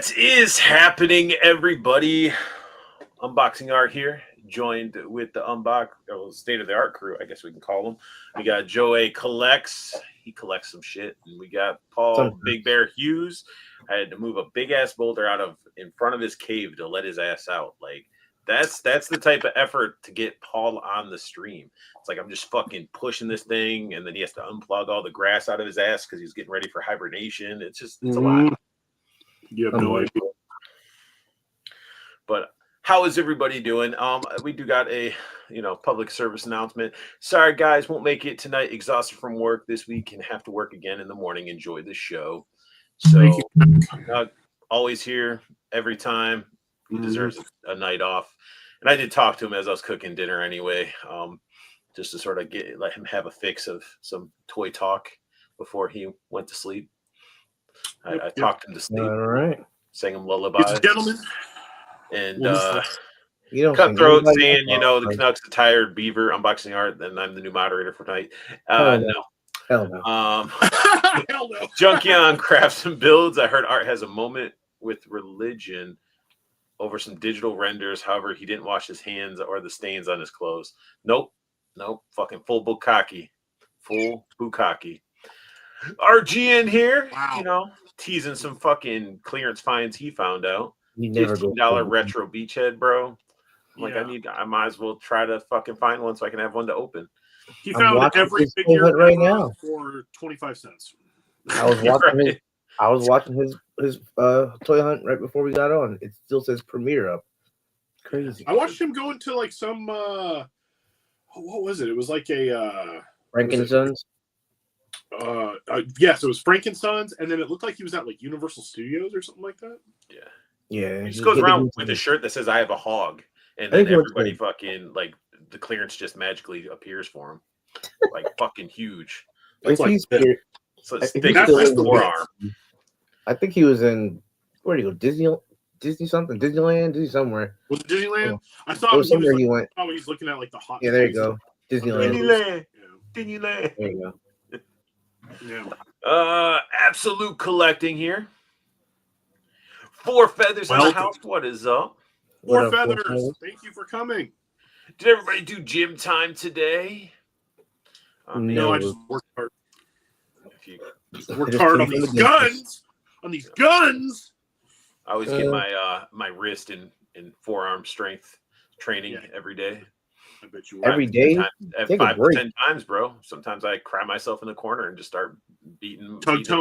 What is happening, everybody? Unboxing Art here, joined with the state of the art crew, I guess we can call them. We got Joe A collects. He collects some shit, and we got Paul Big Bear Hughes. I had to move a big ass boulder out of in front of his cave to let his ass out. Like that's the type of effort to get Paul on the stream. It's like I'm just fucking pushing this thing, and then he has to unplug all the grass out of his ass because he's getting ready for hibernation. It's a lot. You have no idea. But how is everybody doing? We do got a public service announcement. Sorry guys, won't make it tonight. Exhausted from work this week and have to work again in the morning. Enjoy the show. So always here every time. He deserves a night off. And I did talk to him as I was cooking dinner anyway, just to sort of let him have a fix of some toy talk before he went to sleep. I talked him to sleep. All right. Sang him lullabies. Gentlemen. And Cutthroat saying, the Canucks a tired beaver, unboxing art, and I'm the new moderator for tonight. No. Hell no. Hell no. Junkie on crafts and builds. I heard Art has a moment with religion over some digital renders. However, he didn't wash his hands or the stains on his clothes. Nope. Fucking full bukkake. Full bukkake. RG in here, wow. Teasing some fucking clearance finds he found out. $15 retro beachhead, bro. I'm like, I might as well try to fucking find one so I can have one to open. He found every figure right now for 25 cents. I was watching his toy hunt right before we got on. It still says premiere up. Crazy. I watched him go into like some what was it? It was like a Frankenstein's. Yes, it was Frankenstein's, and then it looked like he was at like Universal Studios or something like that. Yeah. He just goes around with a shirt that says "I have a hog," and then everybody fucking like the clearance just magically appears for him, like fucking huge. It's like it's thick as his forearm. I think he was in where did he go? Disney something, Disneyland, Disney somewhere. Was it Disneyland? Oh. I saw somewhere he went. Oh, he's looking at like the hot. Yeah, there you go. Disneyland. Disneyland. There you go. Yeah. Absolute collecting here. Four Feathers in the house. What is up? Four Feathers. Thank you for coming. Did everybody do gym time today? No, I just worked hard. Worked hard on these guns. On these guns. I always get my wrist and forearm strength training every day. I bet you every day. 5 to 10 times, bro. Sometimes I cry myself in the corner and just start beating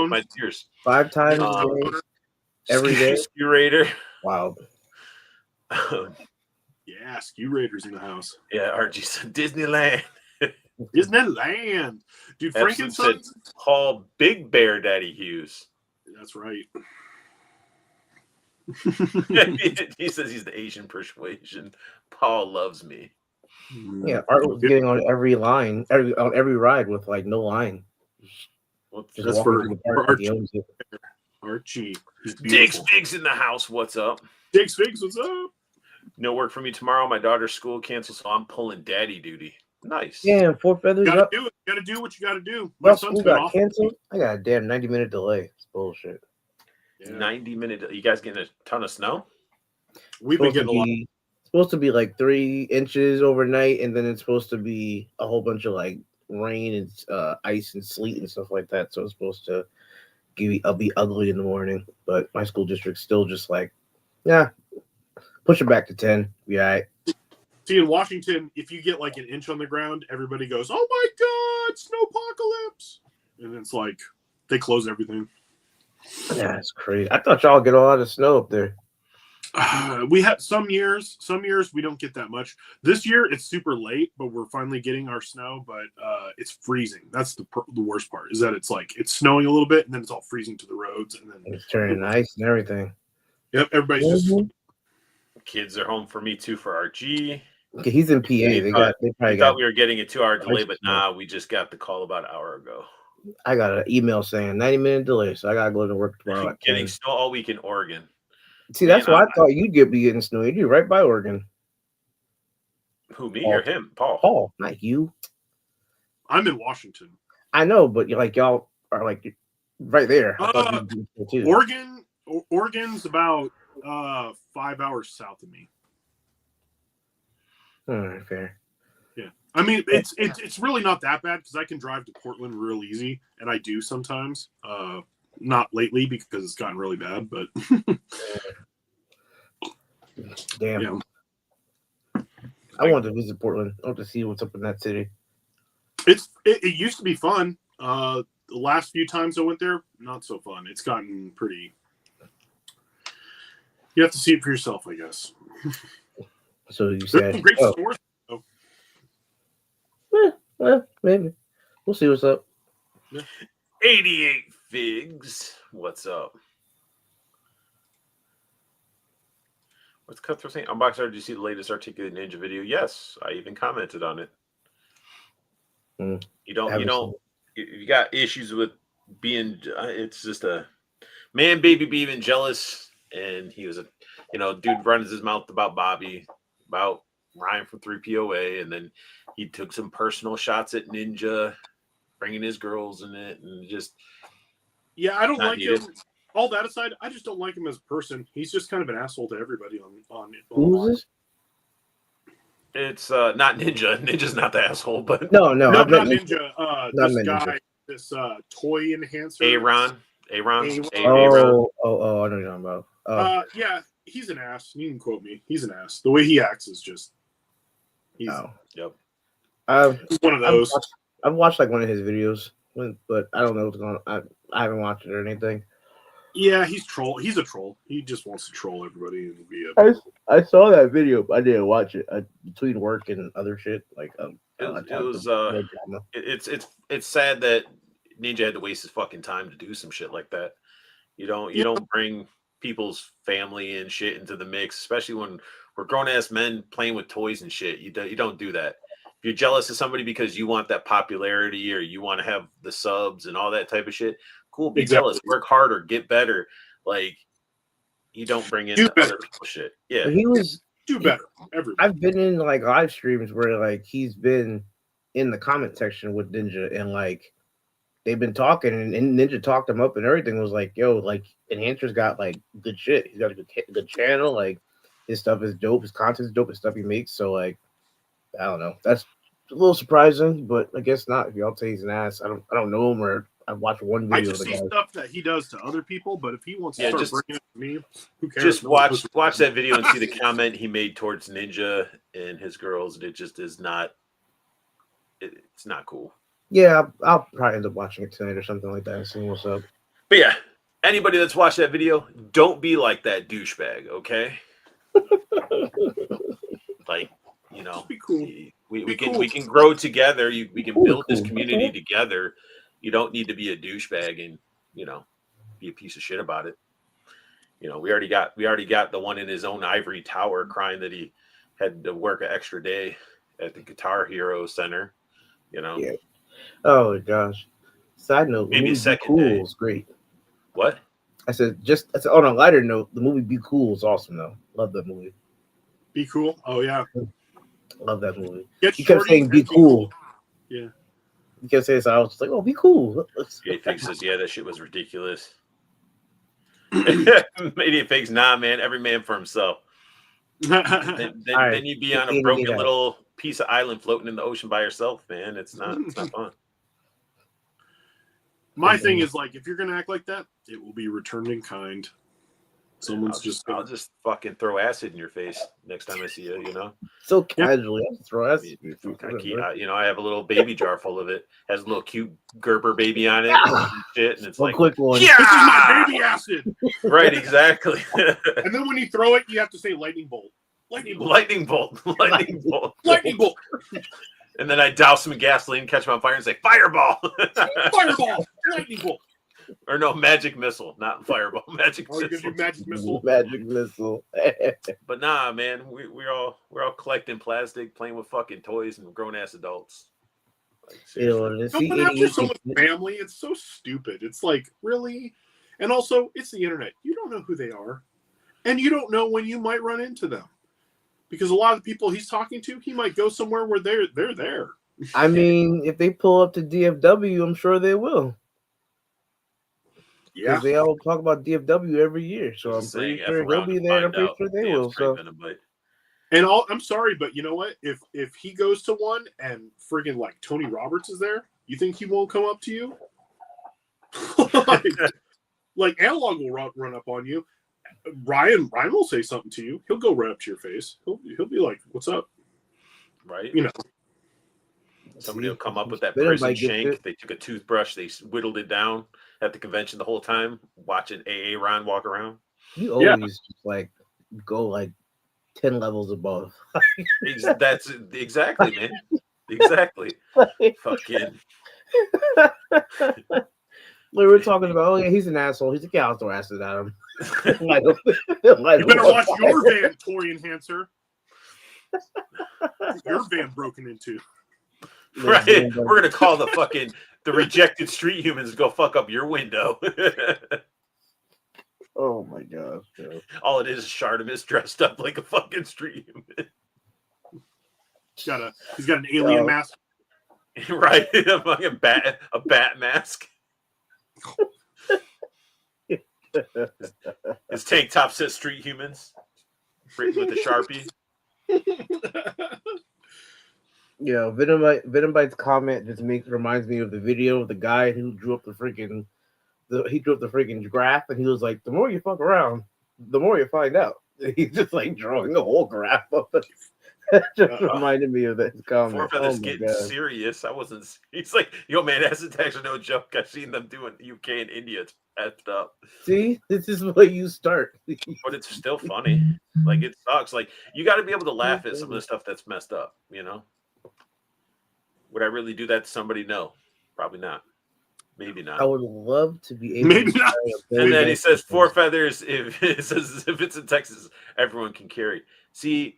my tears. 5 times every day. Skew Raider. Wow. Yeah, Skew Raiders in the house. Yeah, RG said Disneyland. Disneyland. Dude, Frankenstein said Paul Big Bear Daddy Hughes. That's right. He says he's the Asian persuasion. Paul loves me. Yeah, Art was getting on every line, on every ride with like no line. That's for Archie. Diggs Figs in the house. What's up? Diggs Figs, what's up? No work for me tomorrow. My daughter's school canceled, so I'm pulling daddy duty. Nice. Yeah, 4 Feathers. Gotta do it. Gotta do what you gotta do. My school got canceled. I got a damn 90-minute delay. It's bullshit. Yeah. 90-minute. You guys getting a ton of snow? We've been getting a lot. It's supposed to be like 3 inches overnight, and then it's supposed to be a whole bunch of like rain and ice and sleet and stuff like that. So it's supposed to be ugly in the morning. But my school district's still just like, push it back to 10. Be all right. See, in Washington, if you get like an inch on the ground, everybody goes, "Oh my God, snowpocalypse!" And it's like they close everything. Yeah, it's crazy. I thought y'all get a lot of snow up there. We have some years we don't get that much. This year it's super late, but we're finally getting our snow. But it's freezing. That's the worst part. Is that it's snowing a little bit, and then it's all freezing to the roads, and then it's turning ice and everything. Yep, everybody's just. Kids are home for me too for RG. Okay, he's in PA. They thought we were getting a 2-hour delay, but we just got the call about an hour ago. I got an email saying 90-minute delay, so I gotta go to work tomorrow. Getting snow all week in Oregon. See, that's why I thought you'd be getting snow. You're right by Oregon. Who, me or him? Paul. Paul, not you. I'm in Washington. I know, but y'all are like right there. Oregon Oregon's about 5 hours south of me. All right, fair. Yeah, I mean it's really not that bad because I can drive to Portland real easy, and I do sometimes. Not lately because it's gotten really bad, but Damn. yeah. I want to visit Portland. I want to see what's up in that city. It used to be fun. The last few times I went there, not so fun. It's gotten pretty. You have to see it for yourself, I guess. So you said great stores. Well, maybe we'll see what's up. 88 Figs. What's up? What's Cutthroat saying? Unboxer, did you see the latest Articulate Ninja video? Yes, I even commented on it. You got issues with being, it's just a man baby being jealous, and he was dude runs his mouth about Bobby, about Ryan from 3POA, and then he took some personal shots at Ninja, bringing his girls in it, and just I don't like him. All that aside, I just don't like him as a person. He's just kind of an asshole to everybody on Who's this? It's not Ninja. Ninja's not the asshole, but no, not Ninja. This guy, this toy enhancer. Aaron. Oh, I know what you're talking about. Yeah, he's an ass. You can quote me. He's an ass. The way he acts is just. He's Yep. one of those. I've watched like one of his videos, but I don't know what's going on. I haven't watched it or anything. Yeah, he's a troll. He just wants to troll everybody and be I saw that video, but I didn't watch it between work and other shit. Like it's sad that Ninja had to waste his fucking time to do some shit like that. You don't bring people's family and shit into the mix, especially when we're grown ass men playing with toys and shit. You don't do that. If you're jealous of somebody because you want that popularity or you want to have the subs and all that type of shit, cool, be jealous, work harder, get better. Like, you don't bring in other people's shit. Yeah, he was do better. I've been in like live streams where like he's been in the comment section with Ninja, and like they've been talking, and Ninja talked him up, and everything was like, yo, like Enhancer's got like good shit. He's got a good channel. Like his stuff is dope. His content's dope. His stuff he makes. So like, I don't know. That's a little surprising, but I guess not. If y'all say he's an ass, I don't know him, or I've watched one video. I just see stuff that he does to other people, but if he wants to start bringing it to me, who cares? Just watch that video and see the comment he made towards Ninja and his girls, and it just is not. It's not cool. Yeah, I'll probably end up watching it tonight or something like that and seeing what's up. But yeah, anybody that's watched that video, don't be like that douchebag, okay? Like, be cool. We can grow together. We can build this community together. You don't need to be a douchebag and be a piece of shit about it. We already got the one in his own ivory tower crying that he had to work an extra day at the Guitar Hero Center. Yeah. Oh gosh. Side note, maybe a second Cool day is great. What? I said on a lighter note, the movie Be Cool is awesome though. Love that movie. Be Cool. Oh yeah. Love that movie. He kept saying be cool. Yeah. He kept saying so. I was just like, oh, be cool. Fake says, yeah, that shit was ridiculous. Idiot Fake's, nah, man, every man for himself. Then you'd be on a broken little piece of island floating in the ocean by yourself, man. It's not fun. My thing is, like, if you're gonna act like that, it will be returned in kind. I'll just fucking throw acid in your face next time I see you. So casually, I'll throw acid. I have a little baby jar full of it. Has a little cute Gerber baby on it and shit, and it's like, quick one. Yeah, this is my baby acid. Right, exactly. And then when you throw it, you have to say lightning bolt. Lightning bolt. Lightning bolt. Lightning bolt. Lightning bolt. And then I douse some gasoline, catch them on fire, and say, fireball. Fireball. Lightning bolt. Or no, magic missile, not fireball. Magic missile. Magic missile. Magic missile. But nah, man, we're all collecting plastic, playing with fucking toys, and grown ass adults. Like, going after someone's family, it's so stupid. It's like, really? And also, it's the internet. You don't know who they are, and you don't know when you might run into them, because a lot of the people he's talking to, he might go somewhere where they're there. I mean, if they pull up to DFW, I'm sure they will. Yeah. they all talk about DFW every year, so I'm Just pretty saying, F sure he'll around be and there. And I'm find pretty out. sure they Damn will. straight So Venomite. And I'm sorry, but you know what? If he goes to one and friggin' like Tony Roberts is there, you think he won't come up to you? like Analog will run up on you. Ryan will say something to you. He'll go right up to your face. He'll be like, "What's up?" Right? You know. Somebody will come up with that Venom prison might get shank. it. They took a toothbrush. They whittled it down at the convention the whole time, watching AA Ron walk around. You always just like go like 10 levels above. That's exactly, man. Exactly. Fucking. We were talking about, oh yeah, he's an asshole. He's a cow, throw acid at him. Like, You better watch your van, toy enhancer. Your van broken into. Right. We're gonna call the rejected street humans to go fuck up your window. Oh my god. All it is Shartimus dressed up like a fucking street human. He's got an alien mask. Right. A fucking a bat mask. His tank top says street humans. Written with a Sharpie. Yeah, Venombite's comment just reminds me of the video of the guy who drew up the freaking graph, and he was like, the more you fuck around, the more you find out. He's just like drawing a whole graph of it. That just reminded me of that comment. Forfeather's getting serious. I wasn't. He's like, yo, man, that's actually no joke. I've seen them doing UK and India. It's effed up. See, this is where you start. But it's still funny. Like, it sucks. Like, you got to be able to laugh at some of the stuff that's messed up, you know? Would I really do that to somebody? No, probably not. Maybe not. I would love to be able Maybe to not. And then he says, four feathers. If it's in Texas, everyone can carry. See,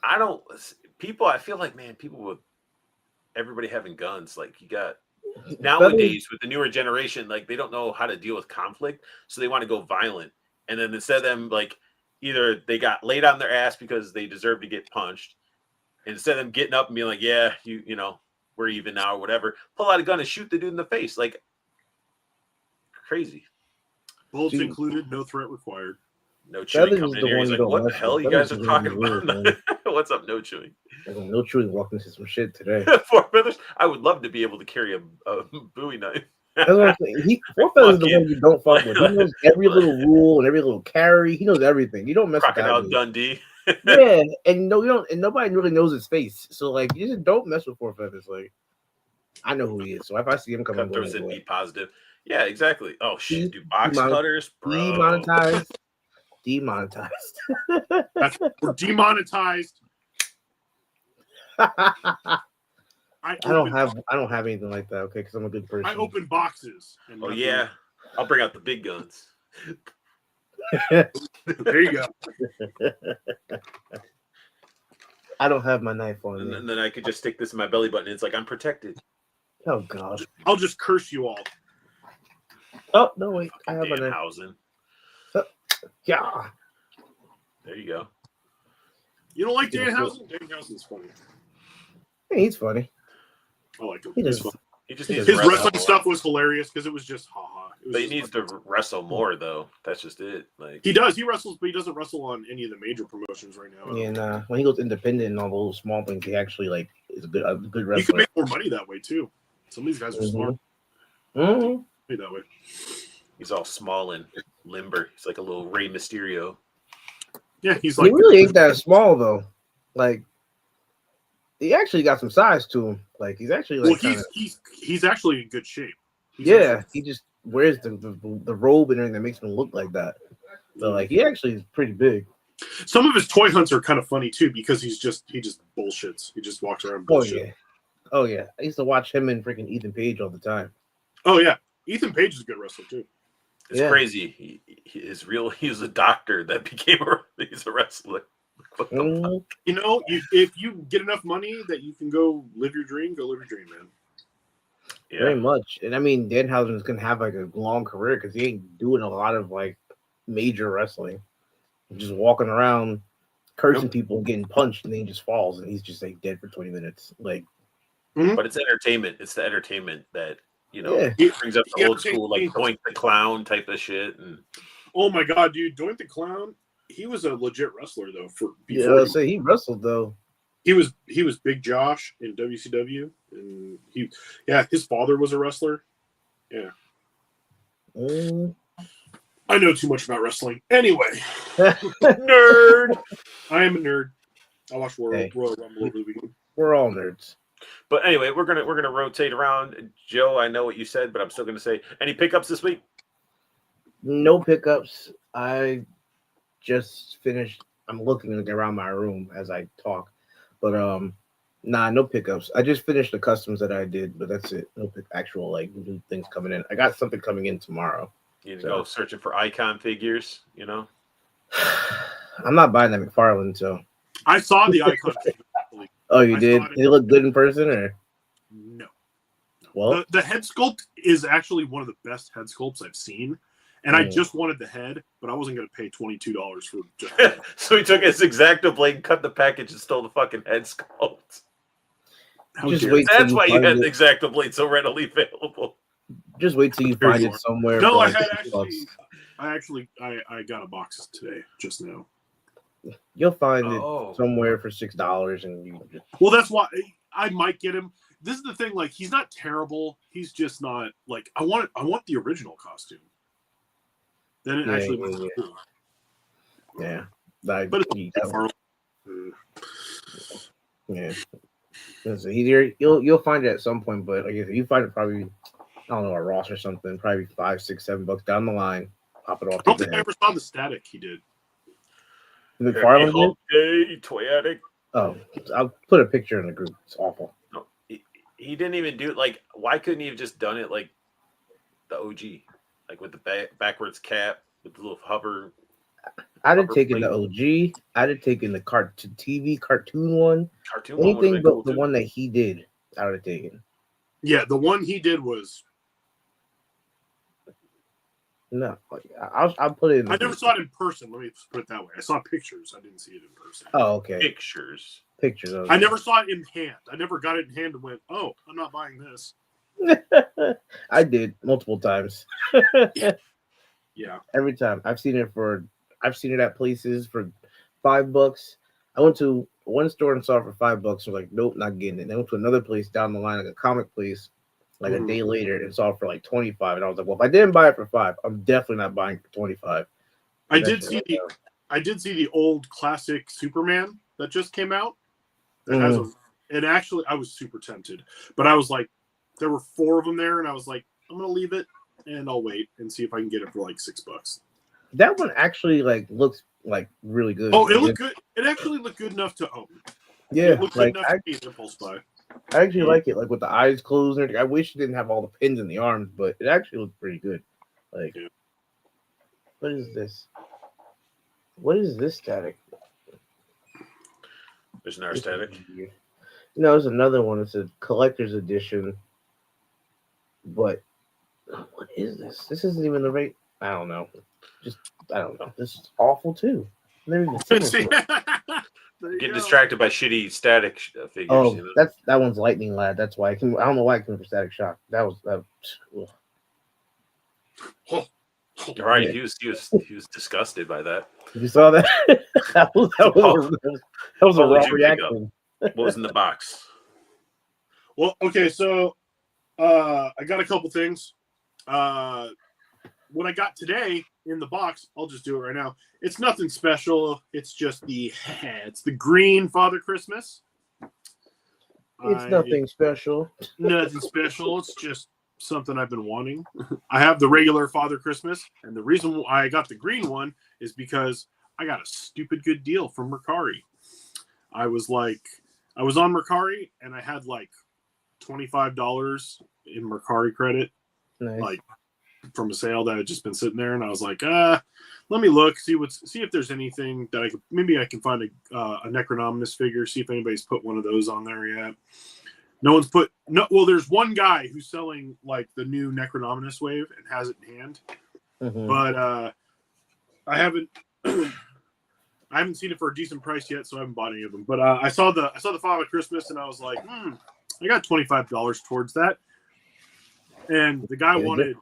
I feel like, man, people with everybody having guns, like, you got nowadays with the newer generation, like, they don't know how to deal with conflict, so they want to go violent. And then instead of them, like, either they got laid on their ass because they deserve to get punched, and instead of them getting up and being like, yeah, you know, we're even now or whatever, pull out a gun and shoot the dude in the face. Like, crazy. Bullets included, no threat required. No chewing coming in here. He's like, what the hell you guys are talking about? What's up, no chewing? No chewing walking into some shit today. Four feathers. I would love to be able to carry a Bowie knife. That's what I'm saying. Four feathers is the one you don't fuck with. He knows every little rule and every little carry. He knows everything. You don't mess with that. Crocodile Dundee. Yeah, and no, you don't, and nobody really knows his face. So like, you just don't mess with Four Feathers. Like, I know who he is. So if I see him coming, Cutthroats and be positive. Yeah, exactly. Oh shit, do box cutters, bro. Demonetized. We're demonetized. I don't have anything like that. Okay, because I'm a good person. I open boxes. Oh yeah, I'll bring out the big guns. There you go. I don't have my knife on me. And then I could just stick this in my belly button. It's like I'm protected. Oh god. I'll just curse you all. Oh no, wait. I have my knife. Danhausen. Yeah. There you go. You don't like Danhausen? Danhausen's funny. Hey, he's funny. I like him. His wrestling stuff was hilarious because it was just haha. But he needs to wrestle more, though. That's just it. Like he does. He wrestles, but he doesn't wrestle on any of the major promotions right now. Yeah, nah. When he goes independent and all those small things, he actually like is a good wrestler. You can make more money that way too. Some of these guys are smart. Mm-hmm. Made that way. He's all small and limber. He's like a little Rey Mysterio. Yeah, he's like. He really ain't that small though. Like, he actually got some size to him. Like, he's actually like. Well, he's actually in good shape. He just wears the robe and everything that makes him look like that. So like, he actually is pretty big. Some of his toy hunts are kind of funny too because he just bullshits. He just walks around bullshit. Oh yeah. I used to watch him and freaking Ethan Page all the time. Oh yeah, Ethan Page is a good wrestler too. It's crazy. He was a doctor that became he's a wrestler. You know, if you get enough money that you can go live your dream, man. Yeah. Very much. And I mean, Danhausen's gonna have like a long career because he ain't doing a lot of like major wrestling. He's just walking around cursing people and getting punched, and then he just falls and he's just like dead for 20 minutes. Like, but it's entertainment. It's the entertainment that You know, Yeah. he brings up He the old entertained school like me. Doink the Clown type of shit. And Oh my god, dude, Doink the Clown, he was a legit wrestler though. Yeah, so he wrestled though. He was Big Josh in WCW, and his father was a wrestler. Yeah, I know too much about wrestling. Anyway, nerd. I am a nerd. I watched Royal Hey. Rumble over the weekend. We're all nerds. But anyway, we're gonna rotate around. Joe, I know what you said, but I'm still gonna say any pickups this week. No pickups. I just finished. I'm looking around my room as I talk, but no pickups. I just finished the customs that I did, but that's it. No actual like new things coming in. I got something coming in tomorrow. You can go searching for icon figures. You know, I'm not buying that McFarlane, so. I saw the icon. Oh, you I did? saw it. Did it look good in person, or? No. Well, the head sculpt is actually one of the best head sculpts I've seen. And I just wanted the head, but I wasn't going to pay $22 for just so he took his X-Acto blade, cut the package, and stole the fucking head sculpt. just wait. That's why you had the X-Acto blade so readily available. Just wait till you find it somewhere. No, I got a box today, just now. You'll find it somewhere for $6, and you. Well, that's why I might get him. This is the thing. Like, he's not terrible. He's just not like I want the original costume. Then it actually was cool. Yeah, but yeah. It's easier. You'll find it at some point, but like if you find it, probably I don't know, a Ross or something, probably $5, $6, $7 down the line. Pop it off. I don't think I ever saw the static he did. The McFarlane did? Toy Addict. Oh, I'll put a picture in the group. It's awful. No, he didn't even do it. Like, why couldn't he have just done it like the OG, like with the backwards cap with the little hover? I'd have taken the OG. I'd have taken the TV cartoon one. Anything but the one that he did, I would have taken. Yeah, the one he did was. No, I'll put it in. I never saw it in person. Let me put it that way. I saw pictures. I didn't see it in person. Oh, okay. Pictures. Okay. I never saw it in hand. I never got it in hand and went, "Oh, I'm not buying this." I did multiple times. Yeah. Every time I've seen it at places for $5. I went to one store and saw it for $5. I was like, nope, not getting it. Then I went to another place down the line, like a comic place, like a day later, and saw it for like $25. And I was like, well, if I didn't buy it for $5, I'm definitely not buying it for $25. I did see the old classic Superman that just came out. And actually, I was super tempted, but I was like, there were 4 of them there, and I was like, I'm gonna leave it and I'll wait and see if I can get it for like $6. That one actually looks like really good. Oh, it looked good. It actually looked good enough to own. Yeah, it looked good enough to be an impulse buy. I actually like it, like with the eyes closed and everything. I wish it didn't have all the pins in the arms, but it actually looked pretty good. Like, What is this? What is this static? There's another static. No, there's another one. It's a collector's edition. But what is this? This isn't even the right. I don't know. I don't know. This is awful too. Never even seen it. Getting distracted by shitty static figures. Oh, that one's Lightning Lad. That's why I don't know why I came for Static Shock. That was. All right, yeah. He was disgusted by that. You saw that? that was a raw reaction. What was in the box? Well, okay, so I got a couple things. What I got today in the box, I'll just do it right now. It's nothing special. It's just the green Father Christmas. It's nothing special. Nothing special. It's just something I've been wanting. I have the regular Father Christmas, and the reason why I got the green one is because I got a stupid good deal from Mercari. I was on Mercari, and I had like $25 in Mercari credit. Nice. Like from a sale that had just been sitting there, and I was like, let me look, see if there's anything that I can find a Necronominus figure, see if anybody's put one of those on there yet. No one's put well, there's one guy who's selling like the new Necronominus wave and has it in hand. Mm-hmm. But I haven't seen it for a decent price yet, so I haven't bought any of them. But I saw the Father Christmas, and I was like, I got $25 towards that. and the guy wanted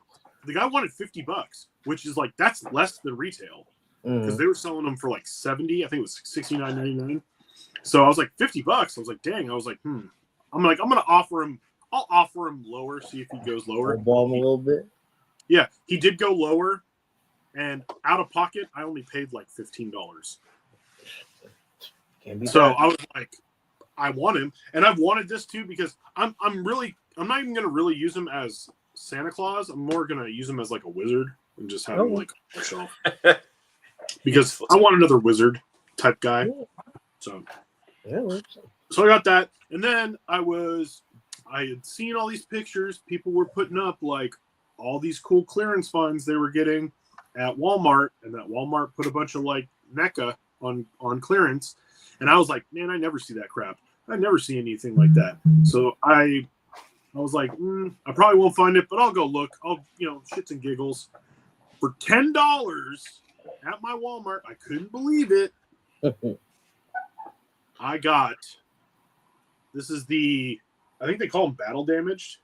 $50, which is like that's less than retail because they were selling them for like 70. I think it was $69.99. So I was like $50. I was like, dang. I was like, I'm gonna offer him. I'll offer him lower, see if he goes lower. Ball him a little bit. Yeah, he did go lower, and out of pocket, I only paid like $15. So I was like, I want him, and I've wanted this too because I'm not even gonna really use him as Santa Claus. I'm more gonna use him as like a wizard and just have him like on my shelf because I want another wizard type guy. So I got that, and then I had seen all these pictures people were putting up, like all these cool clearance finds they were getting at Walmart, and that Walmart put a bunch of like NECA on clearance, and I was like, man, I never see that crap. I never see anything like that. So I was like, I probably won't find it, but I'll go look. I'll shits and giggles for $10 at my Walmart. I couldn't believe it. I got. This is I think they call him battle damaged.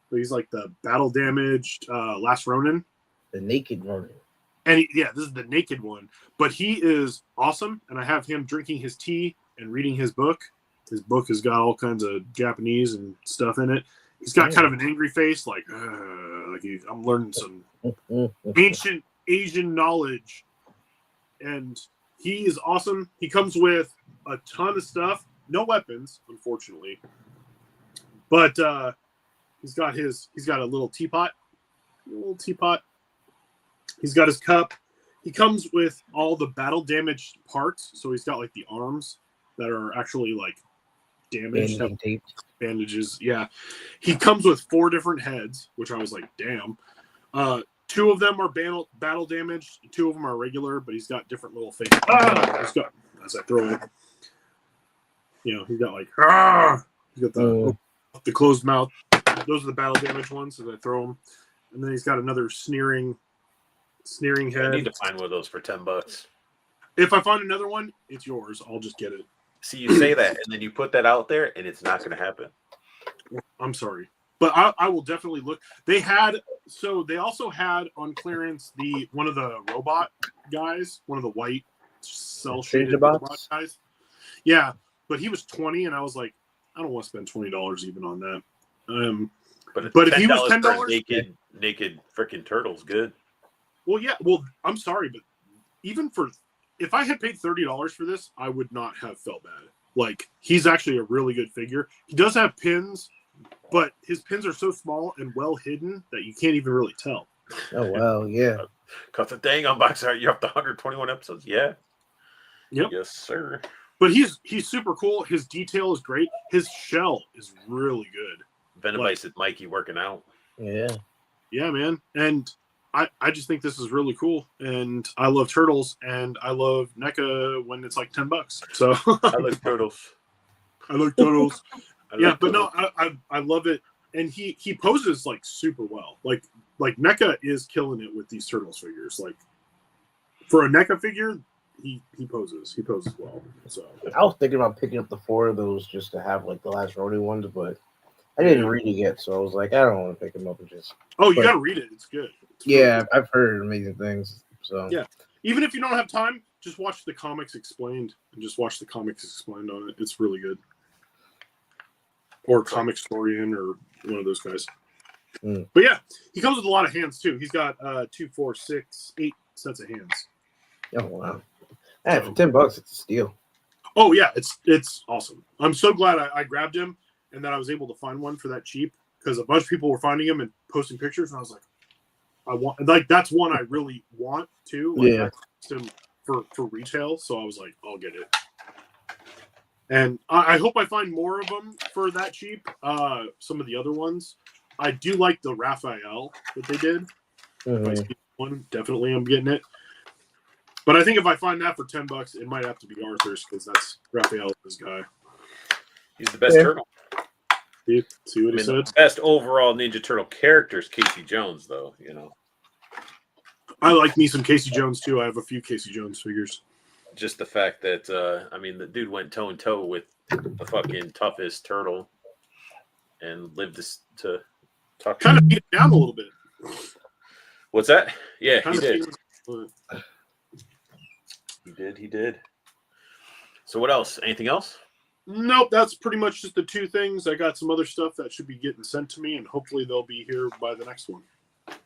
But he's like the battle damaged Last Ronin. The naked Ronin. And this is the naked one. But he is awesome. And I have him drinking his tea and reading his book. His book has got all kinds of Japanese and stuff in it. He's got kind of an angry face, like I'm learning some ancient Asian knowledge. And he is awesome. He comes with a ton of stuff. No weapons, unfortunately. But he's got a little teapot. He's got his cup. He comes with all the battle damaged parts. So he's got like the arms that are actually like damaged. Bandages. Yeah. He comes with 4 different heads, which I was like, damn. 2 of them are battle damaged. 2 of them are regular, but he's got different little faces. As I throw it. He's got like, he's got the closed mouth. Those are the battle damage ones as I throw them. And then he's got another sneering head. I need to find one of those for $10. If I find another one, it's yours. I'll just get it. See, you say that, and then you put that out there, and it's not going to happen. I'm sorry. But I will definitely look. They also had on clearance one of the robot guys, one of the white cell-shaded robot guys. Yeah, but he was $20, and I was like, I don't want to spend $20 even on that. But if he was $10, naked freaking turtle's good. Well, yeah. Well, I'm sorry, but even if I had paid $30 for this, I would not have felt bad. Like, he's actually a really good figure. He does have pins, but his pins are so small and well hidden that you can't even really tell. Oh wow, yeah. Cause the dang unboxing art, you're up to 121 episodes. Yeah. Yep. Yes, sir. But he's super cool. His detail is great. His shell is really good. Venomite said Mikey working out. Yeah. Yeah, man. And I just think this is really cool. And I love turtles, and I love NECA when it's like $10. So I like turtles. I like turtles. I love it. And he poses like super well. Like NECA is killing it with these turtles figures. Like for a NECA figure, he poses well. So I was thinking about picking up the 4 of those just to have like the Last Ronin ones, but I didn't read it yet, so I was like, I don't want to pick them up and just. Oh, you got to read it. It's good. Really I've heard amazing things. So yeah, even if you don't have time, just watch the comics explained and just watch the comics explained on it. It's really good. Or Comic Historian or one of those guys. But yeah, he comes with a lot of hands too. He's got 2, 4, 6, 8 sets of hands. Oh wow! Hey, for $10, it's a steal. Oh yeah, it's awesome. I'm so glad I grabbed him and that I was able to find one for that cheap because a bunch of people were finding him and posting pictures, and I was like, that's one I really want too. Like, yeah. I him for retail, so I was like, I'll get it. And I hope I find more of them for that cheap. Some of the other ones. I do like the Raphael that they did. If I see one, definitely I'm getting it. But I think if I find that for $10, it might have to be Arthur's because that's Raphael's guy. He's the best turtle. See what he said? The best overall Ninja Turtle character is Casey Jones, though. I like me some Casey Jones too. I have a few Casey Jones figures. Just the fact that the dude went toe and toe with the fucking toughest turtle and lived to Talk Kind of beat it down a little bit. What's that? Yeah, Kind he of did. feeling- He did. So what else? Anything else? Nope, that's pretty much just the two things. I got some other stuff that should be getting sent to me, and hopefully they'll be here by the next one.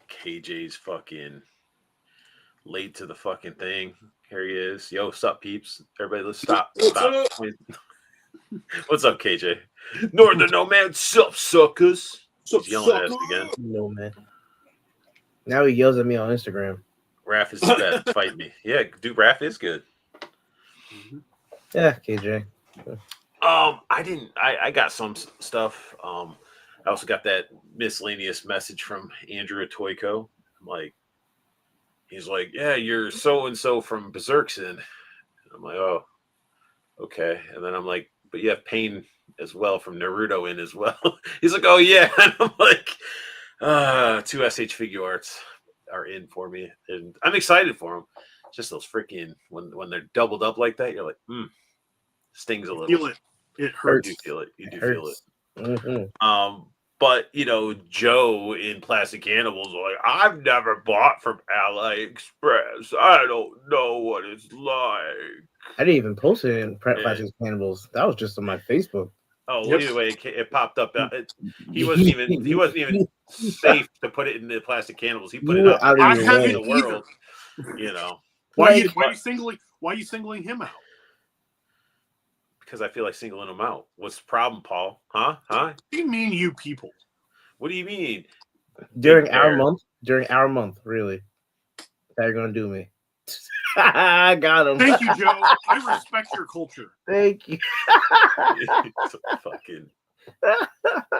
KJ's fucking late to the fucking thing. Here he is. Yo, what's up, peeps? Everybody, let's stop. Stop. What's up, KJ? Northern Nomad, sup, suckers. He's yelling at us again. No, man. Now he yells at me on Instagram. Raph is the best. Fight me. Yeah, dude, Raph is good. Yeah, KJ. I got some stuff. I also got that miscellaneous message from Andrew Atoyko. He's like, yeah, you're so and so from Berserkson. I'm like, oh, okay. And then I'm like, but you have Pain as well from Naruto in as well. He's like, oh yeah. And I'm like, 2 SH figure arts are in for me, and I'm excited for them. Just those freaking when they're doubled up like that, you're like, stings a little. Feel it. It hurts. You do feel it. You do Hurts. feel it. Mm-hmm. But Joe in Plastic Animals was like, I've never bought from AliExpress. I don't know what it's like. I didn't even post it in Plastic Cannibals. That was just on my Facebook. Oh, well, either way, it popped up. He wasn't even safe to put it in the Plastic Cannibals. He put it out out in of your way. the world. Why are you singling him out? Because I feel like singling him out. What's the problem, Paul? Huh? What do you mean, you people? What do you mean? During our month, really. How you gonna do me? I got him. Thank you, Joe. I respect your culture. Thank you. Fucking.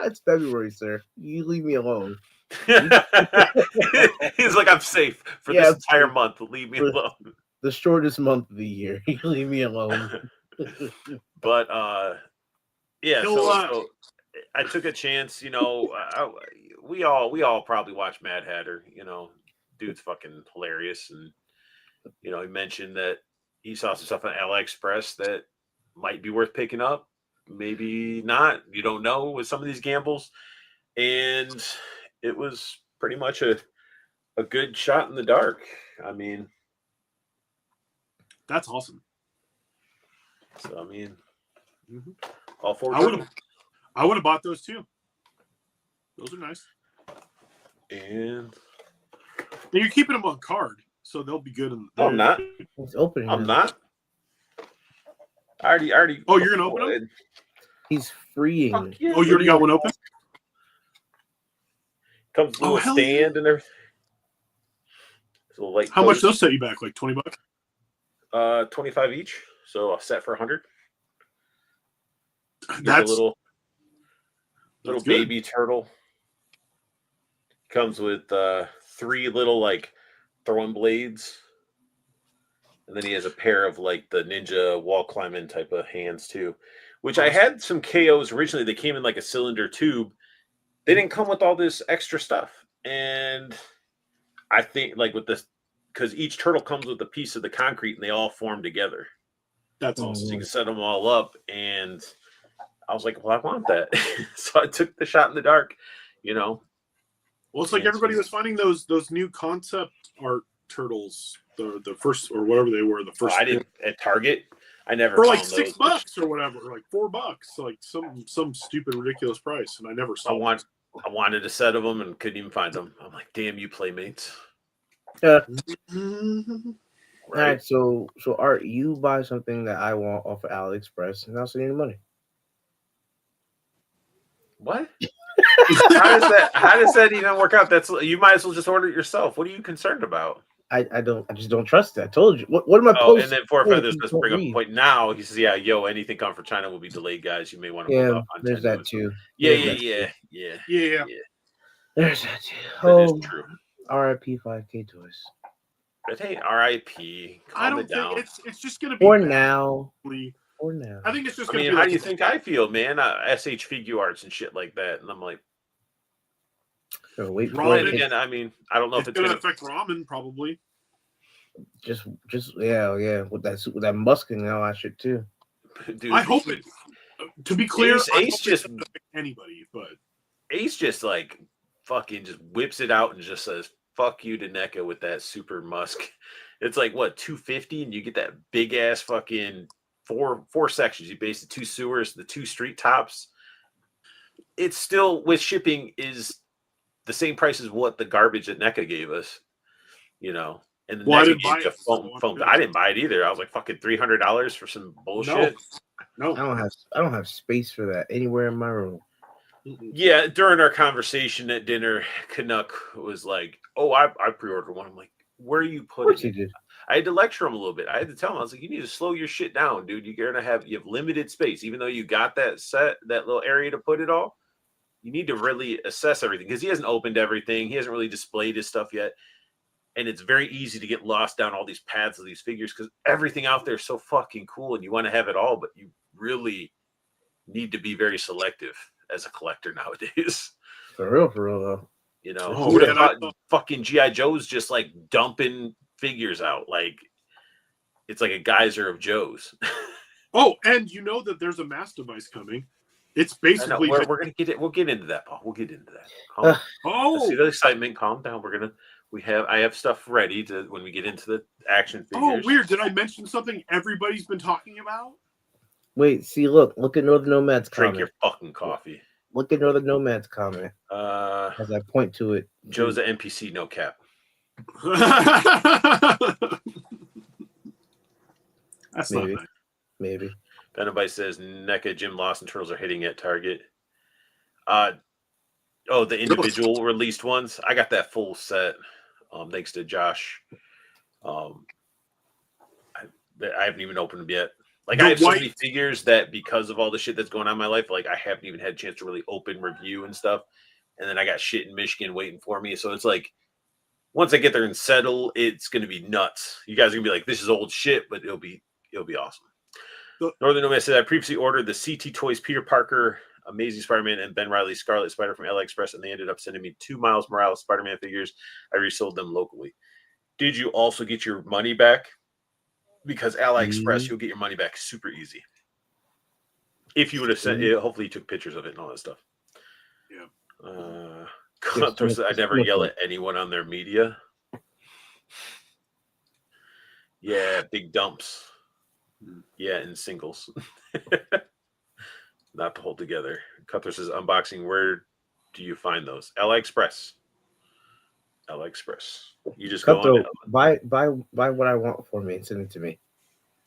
It's February, sir. You leave me alone. He's like, I'm safe for this entire month. Leave me alone. The shortest month of the year. You leave me alone. But yeah, so I took a chance. We all probably watch Mad Hatter. Dude's fucking hilarious, and he mentioned that he saw some stuff on AliExpress that might be worth picking up, maybe not. You don't know with some of these gambles, and it was pretty much a good shot in the dark. I mean, that's awesome. So all four. I would have bought those too. Those are nice. And you're keeping them on card, so they'll be good. I'm not. He's opening. I'm not. I already. Oh, you're gonna open them? He's freeing. Yeah. Oh, you already got one open? Comes with a stand and everything. How much those set you back? Like $20? 25 each. So a set for 100. That's a little baby turtle. Comes with 3 little throwing blades, and then he has a pair of the ninja wall climbing type of hands too. Which I had some KOs originally. They came in a cylinder tube. They didn't come with all this extra stuff, and I think with this, because each turtle comes with a piece of the concrete, and they all form together. That's awesome. So you can set them all up, and I was like, well, I want that. So I took the shot in the dark, Well, it's like everybody was finding those new concept art turtles, the first or whatever they were, the first. I didn't at Target. I never for found $6 or whatever, or $4, some stupid ridiculous price, and I never saw. I wanted a set of them and couldn't even find them. I'm like, damn you, Playmates. Yeah. Mm-hmm. Right. All right, so Art, you buy something that I want off of AliExpress, and I'll send you the money. What? How does that even work out? You might as well just order it yourself. What are you concerned about? I just don't trust it. I told you. What am I? Oh, and then 4 Feathers does bring up a point now. He says, "Yeah, anything come for China will be delayed, guys. You may want to hold off on." There's that too. Yeah. There's that too. That is true. R.I.P. 5K Toys. But hey, R.I.P. I don't think it's just gonna be for now. For now, I think it's just. Gonna be how do you think I feel, man? SH Figure Arts and shit like that, and I'm like, wait for it again. I mean, I don't know if it's gonna affect ramen, probably. Just yeah. With that musking and all that shit too. Dude, I hope it. To be clear, Ace just anybody, but Ace just fucking just whips it out and just says, fuck you to NECA with that super musk. It's like, what, 250? And you get that big ass fucking four sections. You base the 2 sewers, the 2 street tops. It's still, with shipping, is the same price as what the garbage that NECA gave us, you know. And the Well, I NECA didn't buy gave the it, so foam. I didn't buy it either. I was like, fucking $300 for some bullshit. No. I don't have space for that anywhere in my room. Yeah, during our conversation at dinner, Canuck was like, "Oh, I pre-ordered one." I'm like, "Where are you putting it?" I had to lecture him a little bit. I had to tell him, I was like, "You need to slow your shit down, dude. You have limited space. Even though you got that little area to put it all, you need to really assess everything because he hasn't opened everything. He hasn't really displayed his stuff yet, and it's very easy to get lost down all these paths of these figures because everything out there is so fucking cool, and you want to have it all, but you really need to be very selective as a collector nowadays." For real though. You know, who would have thought fucking G.I. Joe's just like dumping figures out? Like, it's like a geyser of Joes. Oh, and you know that there's a mass device coming. It's basically we're gonna get it. We'll get into that, Paul. We'll get into that. See the excitement. Calm down. I have stuff ready to when we get into the action figures. Oh, weird. Did I mention something everybody's been talking about? Wait, see, look at Northern Nomad's Drink comment. your fucking coffee. Look at Northern Nomad's comment. As I point to it. Joe's an NPC, no cap. That's maybe. Not nice. Maybe. Benabite says NECA, Jim Lost, and Turtles are hitting at Target. The individual released ones. I got that full set. Thanks to Josh. I haven't even opened them yet. Like, I have so many figures that because of all the shit that's going on in my life, like, I haven't even had a chance to really open, review, and stuff. And then I got shit in Michigan waiting for me. So it's like, once I get there and settle, it's going to be nuts. You guys are going to be like, this is old shit, but it'll be awesome. Northern Nomad said, I previously ordered the CT Toys Peter Parker, Amazing Spider-Man, and Ben Reilly Scarlet Spider from LA Express, and they ended up sending me 2 Miles Morales Spider-Man figures. I resold them locally. Did you also get your money back? Because AliExpress, you'll get your money back super easy. If you would have sent it, hopefully you took pictures of it and all that stuff. Yeah. I never yell at anyone on their media. Yeah, big dumps. Yeah, in singles. Not to hold together. Cutler says, unboxing, where do you find those? AliExpress. AliExpress. You just go on. Buy what I want for me and send it to me.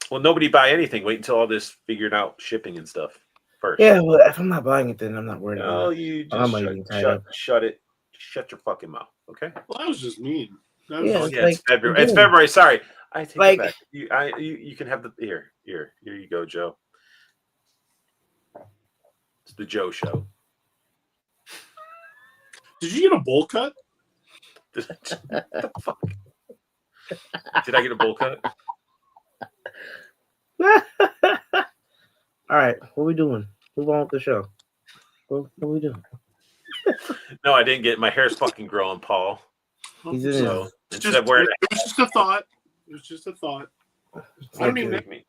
Well, nobody buy anything. Wait until all this figured out shipping and stuff first. Yeah, well, if I'm not buying it, then I'm not worried about it. You just shut it. Shut your fucking mouth, okay? Well, that was just mean. It's February. It's February. Sorry, I take it back. You can have the here. Here you go, Joe. It's the Joe Show. Did you get a bowl cut? The fuck? Did I get a bowl cut? All right, what are we doing? Move on with the show. What are we doing? No, I didn't get my hair's fucking growing, Paul. He's in so it was just a thought. It was just a thought. I don't even make me.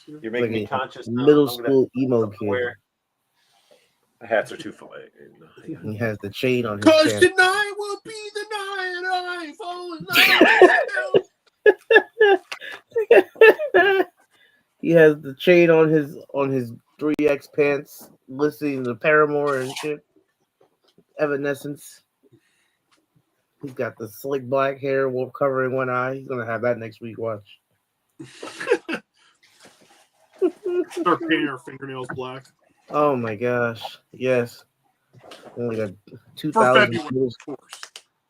You're making me conscious. Middle school emo kid. My hats are too far. He has the chain on his Because pants. tonight will be the night I fall in love. He has the chain on his 3X pants, listening to Paramore and shit. Evanescence. He's got the slick black hair covering one eye. He's gonna have that next week. Watch. Start painting our fingernails black. Oh my gosh! Yes. Only got 2,000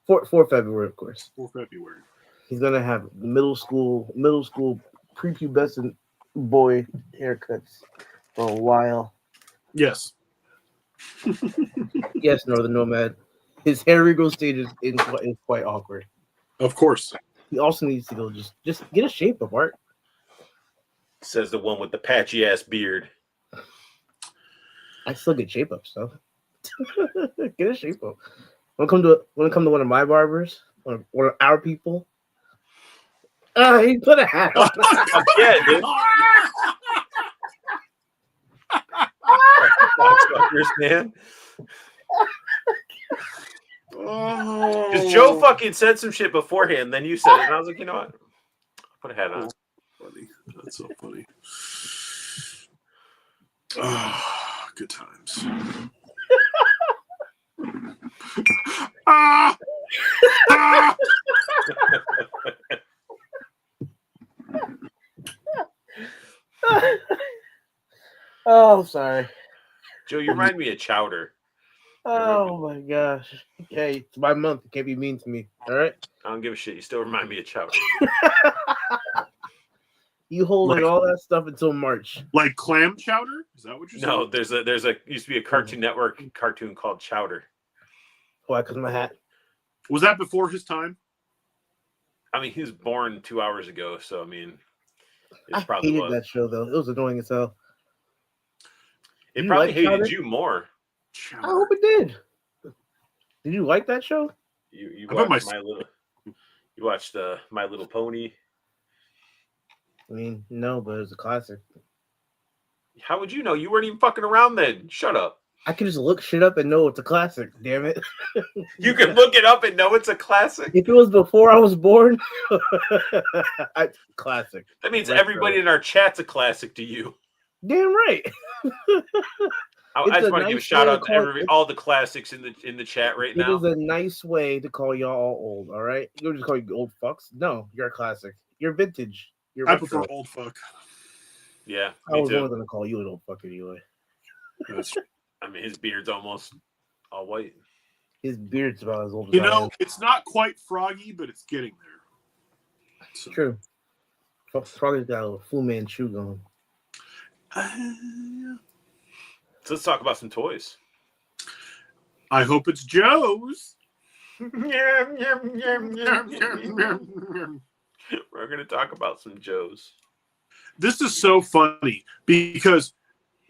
for February, of course. For February. He's gonna have middle school prepubescent boy haircuts for a while. Yes. Yes, Northern Nomad. His hair regrowth stage is quite awkward. Of course. He also needs to go just get a shape of Art. Says the one with the patchy ass beard. I still get shape ups though. Get a shape up. Want to come to one of my barbers, one of our people. He put a hat on. Yeah, dude. Man. Because Joe fucking said some shit beforehand, then you said it, and I was like, you know what? Put a hat on. Funny. That's so funny. Oh, good times. Ah! Ah! Oh, sorry. Joe, you remind me of Chowder. Oh my gosh. Okay, it's my month. You can't be mean to me. All right. I don't give a shit. You still remind me of Chowder. You holding Like- all that stuff until March. Like clam chowder? Is that what you're No, saying? there's a used to be a Cartoon Network cartoon called Chowder. Why? Because my hat. Was that before his time? I mean, he was born 2 hours ago, so I mean, it I probably hated was. that show though. It was annoying as hell. It You probably like hated Chowder? you more. I hope it did. Did you like that show? You How about watched you watched My Little Pony. I mean, no, but it was a classic. How would you know? You weren't even fucking around then. Shut up. I can just look shit up and know it's a classic. Damn it! You can look it up and know it's a classic. If it was before I was born, classic. That means Retro. everybody in our chat's a classic to you. Damn right. I It's just a want to give a nice shout way out to to call it. all the classics in the chat right It now. is a nice way to call y'all all old. All right, you don't just call you old fucks. No, you're a classic. You're vintage. You're I retro. prefer old fuck. Yeah, I me was only too. gonna call you an old fuck anyway. That's I mean, his beard's almost all white. His beard's about as old as You I know, am. it's not quite froggy, but it's getting there. So, True. Probably got a little Fu Manchu going. So let's talk about some toys. I hope it's Joe's. We're gonna talk about some Joes. This is so funny because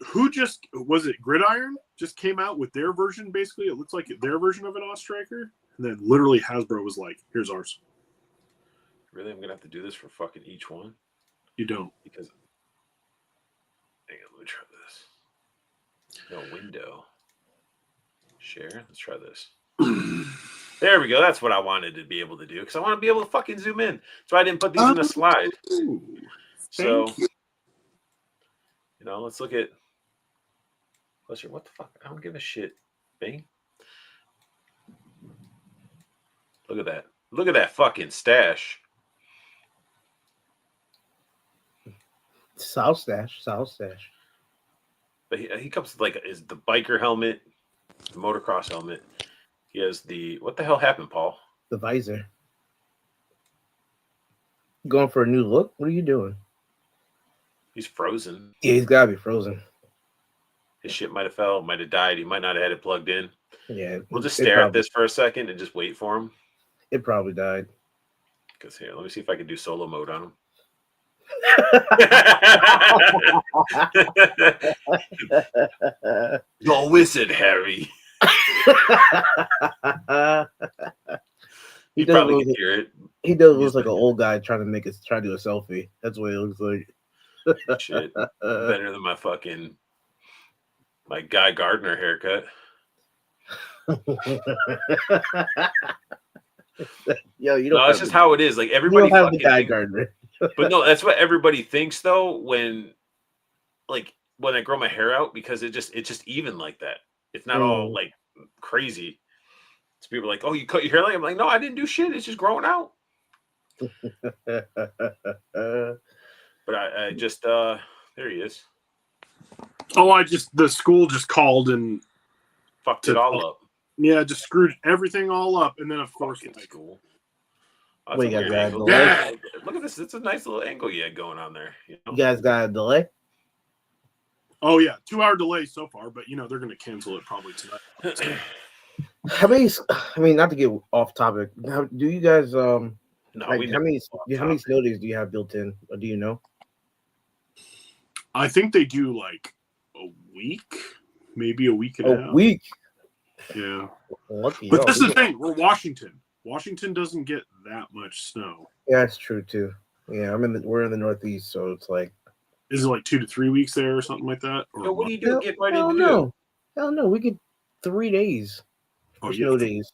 who just was it? Gridiron just came out with their version. Basically, it looks like their version of an Ostriker, and then literally Hasbro was like, "Here's ours." Really, I'm gonna have to do this for fucking each one You don't. because. Hang on, let me try this. No window. Share. Let's try this. There we go. That's what I wanted to be able to do because I want to be able to fucking zoom in. So I didn't put these in a slide. So, Thank you. you know, let's look at. What the fuck? I don't give a shit. Bing. Look at that. Look at that fucking stash. South Stash. But he comes with is the biker helmet, the motocross helmet. He has the what the hell happened, Paul? The visor. Going for a new look? What are you doing? He's frozen. Yeah, he's gotta be frozen. His shit might have fell, might have died. He might not have had it plugged in. Yeah. We'll just it stare at probably- this for a second and just wait for him. It probably died. Because here, let me see if I can do solo mode on him. Go wizard, Harry. He You does probably look, can hear it. he does He's look like an like- old guy trying to do a selfie. That's what it looks like. Shit. Better than my Guy Gardner haircut. Yo, you don't. No, that's just how it is. Like you everybody don't have the fucking Guy thinks- Gardner. But no, that's what everybody thinks though when I grow my hair out because it's just even like that. It's not all like crazy. So people are like, "Oh, you cut your hair like?" I'm like, "No, I didn't do shit. It's just growing out." But I just there he is. Oh, the school just called and Fucked it all up. yeah, just screwed everything all up, and then of course Fucking like, school. Oh, Wait, that's a you weird guys angle. got a Look at this. It's a nice little angle you had going on there. You know? You guys got a delay? oh yeah, 2-hour delay so far, but they're gonna cancel it probably tonight. How many? I mean, not to get off topic. Do you guys No, like, how many snow days do you have built in? Or do you know? I think they do like a week, maybe a week and a half. A week. Yeah. Lucky. But y'all. this is the thing. We're Washington. Washington doesn't get that much snow. Yeah, that's true too. Yeah, we're in the Northeast, so it's like. Is it like 2 to 3 weeks there or something like that? Or Yo, what do you do? Get ready Hell to no. Hell no. We get 3 days. Oh, Snow yeah. days.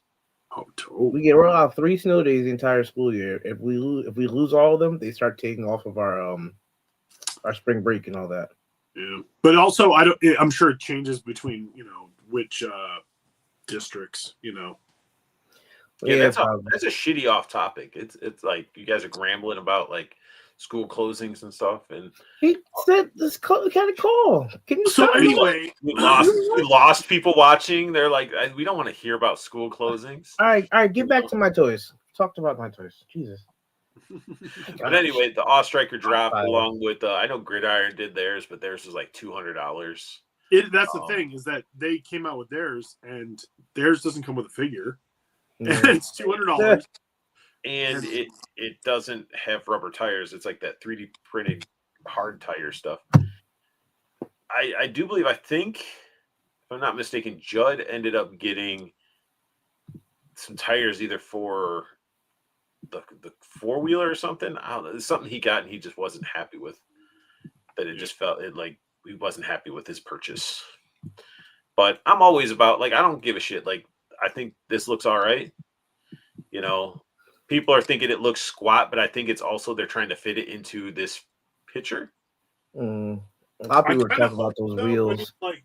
Oh, totally. We're allowed 3 snow days the entire school year. If we lose all of them, they start taking off of our spring break and all that. Yeah, but also I'm sure it changes between which districts. Yeah, that's a shitty off topic. It's like you guys are rambling about like school closings and stuff, and he said this kind of call. Can you? So anyway, we lost people watching. They're like, we don't want to hear about school closings. All right. Get back to my toys. Talked about my toys. Jesus. But anyway, the Ostriker dropped along with I know Gridiron did theirs, but theirs was like $200. That's the thing is that they came out with theirs, and theirs doesn't come with a figure, and it's $200. And it doesn't have rubber tires. It's like that 3D printed hard tire stuff. I do believe, I think, if I'm not mistaken, Judd ended up getting some tires either for the 4-wheeler or something. I don't know. It's something he got and he just wasn't happy with. That it just felt like he wasn't happy with his purchase. But I'm always about, like, I don't give a shit. Like, I think this looks all right. People are thinking it looks squat, but I think it's also they're trying to fit it into this picture. A lot of people were talking about those wheels. Like,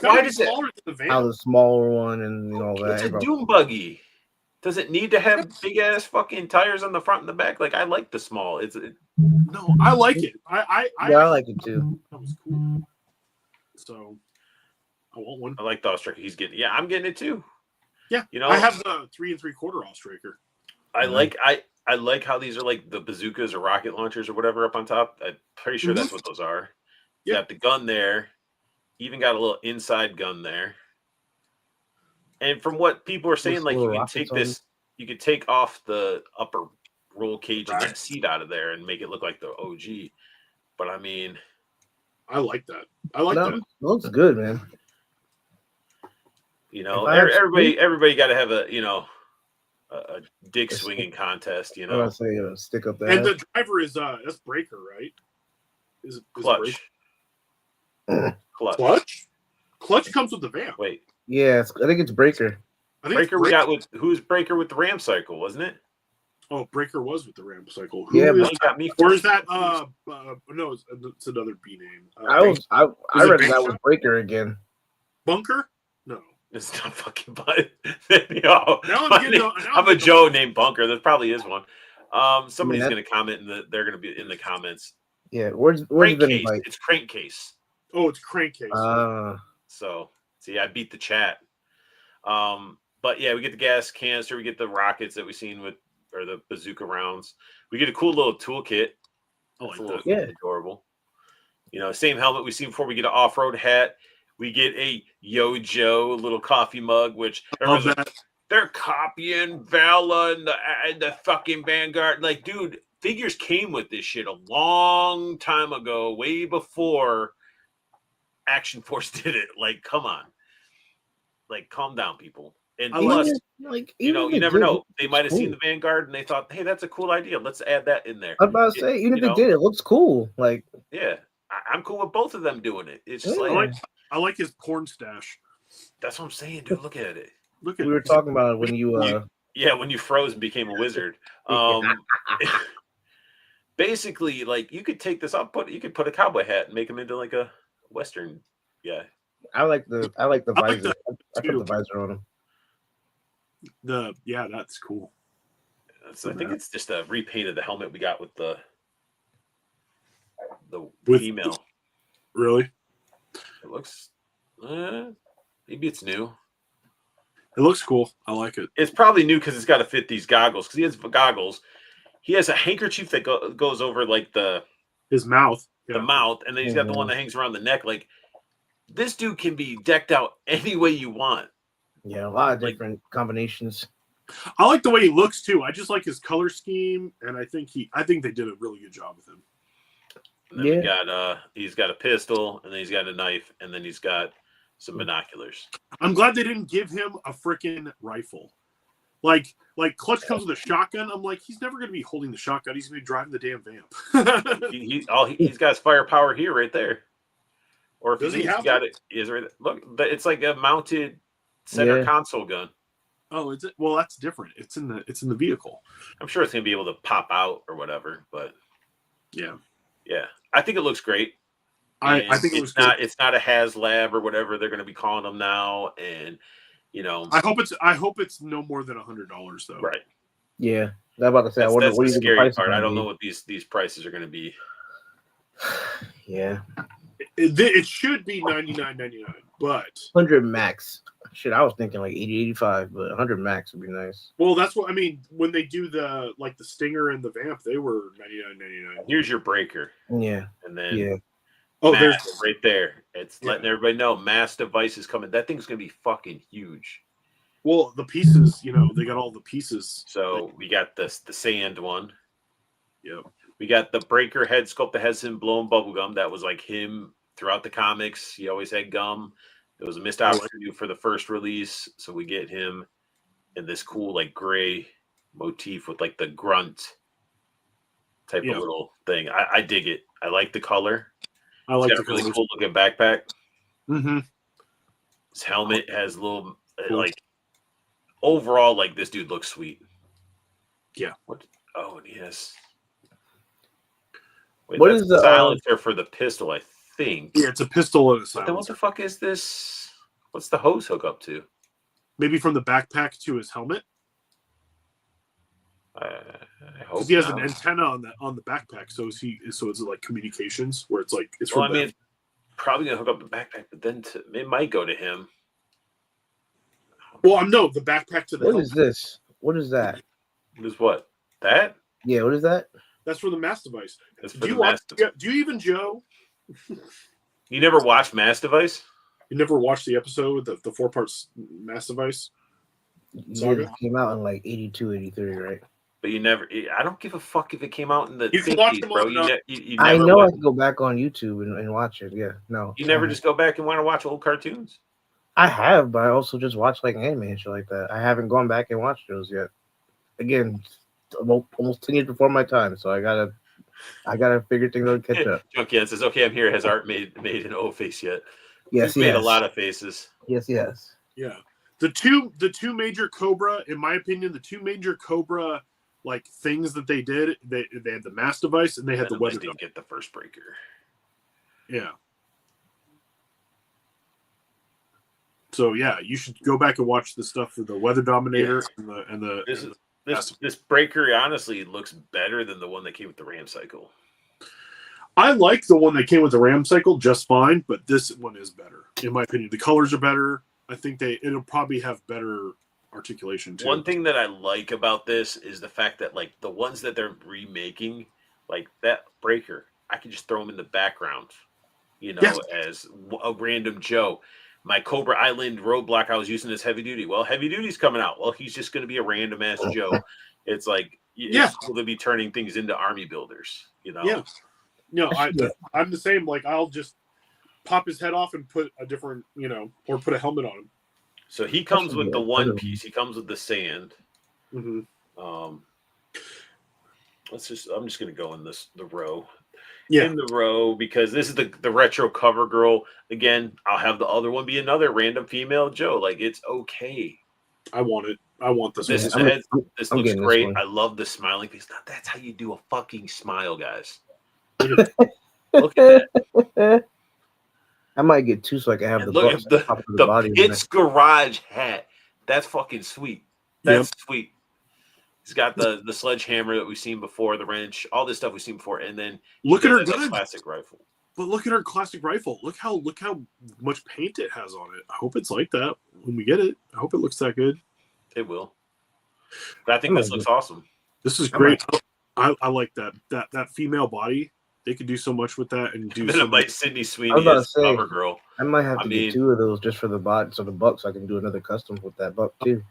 why does it? How the smaller one and all that. It's a dune buggy. Does it need to have big ass fucking tires on the front and the back? Like, I like the small. No, I like it. I like it too. That was cool. So I want one. I like the Ostriker. He's getting. Yeah, I'm getting it too. Yeah, I have the 3 3/4 Ostriker. I like how these are like the bazookas or rocket launchers or whatever up on top. I'm pretty sure that's what those are. You got the gun there. Even got a little inside gun there. And from what people are saying, like you can take this, you could take off the upper roll cage and that seat out of there and make it look like the OG. But I mean, I like that. That. It looks good, man. Everybody got to have a dick swinging contest. I was say stick up there. And the driver is that's Breaker, right? Is Clutch. Clutch comes with the van. Wait. Yeah, I think it's Breaker. Breaker we got with who's Breaker with the Ram Cycle, wasn't it? Oh, Breaker was with the Ram Cycle. Got me? Or is that no? It's another B name. I read that was Breaker again. Bunker? No, it's not fucking Bud. I'm a Joe named Bunker. There probably is one. Somebody's going to comment they're going to be in the comments. Yeah, where's the invite? It's Crankcase. Oh, it's Crankcase. So see, I beat the chat. But yeah, we get the gas canister, we get the rockets that we've seen or the bazooka rounds. We get a cool little toolkit. Adorable. Same helmet we've seen before. We get an off-road hat. We get a Yo Joe little coffee mug, which they're copying Vala and the fucking Vanguard. Like, dude, figures came with this shit a long time ago, way before Action Force did it. Like, come on. Like, calm down, people. And plus, you never know. They might have seen the Vanguard and they thought, hey, that's a cool idea. Let's add that in there. I'm about to say, even if they did, it looks cool. Like, yeah, I'm cool with both of them doing it. It's just like I like his porn stash. That's what I'm saying, dude. Look at it. We were talking about it when you when you froze and became a wizard. Basically, like, you could take this up, you could put a cowboy hat and make him into like a Western guy. I like the visor. I put the visor on him. That's cool. I think it's just a repaint of the helmet we got with the female. Really? It looks maybe it's new. It looks cool. I like it. It's probably new because it's got to fit these goggles. Because he has goggles. He has a handkerchief that goes over like his mouth. The mouth, and then he's got the one that hangs around the neck. Like, this dude can be decked out any way you want. Yeah, a lot of different combinations. I like the way he looks too. I just like his color scheme, and I think they did a really good job with him. And then he's got a pistol, and then he's got a knife, and then he's got some binoculars. I'm glad they didn't give him a freaking rifle. Like Clutch comes with a shotgun. I'm like, he's never going to be holding the shotgun. He's going to be driving the damn vamp. He's got his firepower here, right there. Or if he got it, is right there. Look, it's like a mounted center console gun. Oh, is it? Well, that's different. It's in the vehicle. I'm sure it's gonna be able to pop out or whatever, but Yeah. I think it looks great. I And think it it's looks good. it's not a HasLab or whatever they're gonna be calling them now, and I hope it's no more than $100 though. right. Yeah, I'm about to say. I wonder That's what the do you think the scary price is part. I gonna don't be? know what these prices are gonna be. Yeah, It should be $99.99, but 100 max. Shit, I was thinking like 80, 85, but 100 max would be nice. well, that's what I mean. When they do the Stinger and the Vamp, they were $99.99. Here's your breaker, Yeah, and then yeah. Oh, Mass there's right there. It's Yeah. letting everybody know Mass device is coming. That thing's gonna be fucking huge. well the pieces. They got all the pieces. So we got the sand one. Yep. We got the breaker head sculpt that has him blowing bubble gum. That was like him throughout the comics. He always had gum. It was a missed opportunity for the first release. So we get him in this cool like gray motif with like the grunt type of little thing. I dig it. I like the color. I like It's the got a really colors. cool looking backpack. Mm-hmm. His helmet has little like overall like this dude looks sweet. Yeah. What? Oh, and he has. Wait, What that's is the the silencer for the pistol? I think. Yeah, it's a pistol and a But then what silencer. the fuck is this? What's the hose hook up to? Maybe from the backpack to his helmet. I hope Because he has not. an antenna on the backpack, so it's like communications where it's like it's Well, from. I mean, probably gonna hook up the backpack, but then it might go to him. Well, I'm no the backpack to the What helmet. is this? What is that? What is what? That? Yeah, what is that? That's for the Mass device. That's for Do the you watch? Mass device. Do you even, Joe? You never watched Mass Device? You never watched the episode, the 4-part Mass device? Saga? It came out in like 82, 83, right? But you never. I don't give a fuck if it came out in the You can watch 50s, them bro. on- You I never know I watch- can go back on YouTube and watch it. Yeah, no. You never just go back and want to watch old cartoons. I have, but I also just watch like anime and shit like that. I haven't gone back and watched those yet. Again, almost 10 years before my time, so I gotta figure things out to catch up. Junkie says, "Okay, I'm here. Has Art made an O face yet?" Yes, He's made a yes. lot of faces. Yes, yes. Yeah. The two major Cobra, in my opinion, the two major Cobra like things that they did, they had the Mass device and they had the I weather didn't device. get the first breaker. Yeah. So yeah, you should go back and watch the stuff for the Weather Dominator and the This breaker honestly looks better than the one that came with the Ram cycle. I like the one that came with the Ram cycle just fine, but this one is better in my opinion. The colors are better. I think it'll probably have better articulation too. One thing that I like about this is the fact that like the ones that they're remaking, like that breaker, I can just throw them in the background, as a random Joe. My Cobra Island roadblock I was using as heavy duty. Well, heavy duty's coming out. Well, he's just going to be a random ass Joe. It's like it's cool to be turning things into army builders. Yeah. No, I'm the same. Like I'll just pop his head off and put a different, or put a helmet on him. So he comes with the one piece. He comes with the sand. Mm-hmm. I'm just gonna go in the row. Yeah. In the row because this is the retro cover girl. Again, I'll have the other one be another random female Joe. Like it's okay. I want it. I want this. This one. This looks great. I love the smiling face. That's how you do a fucking smile, guys. Look at that. I might get two so I can have And the look at top of the body. Pitts garage hat. That's fucking sweet. That's sweet. He's got the sledgehammer that we've seen before, the wrench, all this stuff we've seen before, and then look at her gun, classic rifle. But look at her classic rifle. Look how much paint it has on it. I hope it's like that when we get it. I hope it looks that good. It will. But I think this looks awesome. This is great. I like that female body. They could do so much with that and do. Then it might Sydney Sweeney as cover girl. I might have to get two of those just for the bot, so the buck, so I can do another custom with that buck too.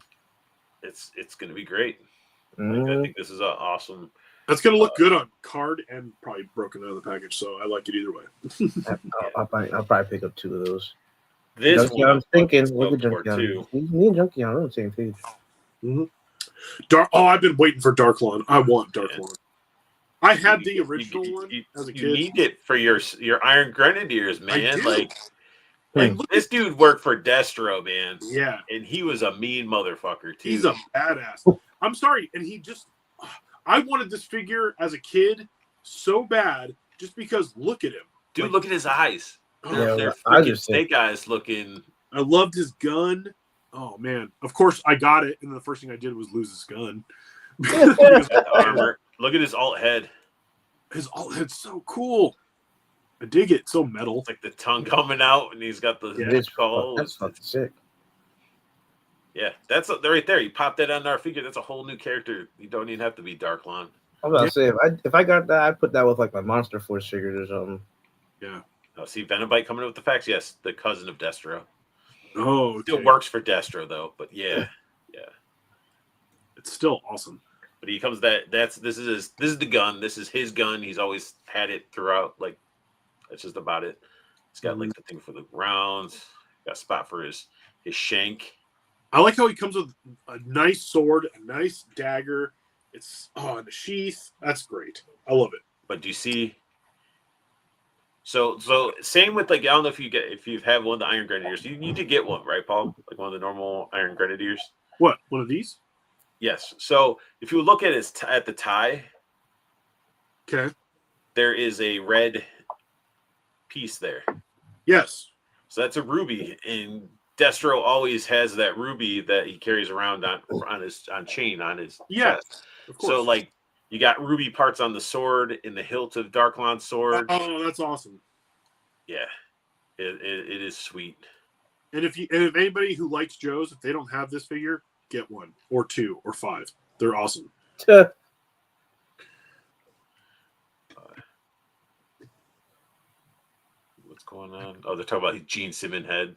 It's going to be great. Mm-hmm. I think this is awesome. That's going to look good on card and probably broken out of the package. So I like it either way. I'll probably pick up two of those. This Junkie, I'm thinking. Look at Junkie. Me and Junkie on the same page. Mm-hmm. I've been waiting for Dark Lawn. I want Dark Lawn. I had the original one as a kid. You need it for your Iron Grenadiers, man. Like, Look this dude worked for Destro, man. Yeah. And he was a mean motherfucker, too. He's a badass. I'm sorry. And I wanted this figure as a kid so bad just because look at him. Dude, like, look at his eyes. They're I freaking just snake eyes looking. I loved his gun. Oh, man. Of course, I got it. And the first thing I did was lose his gun. Armor. Look at his alt head. His alt head's so cool. I dig it. It's so metal. It's like the tongue coming out, and he's got the skull. That's fucking sick. Yeah, that's right there. You pop that on our figure. That's a whole new character. You don't even have to be Darklon. I was about to say, if I got that, I'd put that with like my Monster Force figures or something. Yeah. Oh, see Venomite coming in with the facts. Yes, the cousin of Destro. Oh, okay. Still works for Destro though, but yeah. It's still awesome. But he comes this is the gun. This is his gun. He's always had it throughout. Like, that's just about it. He's got like the thing for the rounds. Got a spot for his shank. I like how he comes with a nice sword, a nice dagger. It's and a sheath. That's great. I love it. But do you see? So same with like, I don't know if you have one of the Iron Grenadiers. You need to get one, right, Paul? Like one of the normal Iron Grenadiers. What? One of these? Yes. So if you look at at the tie, okay, there is a red piece there. Yes. So that's a ruby, and Destro always has that ruby that he carries around on chain on his chest. Of course. So like you got ruby parts on the sword, in the hilt of Darklon's sword. Oh, that's awesome. Yeah, it is sweet. And if anybody who likes Joe's, if they don't have this figure, get one or two or five. They're awesome. What's going on? Oh, they're talking about Gene Simmons head.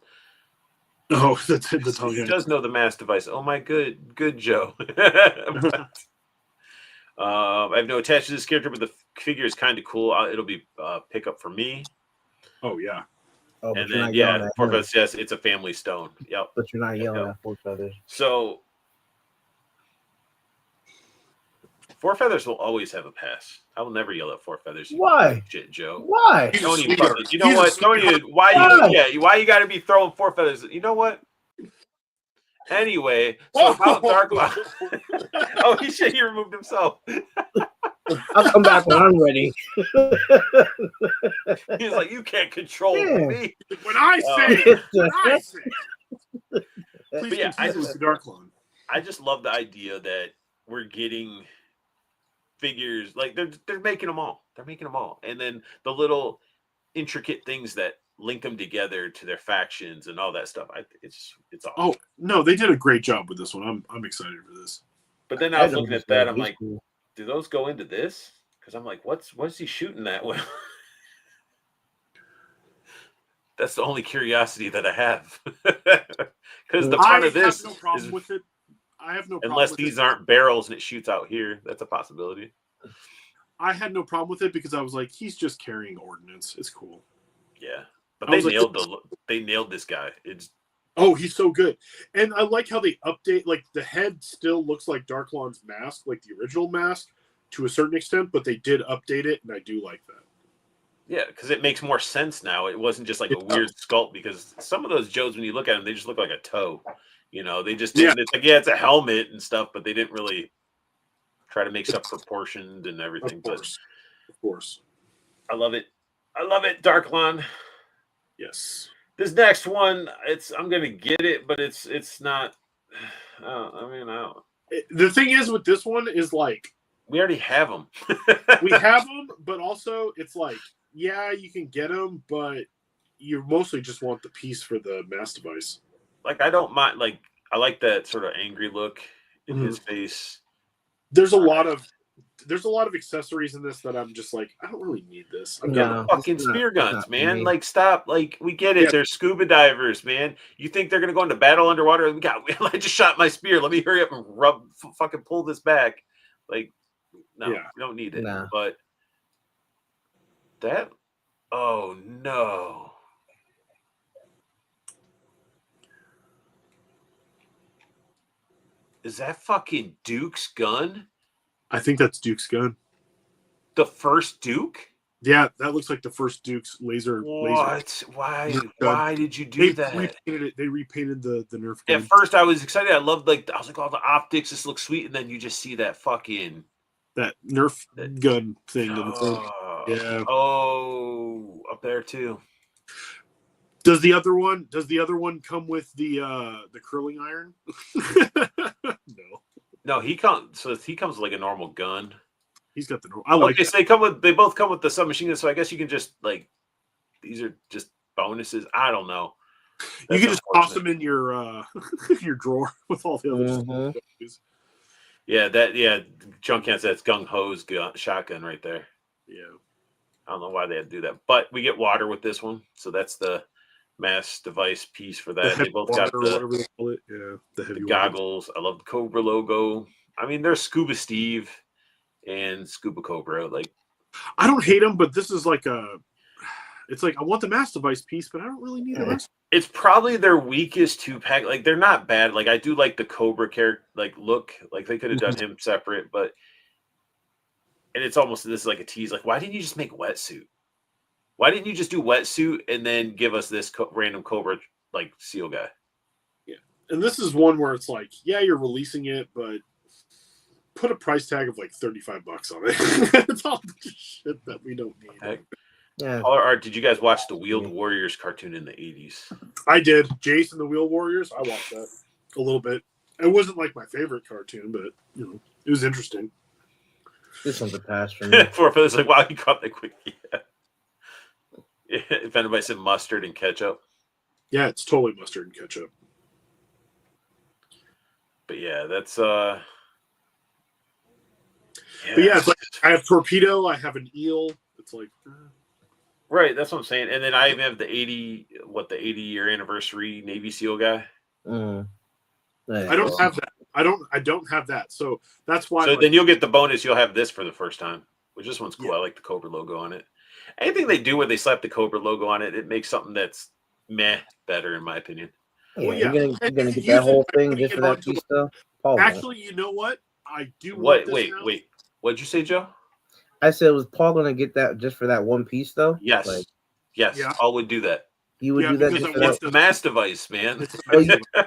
Oh, that's the tongue. He does know the mass device. Oh my good Joe. I have no attached to this character, but the figure is kind of cool. It'll be pickup for me. Oh yeah. Oh, and then Four Feathers, yes, it's a family stone. Yep. But you're not yelling at Four Feathers. So Four Feathers will always have a pass. I will never yell at Four Feathers. Why? Shit, Joe. Why? Don't even fucking, you know what? Don't even. Why you got to be throwing Four Feathers? You know what? Anyway, so about Darklon. Oh, he removed himself. I'll come back when I'm ready. He's like, you can't control me. When I say, please yeah, the Darklon. I just love the idea that we're getting figures like they're making them all. They're making them all, and then the little intricate things that link them together to their factions and all that stuff. It's awesome. Oh no, they did a great job with this one. I'm excited for this. But then I was looking at that, I'm like, do those go into this? Because I'm like, what's he shooting that with? That's the only curiosity that I have. Because the part of this no problem is, with it. I have no problem unless with these it. aren't barrels and it shoots out here. That's a possibility. I had no problem with it because I was like, he's just carrying ordnance. It's cool. Yeah, but they nailed this guy. He's so good, and I like how they update. Like the head still looks like Darklon's mask, like the original mask, to a certain extent, but they did update it, and I do like that. Yeah, because it makes more sense now. It wasn't just like a weird sculpt, because some of those Joes, when you look at them, they just look like a toe. You know, they just didn't. It's like, it's a helmet and stuff, but they didn't really try to make stuff proportioned and everything. Of course. I love it. Darklon. Yes. This next one, I'm gonna get it, but it's not. The thing is with this one is like we already have them. We have them, but also it's like, yeah, you can get them, but you mostly just want the piece for the mass device. Like, I don't mind. Like, I like that sort of angry look in his face. There's a lot of accessories in this that I'm just like, I don't really need this. I'm getting fucking spear guns, man. Like, stop. Like, we get it. They're scuba divers, man. You think they're gonna go into battle underwater? I just shot my spear. Let me hurry up and fucking pull this back. Like, no, we don't need it. Nah. But that, oh no. Is that fucking Duke's gun? I think that's Duke's gun. The first Duke? Yeah, that looks like the first Duke's laser. What? Why? Nerf gun. Why did you do They that? repainted it. They repainted the Nerf At gun. first, I was excited. I loved I was like, all the optics. This looks sweet, and then you just see that fucking That Nerf gun thing. Oh, Yeah. Oh, up there too. Does the other one come with the curling iron? No. No, he comes. So he comes with like a normal gun. He's got the. I like. Okay, so they both come with the submachine gun. So I guess you can just these are just bonuses. I don't know. You can just toss them in your your drawer with all the other stuff. Yeah, Junk Cans, that's Gung Ho's shotgun right there. Yeah. I don't know why they had to do that. But we get water with this one. So that's the mass device piece for that. They both got the goggles. I love the Cobra logo. I mean, there's Scuba Steve and Scuba Cobra. Like, I don't hate them, but this is like it's like I want the mass device piece, but I don't really need it. It's probably their weakest 2-pack. Like, they're not bad. Like, I do like the Cobra character look. Like, they could have done him separate, but it's almost this is like a tease. Like, why didn't you just make wetsuit? Why didn't you just do wetsuit and then give us this random Cobra seal guy? Yeah, and this is one where it's like, yeah, you're releasing it, but put a price tag of like $35 on it. It's all shit that we don't need. Heck. Yeah. Art, did you guys watch the Wheeled Warriors cartoon in the 80s? I did. Jason the Wheel Warriors. I watched that a little bit. It wasn't like my favorite cartoon, but it was interesting. This one's a pass for me. For it's like, wow, you caught that quick. Yeah. If anybody said mustard and ketchup. Yeah, it's totally mustard and ketchup. But yeah, that's But yeah, it's like I have torpedo, I have an eel. It's like right, that's what I'm saying. And then I even have the 80-year anniversary Navy SEAL guy. Yeah, I don't have that. I don't have that. So that's why. So then you'll get the bonus. You'll have this for the first time, which this one's cool. Yeah. I like the Cobra logo on it. Anything they do where they slap the Cobra logo on it, it makes something that's meh better, in my opinion. Yeah, you're gonna get that whole thing just for that piece, though. Actually, you know what? I do. Wait. What'd you say, Joe? I said, was Paul gonna get that just for that one piece, though? Yes. Yes. Yeah. Paul would do that. You would do that just for that. It's the mass device, man.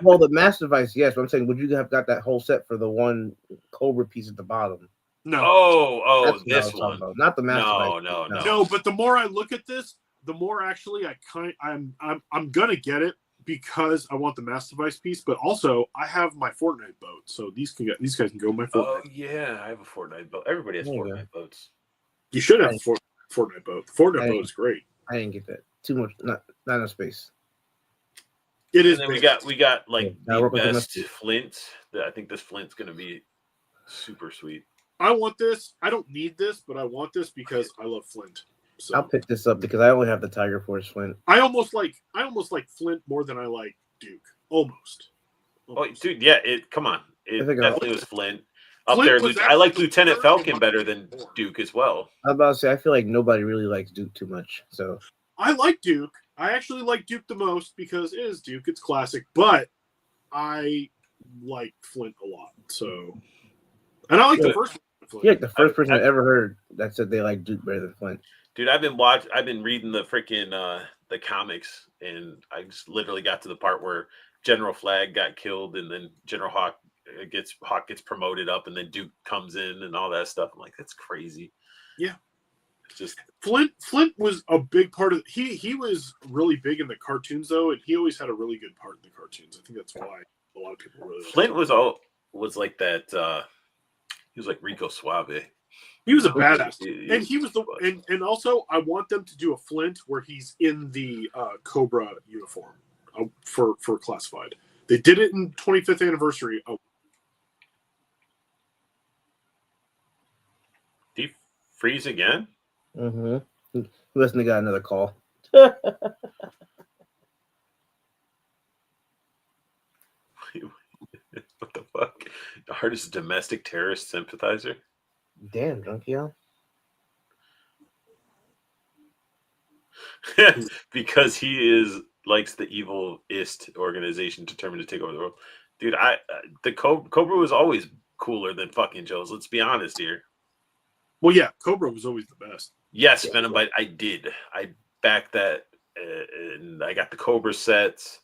Well, the mass device, yes. But I'm saying, would you have got that whole set for the one Cobra piece at the bottom? No. Oh, this one. Not the mass device. No. But the more I look at this, the more actually I'm gonna get it because I want the mass device piece, but also I have my Fortnite boat, so these guys can go in my Fortnite. Oh yeah, I have a Fortnite boat. Everybody has Fortnite boats. You should have a Fortnite boat. The Fortnite boat is great. I didn't get that. Too much, not enough space. It is. And then we got like the best flint. I think this flint's gonna be super sweet. I want this. I don't need this, but I want this because I love Flint. So I'll pick this up because I only have the Tiger Force Flint. I almost like Flint more than I like Duke. Almost. Oh, dude, yeah. Come on. It definitely was Flint. Up there, I like Lieutenant Falcon better than Duke as well. I'm about to say, I feel like nobody really likes Duke too much. So I like Duke. I actually like Duke the most because it is Duke. It's classic. But I like Flint a lot. So, and I like the first one. You're like the first person I've ever heard that said they like Duke better than Flint. Dude, I've been reading the freaking the comics, and I just literally got to the part where General Flag got killed, and then General Hawk gets promoted up, and then Duke comes in and all that stuff. I'm like, that's crazy. Yeah. It's just Flint was a big part of he was really big in the cartoons though, and he always had a really good part in the cartoons. I think that's why a lot of people really Flint was like that he was like Rico Suave. He was a badass. And he was and also I want them to do a Flint where he's in the Cobra uniform for classified. They did it in 25th anniversary. Did he freeze again? Mm-hmm. He must have got another call. What the fuck? The hardest domestic terrorist sympathizer? Damn, Junkie. Because he likes the evilist organization determined to take over the world. Dude, the Cobra was always cooler than fucking Joe's. Let's be honest here. Well, yeah, Cobra was always the best. Yes, Venom Bite. I did. I backed that, and I got the Cobra sets.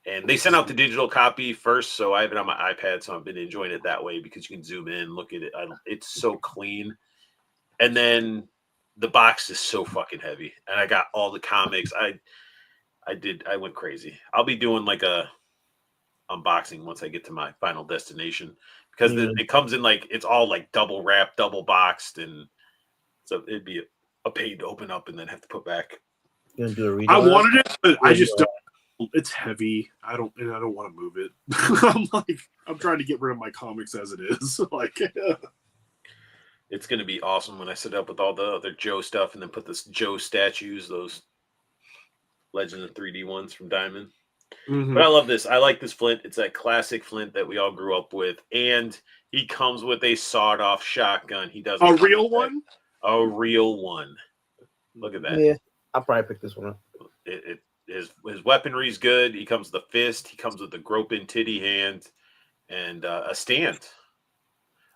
And they sent out the digital copy first, so I have it on my iPad. So I've been enjoying it that way because you can zoom in, look at it. It's so clean. And then the box is so fucking heavy, and I got all the comics. I went crazy. I'll be doing like a unboxing once I get to my final destination because it comes in like it's all like double wrapped, double boxed, and so it'd be a pain to open up and then have to put back. You gonna do a read? I wanted it, but I just don't. It's heavy. I don't want to move it. I'm trying to get rid of my comics as it is. Like, it's gonna be awesome when I set up with all the other Joe stuff and then put this Joe statues, those Legend of 3D ones from Diamond. Mm-hmm. But I love this. I like this Flint. It's that classic Flint that we all grew up with, and he comes with a sawed-off shotgun. He does a real one. A real one. Look at that. Yeah, I'll probably pick this one up. His weaponry's good. He comes with a fist. He comes with a groping titty hand and a stand.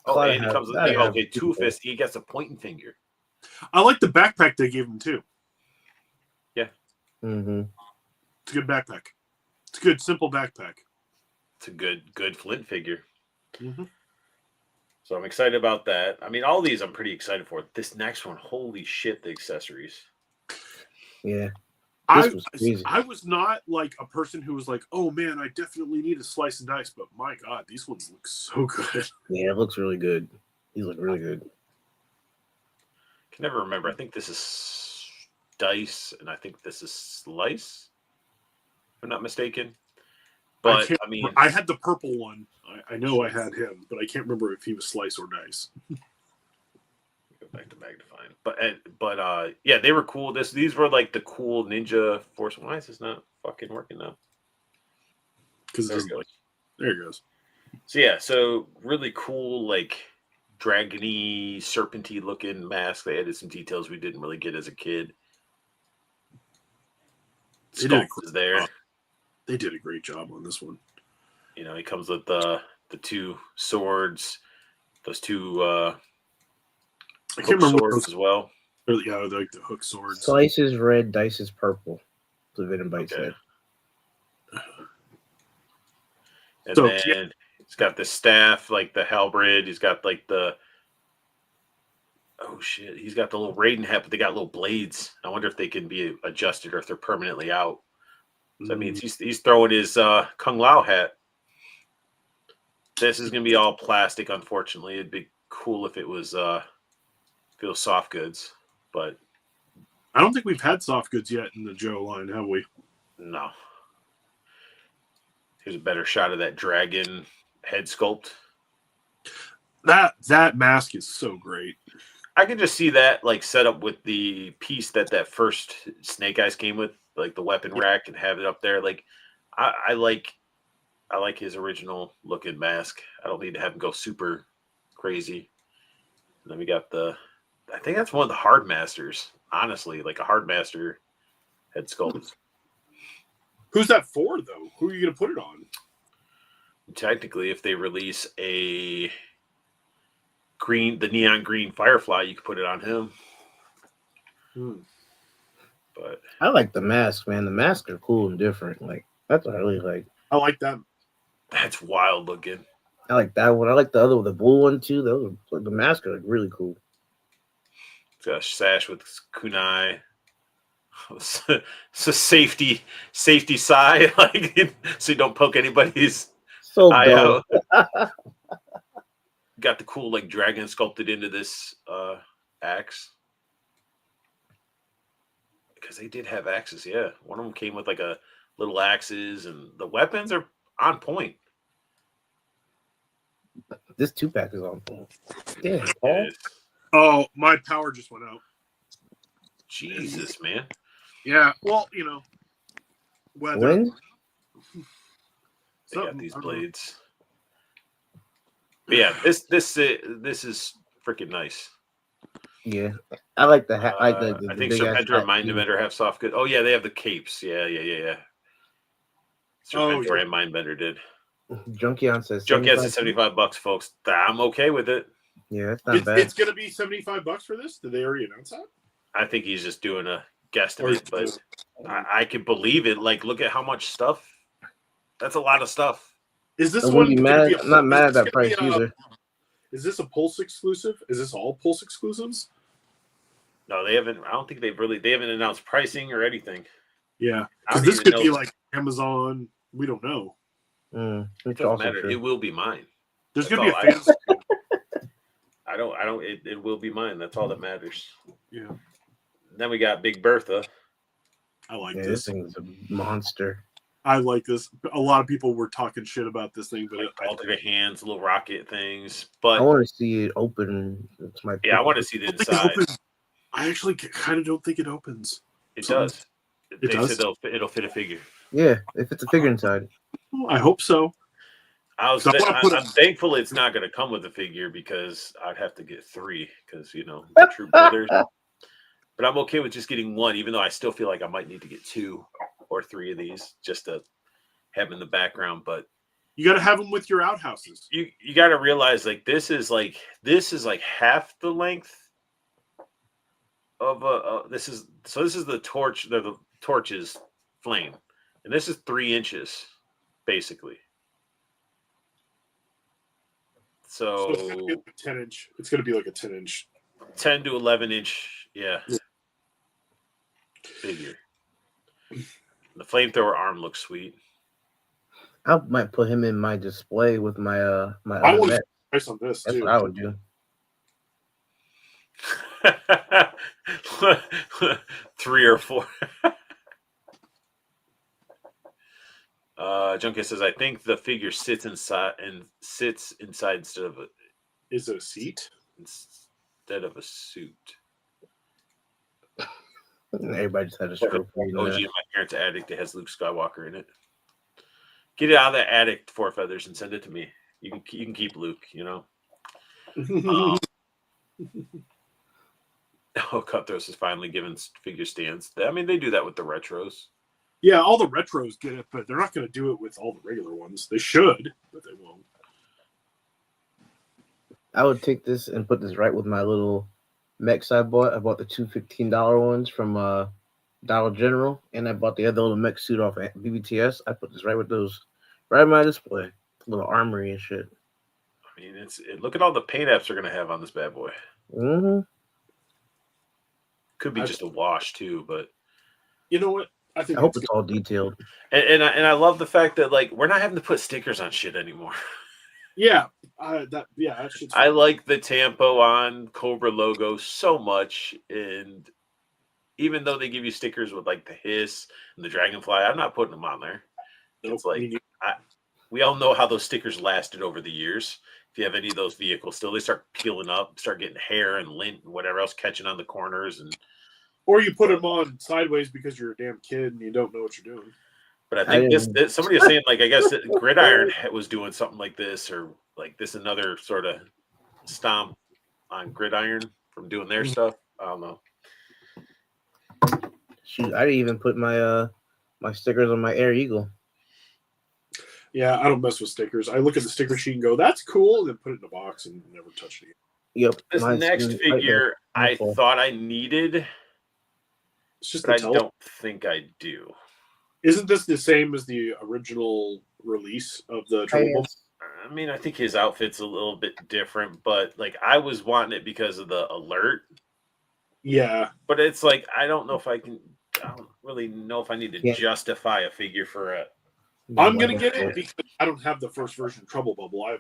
Oh, and he comes with two fists. He gets a pointing finger. I like the backpack they gave him too. Yeah. Mm-hmm. It's a good backpack. It's a good, simple backpack. It's a good Flint figure. Mm-hmm. So I'm excited about that. I mean, all these I'm pretty excited for. This next one, holy shit, the accessories. Yeah. I was not like a person who was like, oh man, I definitely need a slice and dice, but my God, these ones look so good. Yeah, it looks really good. These look really good. I can never remember. I think this is dice, and I think this is slice, if I'm not mistaken. But I mean, I had the purple one. I know I had him, but I can't remember if he was slice or dice. Go back to magnifying, but yeah, they were cool. These were like the cool Ninja Force. Why is this not fucking working now? Because there it goes. So yeah, so really cool, like dragony, serpenty looking mask. They added some details we didn't really get as a kid. Sculpt is there. They did a great job on this one. You know, he comes with the two swords, those two. I can't remember swords as well. Yeah, like the hook swords. Slice is red, dice is purple. The Venom Bite said. And then he's got the staff, like the halberd. He's got like the he's got the little Raiden hat, but they got little blades. I wonder if they can be adjusted or if they're permanently out. So that means he's throwing his Kung Lao hat. This is gonna be all plastic, unfortunately. It'd be cool if it was soft goods, but I don't think we've had soft goods yet in the Joe line, have we? No. Here's a better shot of that dragon head sculpt. That mask is so great. I can just see that like set up with the piece that first Snake Eyes came with, like the weapon rack, and have it up there. Like I like his original looking mask. I don't need to have him go super crazy. And then we got I think that's one of the hard masters, honestly, like a hard master head sculpt. Who's that for, though? Who are you going to put it on? Technically, if they release the neon green Firefly, you could put it on him. But I like the mask, man. The masks are cool and different. Like, that's what I really like. I like that. That's wild looking. I like that one. I like the other one, the blue one too. The masks are like really cool. It's got a sash with kunai. It's a safety side, like so you don't poke anybody's eye out. Got the cool like dragon sculpted into this axe. Because they did have axes, yeah. One of them came with like a little axes, and the weapons are on point. This 2-pack is on point. Damn, oh, my power just went out. Jesus, man. Yeah, well, you know. When? They got these blades. But yeah, this is freaking nice. Yeah, I like the hat. I think Serpentor and Mindbender have soft goods. Oh yeah, they have the capes. Yeah. Serpentor and Mindbender did. Junkion says $75, folks. I'm okay with it. Yeah, it's not bad. It's gonna be $75 for this. Did they already announce that? I think he's just doing a guesstimate, but I can believe it. Like, look at how much stuff. That's a lot of stuff. Is this I one? wouldn't be mad. I'm not mad at that price either. Is this a Pulse exclusive? Is this all Pulse exclusives? No, they haven't. I don't think they haven't announced pricing or anything. Yeah, I because don't this even could know. be like Amazon. We don't know. It doesn't matter. True. It will be mine. There's That's gonna be all a fan. I don't. It will be mine. That's all that matters. Yeah. Then we got Big Bertha. I like This thing's a monster. I like this. A lot of people were talking shit about this thing, but Like alternate hands, little rocket things. But I want to see it open. It's my I want to see the inside. I actually kind of don't think it opens. It does. It does? Said it'll fit a figure. Yeah, if it's a figure inside. I hope so. I'm thankful it's not going to come with a figure because I'd have to get 3 because the true brothers. But I'm okay with just getting 1, even though I still feel like I might need to get 2 or 3 of these just to have in the background. But you got to have them with your outhouses. You got to realize this is like half the length of this is the torch. The torch's flame, and this is 3 inches basically. So it's going to be like a 10-inch. It's going to be like a 10-inch, 10 to 11 inch, figure. The flamethrower arm looks sweet. I might put him in my display with my my. I want to price on this. That's too. what I would do. 3 or 4. Junkie says, I think the figure sits inside instead of a. Is it a seat? Instead of a suit. Everybody just had a stroke. OG in my parents' attic that has Luke Skywalker in it. Get it out of that attic, 4 feathers, and send it to me. You can keep Luke. Cutthroat is finally given figure stands. I mean, they do that with the retros. Yeah, all the retros get it, but they're not going to do it with all the regular ones. They should, but they won't. I would take this and put this right with my little mechs I bought. I bought the 2 $15 ones from Dollar General, and I bought the other little mech suit off at BBTS. I put this right with those, right in my display. Little armory and shit. I mean, look at all the paint apps they're going to have on this bad boy. Mm-hmm. Could be just a wash too, but you know what? I hope it's all detailed. And I love the fact that we're not having to put stickers on shit anymore. Yeah, that shit's I like the Tampo on Cobra logo so much, and even though they give you stickers with the hiss and the dragonfly, I'm not putting them on there. Nope. It's we all know how those stickers lasted over the years. If you have any of those vehicles still, they start peeling up, start getting hair and lint and whatever else catching on the corners, or you put them on sideways because you're a damn kid and you don't know what you're doing. But I think somebody was saying, I guess that Gridiron was doing something like this, or this another sort of stomp on Gridiron from doing their stuff. I don't know. Shoot, I didn't even put my my stickers on my Air Eagle. Yeah, I don't mess with stickers. I look at the sticker sheet and go, "That's cool," and then put it in a box and never touch it again. Yep. This next figure, I thought I needed. It's just but I don't think I do. Isn't this the same as the original release of the Trouble Bubble? I mean, I think his outfit's a little bit different, but I was wanting it because of the alert. Yeah. But it's I don't know if I can. I don't really know if I need to justify a figure for a. I'm gonna get it because I don't have the first version of Trouble Bubble. I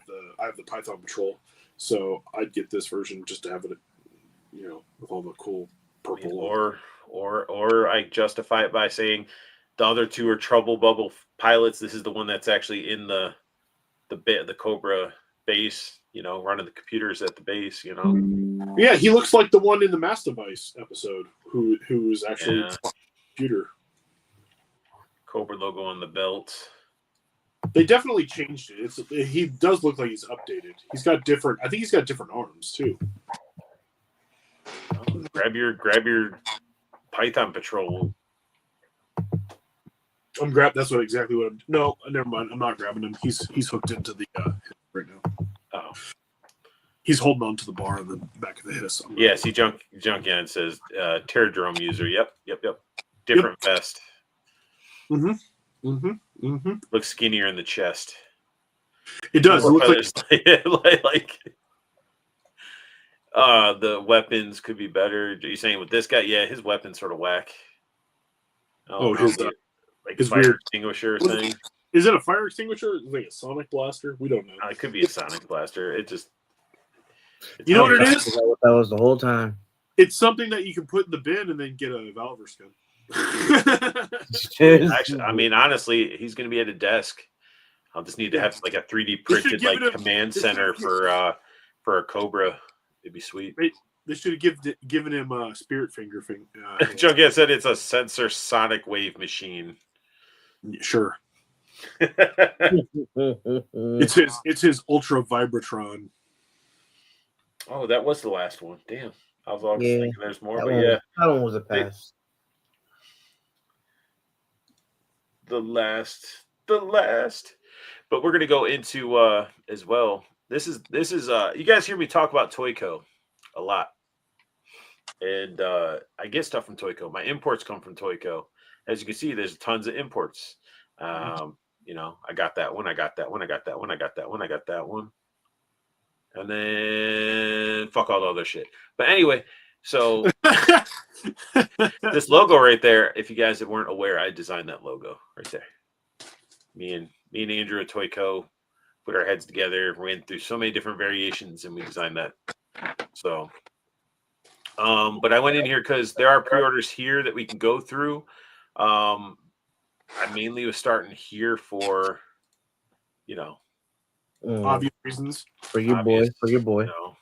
have the Python Patrol, so I'd get this version just to have it, with all the cool purple. Or I justify it by saying the other 2 are Trouble Bubble pilots. This is the one that's actually in the Cobra base. Running the computers at the base. Yeah, he looks like the one in the Mass Device episode who's actually a computer. Cobra logo on the belt. They definitely changed it. He does look like he's updated. He's got different. I think he's got different arms too. Grab your Python Patrol. That's exactly what I'm. No, never mind. I'm not grabbing him. He's hooked into the right now. Oh. He's holding on to the bar on the back of the hiss. Yeah, see, Junk in says Terradrome user. Yep. Different vest. Looks skinnier in the chest. It does. It looks like the weapons could be better. Are you saying with this guy? Yeah, his weapon's sort of whack. his like his fire weird extinguisher thing. Is it a fire extinguisher? Like a sonic blaster? We don't know. It could be a sonic blaster. You know what it is? That was the whole time. It's something that you can put in the bin and then get a Valver skin. Actually, I mean, honestly, he's going to be at a desk. I'll just need to have like a 3D printed command center for a Cobra. It'd be sweet. They should have given him a spirit finger. Jughead said it's a sensor sonic wave machine. Sure. It's his ultra vibratron. Oh, that was the last one. Damn. I was always thinking there's more, but that one was a pass. The last. But we're gonna go into as well. This is you guys hear me talk about Toyco a lot. And I get stuff from Toyco. My imports come from Toyco. As you can see, there's tons of imports. You know, I got that one, I got that one, I got that one, I got that one, I got that one. And then fuck all the other shit. But anyway, so this logo right there, if you guys weren't aware, I designed that logo right there. Me and Andrew at Toyco put our heads together, ran through so many different variations, and we designed that. So but I went in here because there are pre-orders here that we can go through. I mainly was starting here for, you know, obvious reasons. For your boy. You know,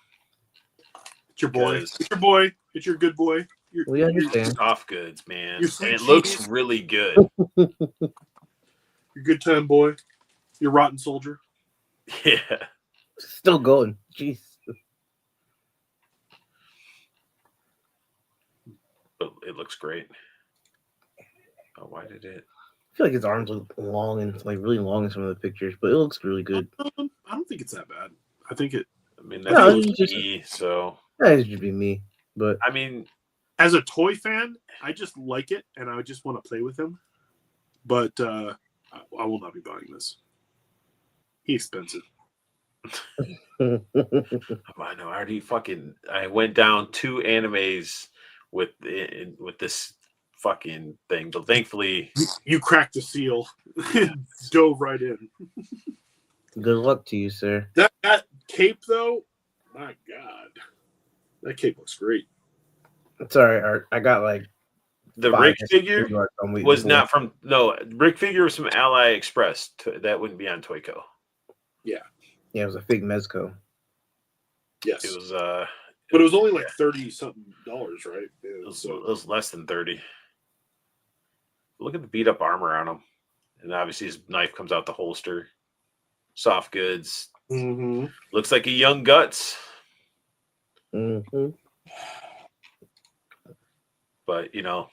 it's your boy. It's your boy. It's your good boy. We understand. Soft goods, man. And it looks really good. Your good time boy. Your rotten soldier. Yeah. Still going. Jeez. But it looks great. Oh, why did it? I feel like his arms look long and like really long in some of the pictures, but it looks really good. I don't think it's that bad. I think it. I mean, that's just me. So that should be me. But I mean, as a toy fan, I just like it and I just want to play with him. But I will not be buying this. He's expensive. I know. I went down 2 animes with this fucking thing, but thankfully you cracked the seal. Dove right in. Good luck to you, sir. That cape though, my god, that cape looks great. Sorry, Art. I got like the Rick figure was not from Rick figure was from Ally Express. That wouldn't be on Toyco. Yeah, it was a fake Mezco. Yes, it was. But it was only like $30-something, right? It was less than 30. Look at the beat up armor on him, and obviously his knife comes out the holster. Soft goods. Mm-hmm. Looks like a young Guts. Mm-hmm. But you know,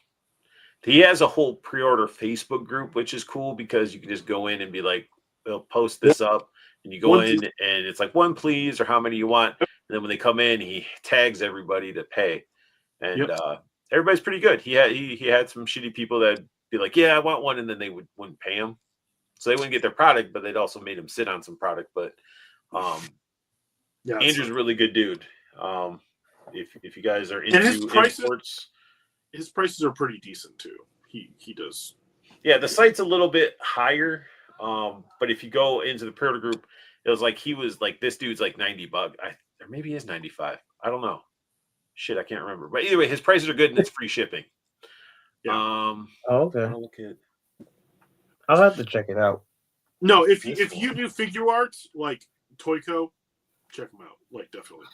he has a whole pre-order Facebook group, which is cool because you can just go in and be like, they'll post this up, and you go in and it's like 1 please or how many you want. And then when they come in, he tags everybody to pay, and everybody's pretty good. He had some shitty people that be like, yeah, I want one, and then they wouldn't pay him, so they wouldn't get their product, but they'd also made him sit on some product. But Andrew's a really good dude. If you guys are into imports, his prices are pretty decent too. He does. Yeah, the site's a little bit higher, but if you go into the pre-order group, it was like he was like this dude's like $90, or maybe he is 95. I don't know. Shit, I can't remember. But either way, his prices are good and it's free shipping. Yeah. Okay. I'll have to check it out. No, if you do figure arts like Toyco, check them out. Like definitely.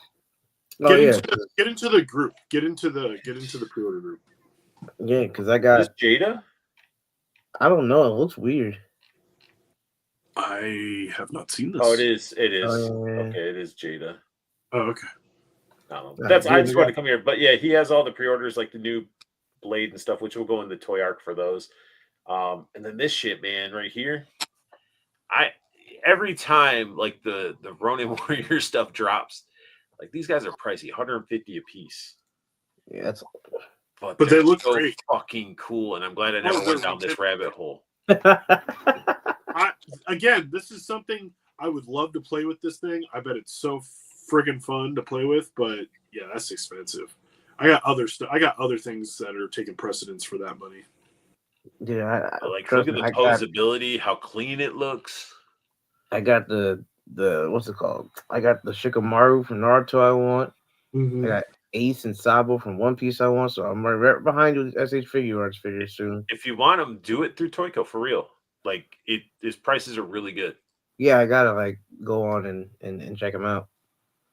Get into the group. Get into the pre-order group. Yeah, because I got is Jada. I don't know. It looks weird. I have not seen this. Oh, it is. Okay, it is Jada. Oh, okay. I don't know. I just wanted to come here, but yeah, he has all the pre-orders, like the new blade and stuff, which will go in the toy arc for those. And then this shit, man, right here. Every time like the Ronin Warrior stuff drops, Like these guys are pricey, 150 a piece. Yeah, that's. But they look so great. fucking cool, and I'm glad I never went down this rabbit hole. Again, this is something I would love to play with. This thing, I bet it's so friggin' fun to play with. But yeah, that's expensive. I got other stuff. I got other things that are taking precedence for that money. Yeah, But like, look at the posability, how clean it looks. I got the what's it called? I got the Shikamaru from Naruto. I want. Mm-hmm. I got Ace and Sabo from One Piece. I want. So I'm right behind you with SH Figure Arts figures soon. If you want them, do it through Toyco for real. Like his prices are really good. Yeah, I gotta like go on and check them out.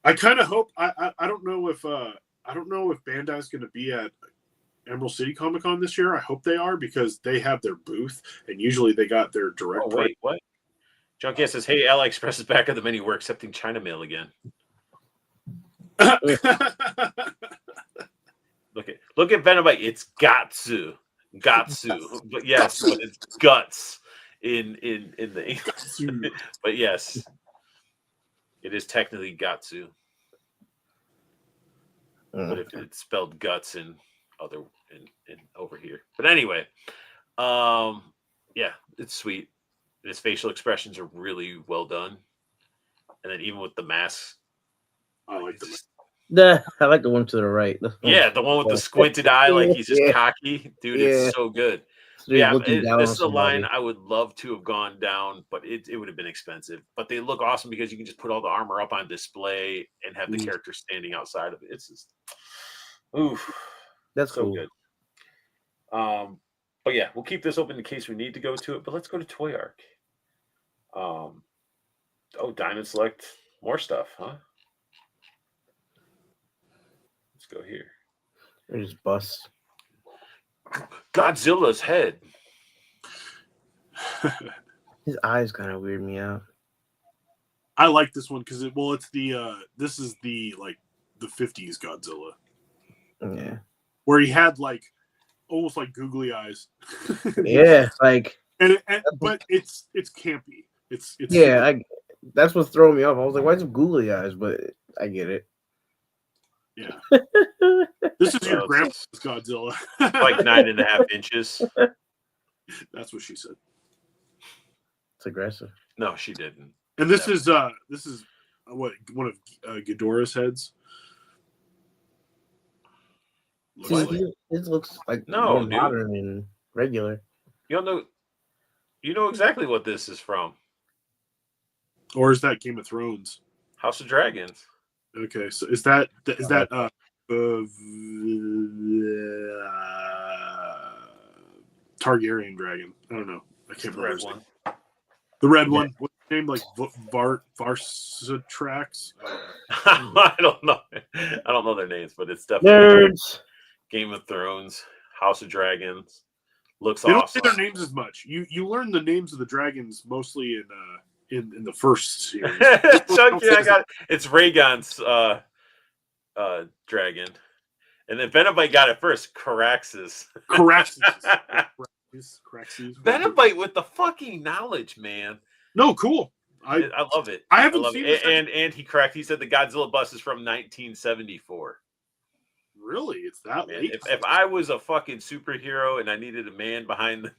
I kind of hope. I don't know if Bandai's going to be at Emerald City Comic Con this year. I hope they are because they have their booth and usually they got their direct. Oh wait, what? Junkie says, "Hey, AliExpress is back at the menu. We're accepting China mail again." Look at Venomite. It's Gatsu, but yes, but it's guts in the English. But yes, it is technically Gatsu. But if it's spelled guts in over here. But anyway, yeah, it's sweet. His facial expressions are really well done, and then even with the mask, I like them. I like the one to the right. Yeah, the one with the squinted eye, like he's just cocky, dude. Yeah. It's so good. So yeah, this is a line I would love to have gone down, but it would have been expensive. But they look awesome because you can just put all the armor up on display and have the character standing outside of it. It's just, oof, that's so cool. Good. But yeah, we'll keep this open in case we need to go to it. But let's go to Toy Arc. Diamond Select, more stuff, huh? Let's go here. There's bus. Godzilla's head. His eyes kind of weird me out. I like this one because it's the this is the like the 50s Godzilla. Yeah. Where he had like almost like googly eyes. Yeah, like but it's campy. It's yeah, that's what's throwing me off. I was like, why is it googly eyes? But I get it. Yeah. This is your grandpa's Godzilla. Like 9.5 inches. That's what she said. It's aggressive. No, she didn't. And this is what one of Ghidorah's heads. It looks like more modern and regular. You know exactly what this is from. Or is that Game of Thrones? House of Dragons. Okay, so is that Targaryen dragon? I don't know. I can't remember his name. The red one. What's his name? Like Varsatrax? I don't know. I don't know their names, but it's definitely nerds. Game of Thrones, House of Dragons. Looks awesome. They don't say their names as much. You learn the names of the dragons mostly in the first series. Chunky, I got it. It's Rhaegon's dragon. And then Venomite got it first. Caraxes. Venomite with the fucking knowledge, man. No, cool. I love it. I haven't seen it. And he correct. He said the Godzilla bus is from 1974. Really? It's that late? If I was a fucking superhero and I needed a man behind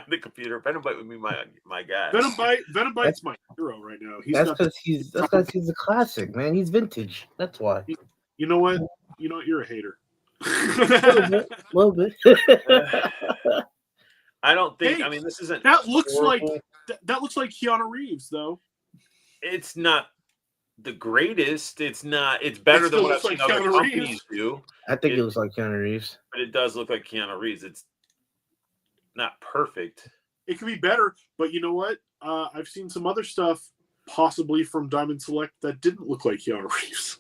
the computer, Venomite would be my guy. Venomite's my hero right now. That's because he's a classic, man. He's vintage. That's why. You know what? You're a hater. A little bit. I don't think. I mean, this isn't. That looks horrible. That looks like Keanu Reeves, though. It's not the greatest. It's not. It's better than what I've seen other companies do. I think it looks like Keanu Reeves, but it does look like Keanu Reeves. It's not perfect. It could be better, but you know what? I've seen some other stuff, possibly from Diamond Select, that didn't look like Keanu Reeves.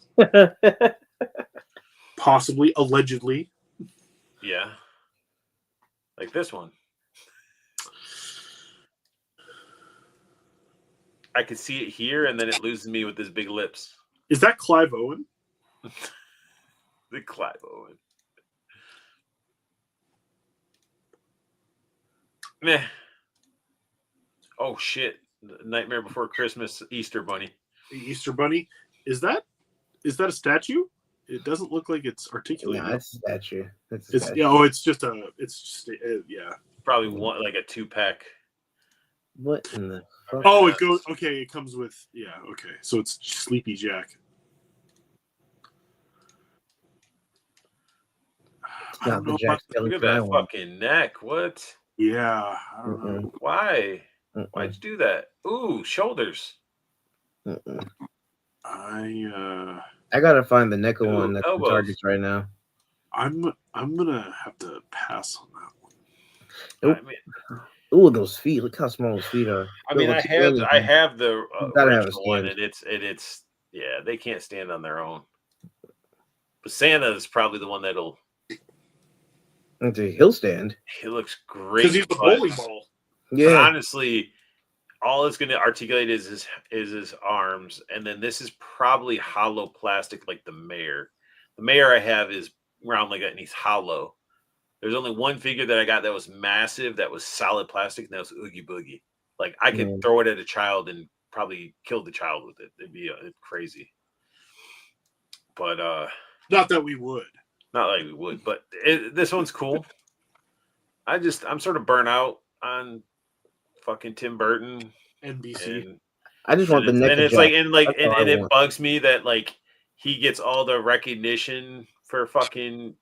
Possibly, allegedly. Yeah, like this one. I could see it here, and then it loses me with his big lips. Is that Clive Owen? The Clive Owen. Meh. Oh, shit. Nightmare Before Christmas, Easter Bunny. The Easter Bunny? Is that Is that a statue? It doesn't look like it's articulated. No, it's a statue. It's yeah. Oh, it's just yeah. Probably one like a 2-pack. What in the fuck? Oh, it goes. Okay, it comes with. Yeah. Okay, so it's Sleepy Jack. It's not the Jack Look at that fucking neck. What? Yeah. I don't know. Why? Why'd you do that? Ooh, shoulders. I gotta find the neck one that's elbows. in Targets right now. I'm gonna have to pass on that one. Nope. I mean, ooh, those feet! Look how small those feet are. I mean, I have the original one, and it's yeah, they can't stand on their own. But Santa is probably the one that'll. He'll stand. He looks great because he's the bowling ball. Yeah. But honestly, all it's going to articulate is his arms, and then this is probably hollow plastic, like the mayor. The mayor I have is round like that, and he's hollow. There's only one figure that I got that was massive, that was solid plastic, and that was Oogie Boogie. Like I could throw it at a child and probably kill the child with it. It'd be crazy. But not that we would. Not like we would, but this one's cool. I'm sort of burnt out on fucking Tim Burton, NBC. I just want the neck. And it's like, and it bugs me that like he gets all the recognition for fucking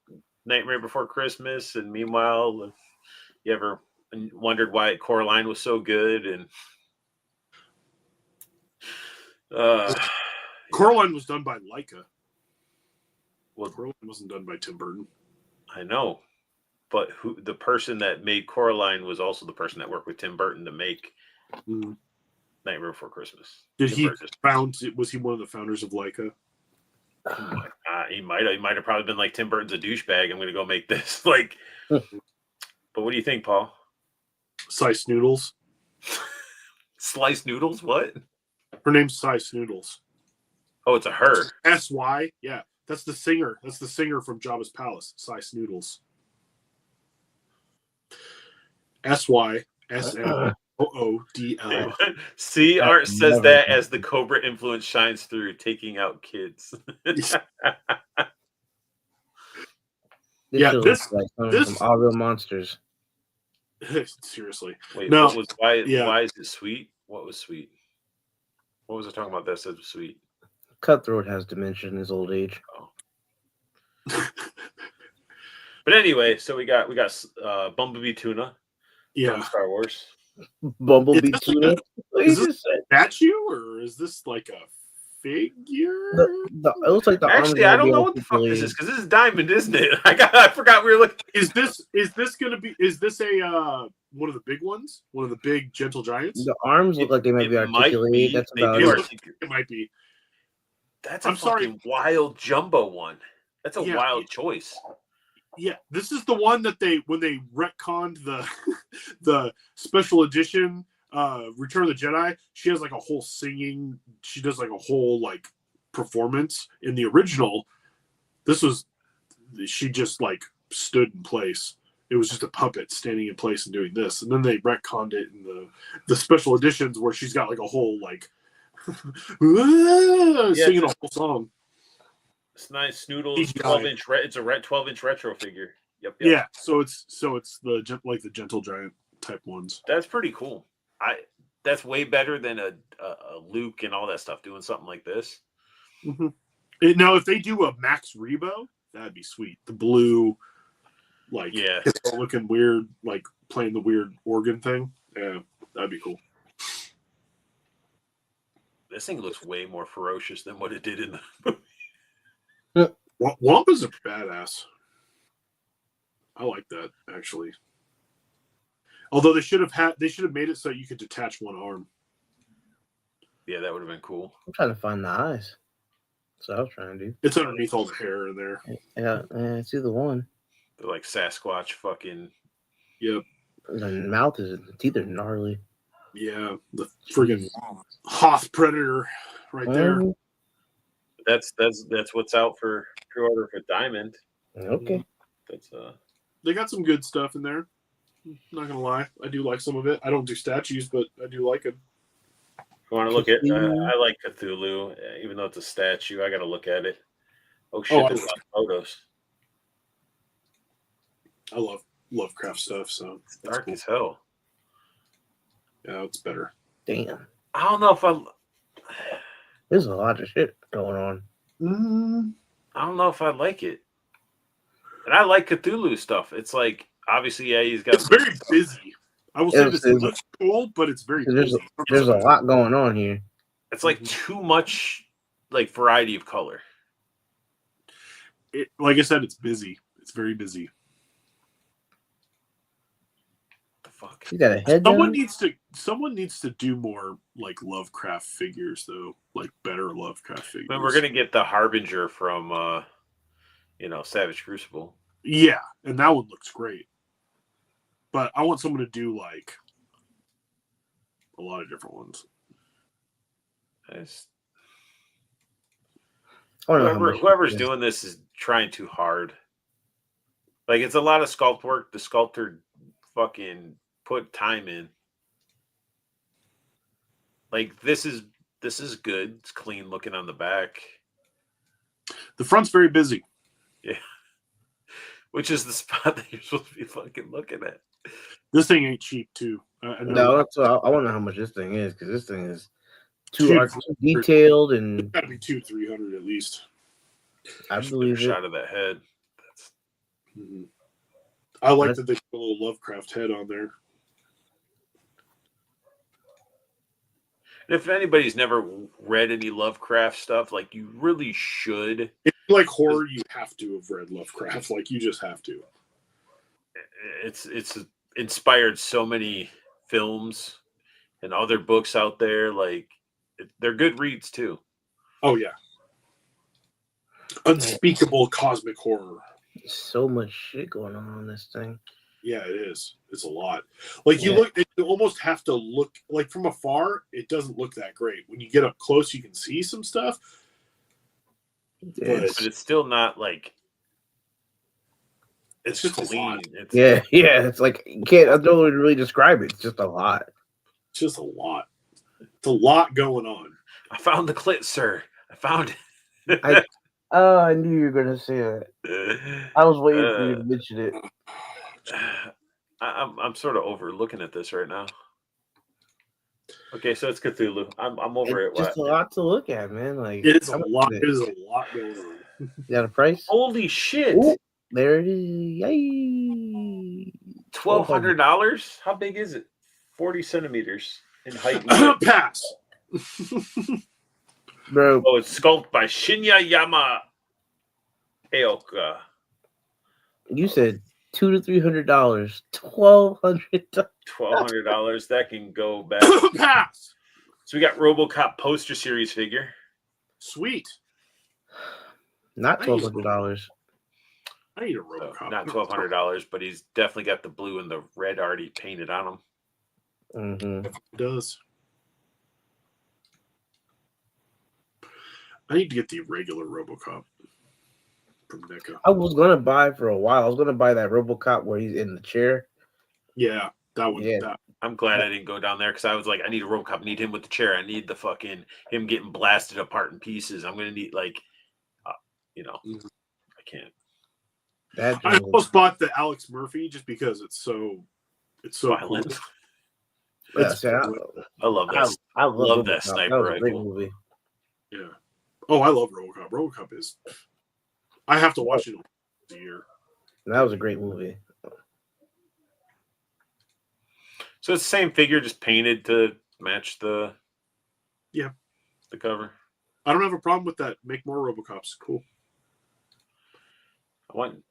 Nightmare Before Christmas, and meanwhile, if you ever wondered why Coraline was so good, and Coraline was done by Leica. Well, Coraline wasn't done by Tim Burton. I know, but the person that made Coraline was also the person that worked with Tim Burton to make Nightmare Before Christmas. Was he one of the founders of Leica? He might have probably been like, Tim Burton's a douchebag, I'm going to go make this. Like, but what do you think, Paul? Slice Noodles. Slice Noodles? What? Her name's Slice Noodles. Oh, it's a her. S-Y? Yeah. That's the singer. That's the singer from Jabba's Palace. Slice Noodles. S-Y-S-N-O-O-D-L. See, Art says that as the Cobra influence shines through, taking out kids. Yeah, this from All Real Monsters. Seriously. Wait, no. Why is it sweet? What was sweet? What was I talking about that said was sweet? Cutthroat has dementia in his old age. Oh. But anyway, so we got Bumblebee Tuna. From Star Wars. Bumblebee Tuna. Is this a statue or is this like a figure? It looks like the actually, I don't know what the fuck this is, because this is diamond, isn't it? I forgot we were looking. Is this a one of the big ones? One of the big gentle giants? The arms look like they might be articulated. That's about it. It might be. That's a fucking wild jumbo one. That's a wild choice. Yeah, this is the one that when they retconned the special edition Return of the Jedi, she has like a whole singing, she does like a whole like performance. In the original, she just like stood in place. It was just a puppet standing in place and doing this. And then they retconned it in the special editions where she's got like a whole like singing a whole song. It's nice. Snoodles 12-inch. It's a 12-inch retro figure. Yep. Yeah. So it's the gentle giant type ones. That's pretty cool. That's way better than a Luke and all that stuff doing something like this. Mm-hmm. Now, if they do a Max Rebo, that'd be sweet. The blue, like looking weird, like playing the weird organ thing. Yeah, that'd be cool. This thing looks way more ferocious than what it did in the movie. Wampa's a badass. I like that, actually. Although they should have made it so you could detach one arm. Yeah, that would have been cool. I'm trying to find the eyes. That's what I was trying to do. It's underneath all the hair in there. Yeah, it's either one. They're like Sasquatch fucking. Yep. The teeth are gnarly. Yeah, the friggin' Hoth Predator right there. That's what's out for pre-order for Diamond. Okay. That's They got some good stuff in there. Not gonna lie, I do like some of it. I don't do statues, but I do like them. You want to look at? Cthulhu. I like Cthulhu, even though it's a statue. I got to look at it. Oh Oh, shit! There's a lot of photos. I love Lovecraft stuff, so It's that's dark cool. as hell. Yeah, it's better. Damn. I don't know if There's a lot of shit going on. I don't know if I like it. And I like Cthulhu stuff. It's like obviously, yeah, he's got. It's very busy. I will say this looks cool, but it's very busy. There's a lot going on here. It's like too much, like variety of color. Like I said, it's busy. It's very busy. The fuck? You got a head. Someone needs to do more like Lovecraft figures though, like better Lovecraft figures. I mean, we're gonna get the Harbinger from, Savage Crucible. Yeah, and that one looks great. But I want someone to do like a lot of different ones. Whoever's doing this is trying too hard. Like it's a lot of sculpt work. The sculptor fucking put time in. Like this is good. It's clean looking on the back. The front's very busy. Yeah. Which is the spot that you're supposed to be fucking looking at. This thing ain't cheap too. No, that's I want to know how much this thing is because this thing is too detailed and it's gotta be 200-300 at least. I believe it. Shot of that head. I like that they put a little Lovecraft head on there. And if anybody's never read any Lovecraft stuff, like you really should. If you like horror, you have to have read Lovecraft. Like you just have to. It's inspired so many films and other books out there. Like they're good reads too. Oh yeah. Unspeakable cosmic horror. So much shit going on this thing. Yeah, it is. It's a lot. Like you almost have to look like from afar. It doesn't look that great. When you get up close, you can see some stuff. But it's still not like it's just clean. It's like you can't. I don't really describe it. It's just a lot. It's just a lot. It's a lot going on. I found the clit, sir. I found it. I knew you were gonna say that. I was waiting for you to mention it. I'm sort of overlooking at this right now. Okay, so it's Cthulhu. I'm over it. Just a lot to look at, man. Like it's a lot. It is a lot going on. You got a price? Holy shit! Ooh, there it is. Yay! $1,200. How big is it? 40 centimeters in height. Pass. Bro. Oh, it's sculpted by Shinya Yama Aoka. You said $200 to $300. $1,200. $1,200. That can go back. Pass. So we got RoboCop poster series figure. Sweet. Not $1,200. I need a RoboCop. Not $1,200, but he's definitely got the blue and the red already painted on him. Mm-hmm. It does. I need to get the regular RoboCop from NECA. I was gonna buy for a while. I was gonna buy that RoboCop where he's in the chair. Yeah, that one. Yeah. I'm glad I didn't go down there because I was like, I need a RoboCop. I need him with the chair. I need the fucking him getting blasted apart in pieces. I'm gonna need I can't. I almost bought the Alex Murphy just because it's so violent. Cool. I love that. I love that sniper that was a great movie. Yeah. Oh, I love RoboCop. RoboCop is. I have to watch it a year. That was a great movie. So it's the same figure, just painted to match the cover. I don't have a problem with that. Make more RoboCops. Cool. I want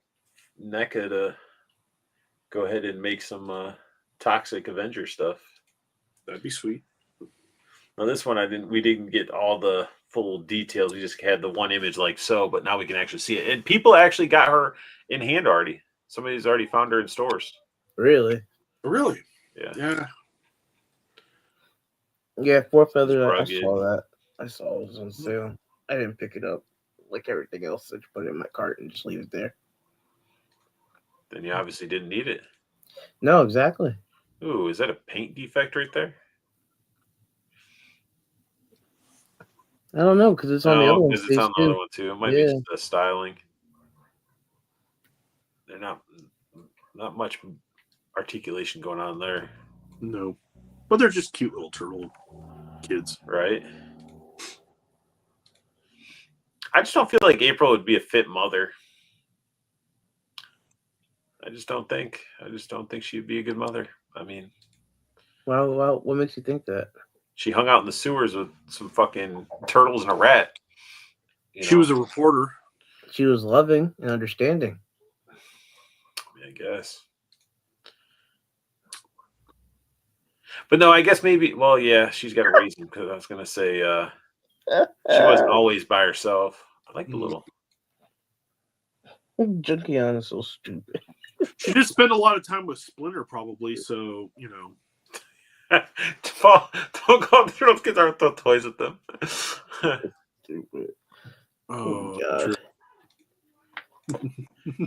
NECA to go ahead and make some Toxic Avenger stuff. That'd be sweet. Now this one we didn't get all the full details. We just had the one image like so, but now we can actually see it. And people actually got her in hand already. Somebody's already found her in stores. Really? Really? Yeah. Yeah, Four Feather. I saw that. I saw it was on sale. I didn't pick it up like everything else. I just put it in my cart and just leave it there. Then you obviously didn't need it. No, exactly. Ooh, is that a paint defect right there? I don't know because it's on the other No, one's because it's face on the other too. one too. It might be Yeah. just the styling. They're not much articulation going on there. No, but they're just cute little turtle kids, right? I just don't feel like April would be a fit mother. I just don't think she'd be a good mother. I mean, Well, what makes you think that? she hung out in the sewers with some fucking turtles and a rat. She was a reporter. She was loving and understanding. I guess. But no, I guess maybe. Well, yeah, she's got a reason because I was gonna say she wasn't always by herself. I like the little. Junkion is so stupid. She did spend a lot of time with Splinter, probably. So Don't go up there. Those kids aren't throw toys at them. Stupid. Oh, God.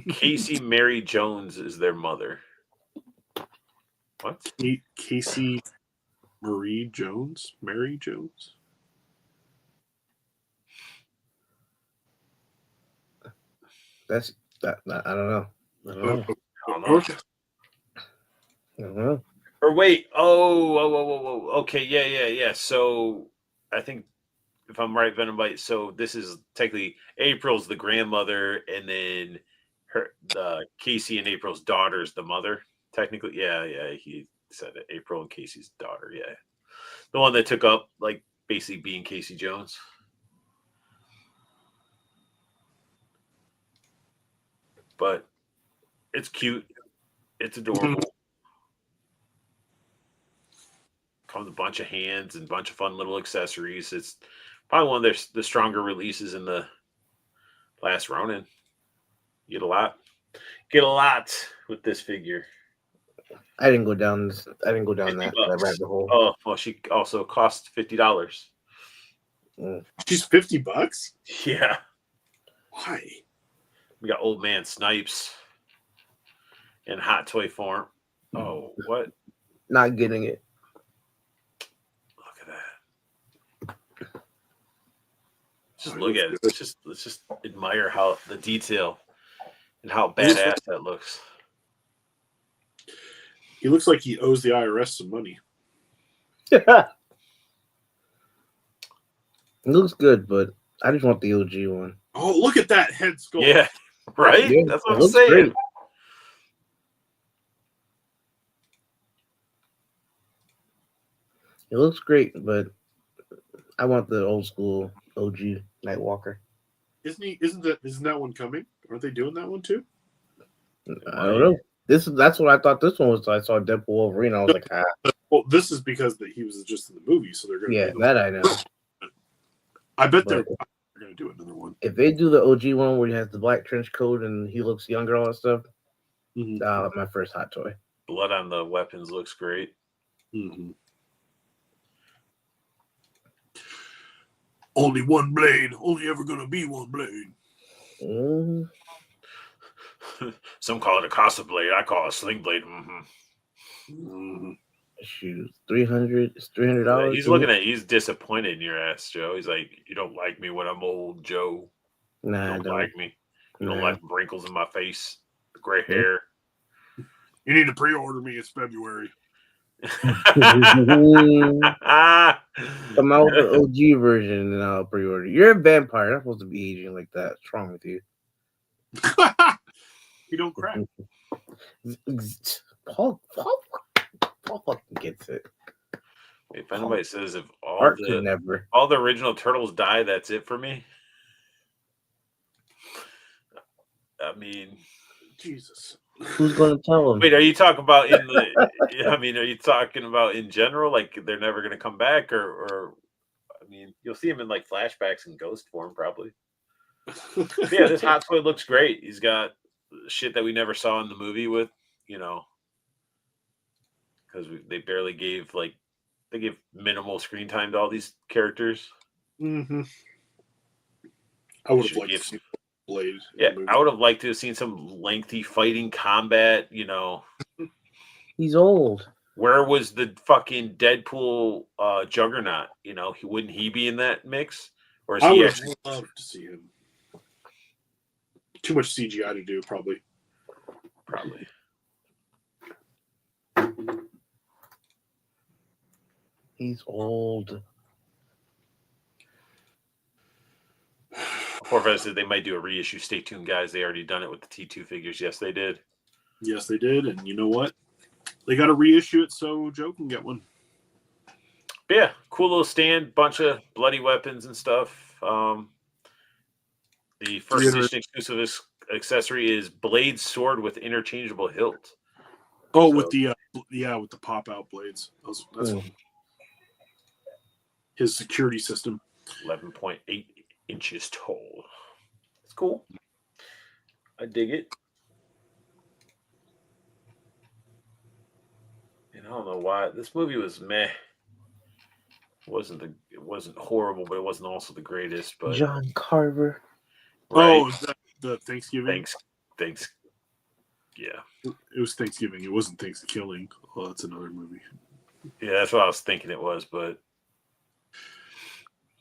Casey Mary Jones is their mother. What? Casey Marie Jones? Mary Jones? That's that. I don't know. I don't know. Okay. I don't know. Or wait. Oh. Okay. Yeah. So I think if I'm right, Venombite. So this is technically April's the grandmother, and then the Casey and April's daughter's the mother. Technically, yeah. He said it. April and Casey's daughter. Yeah, the one that took up like basically being Casey Jones. But it's cute. It's adorable. Comes with a bunch of hands and a bunch of fun little accessories. It's probably one of the stronger releases in the last Ronin. You get a lot. Get a lot with this figure. I didn't go down that rabbit hole. Oh, well, she also cost $50. She's $50? Yeah. Why? We got Old Man Snipes in hot toy form. Oh, what? Not getting it. Look at that. Just look at it. Let's just admire how the detail and how badass that looks. He looks like he owes the IRS some money. It looks good, but I just want the OG one. Oh, look at that head sculpt. Yeah, right? Yeah, that's what I'm saying. Great. It looks great, but I want the old school OG Nightwalker. Isn't that one coming? Aren't they doing that one too? I don't know. That's what I thought this one was. I saw Deadpool Wolverine. I was like, Well, this is because he was just in the movie, so they're gonna that I know. I bet they're gonna do another one. If they do the OG one where he has the black trench coat and he looks younger, all that stuff, my first hot toy. Blood on the weapons looks great. Mm-hmm. Only one blade. Only ever gonna be one blade. Mm-hmm. Some call it a Casa blade. I call it a sling blade. Shoot, $300. It's $300. He's looking at. He's disappointed in your ass, Joe. He's like, you don't like me when I'm old, Joe. Nah, you don't like me. You don't like wrinkles in my face, the gray hair. You need to pre-order me. It's February. Come out with the OG version and I'll pre-order. You're a vampire. You're not supposed to be aging like that. What's wrong with you? You don't crack. Paul fucking gets it. If anybody says if all the original turtles die, that's it for me. I mean, Jesus. Who's going to tell them? Wait, are you talking about in the? I mean, are you talking about in general? Like they're never going to come back, or? I mean, you'll see him in like flashbacks and ghost form, probably. Yeah, this hot toy looks great. He's got shit that we never saw in the movie with, because they barely gave they gave minimal screen time to all these characters. Mm-hmm. I would have liked to see Blade. Yeah, I would have liked to have seen some lengthy fighting combat. He's old. Where was the fucking Deadpool Juggernaut? Wouldn't he be in that mix? Or is I he would actually? have loved to see him. Too much CGI to do, probably. Probably. He's old. Forfeit said they might do a reissue. Stay tuned, guys. They already done it with the T2 figures. Yes, they did. Yes, they did. And you know what? They got to reissue it so Joe can get one. But yeah, cool little stand. Bunch of bloody weapons and stuff. The first edition exclusive accessory is blade sword with interchangeable hilt. Oh, so, with the pop out blades. That's his security system. 11.8 inches tall. It's cool. I dig it. And I don't know why this movie was meh. It wasn't horrible, but it wasn't also the greatest. But John Carver. Right? Oh, the Thanksgiving. Thanks. Yeah. It was Thanksgiving. It wasn't Thanksgiving. Oh, that's another movie. Yeah, that's what I was thinking it was, but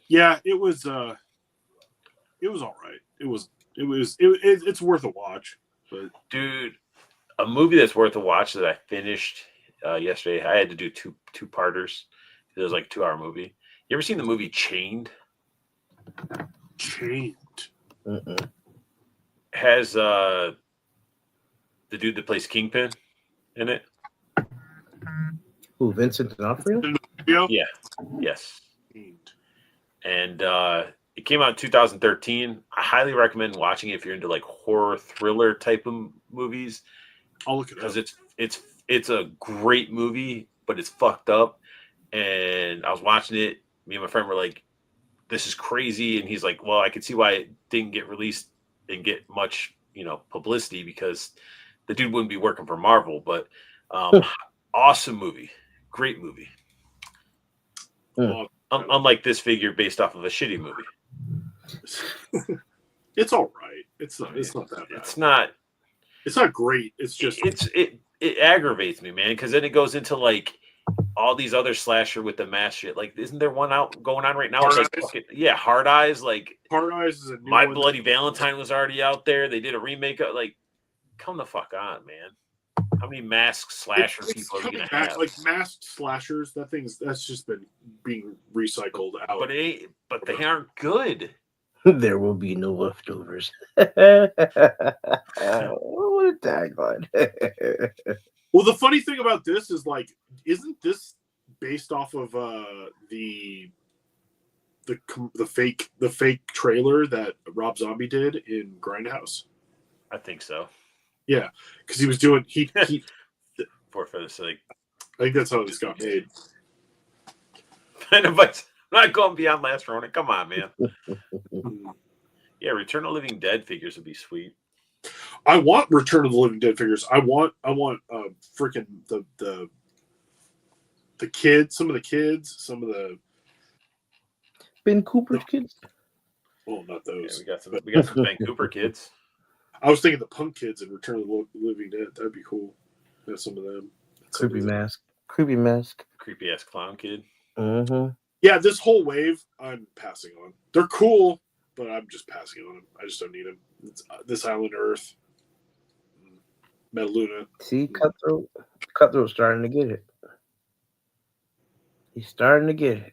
yeah, it was. It was all right. It's worth a watch. But dude, a movie that's worth a watch that I finished yesterday. I had to do two parters. It was like a 2-hour movie. You ever seen the movie Chained? Chained. Has the dude that plays Kingpin in it? Who, Vincent D'Onofrio? Yeah. Yes. And it came out in 2013. I highly recommend watching it if you're into like horror thriller type of movies. I'll look it up because it's a great movie, but it's fucked up. And I was watching it. Me and my friend were like, "This is crazy," and he's like, "Well, I could see why it didn't get released and get much, publicity because the dude wouldn't be working for Marvel." But awesome movie, great movie. Unlike this figure based off of a shitty movie. It's all right. It's not that bad. It's not great. It's just it aggravates me, man, because then it goes into like all these other slasher with the mask shit. Like, isn't there one going on right now? Hard Eyes. Like, Hard Eyes is a new My one. Bloody Valentine was already out there. They did a remake of like, come the fuck on, man. How many masked slasher people are you gonna have? Like masked slashers, that's just been being recycled out. But they aren't good. There will be no leftovers. What a tagline. Well, the funny thing about this is like, isn't this based off of the fake trailer that Rob Zombie did in Grindhouse? I think so. Yeah, because he was doing for the sake. I think that's how this got made. But I'm not going beyond last Ronin. Come on, man. Yeah, Return of the Living Dead figures would be sweet. I want Return of the Living Dead figures. I want freaking the kids, some of the Ben Cooper's kids. Oh, not those. Yeah, we got some Ben Cooper kids. I was thinking the punk kids in Return of the Living Dead. That'd be cool. Have some of them. Creepy mask. Creepy ass clown kid. Mm-hmm. Yeah, this whole wave, I'm passing on. They're cool, but I'm just passing on them. I just don't need them. It's, This Island Earth, Metaluna. See, Cutthroat's starting to get it. He's starting to get it.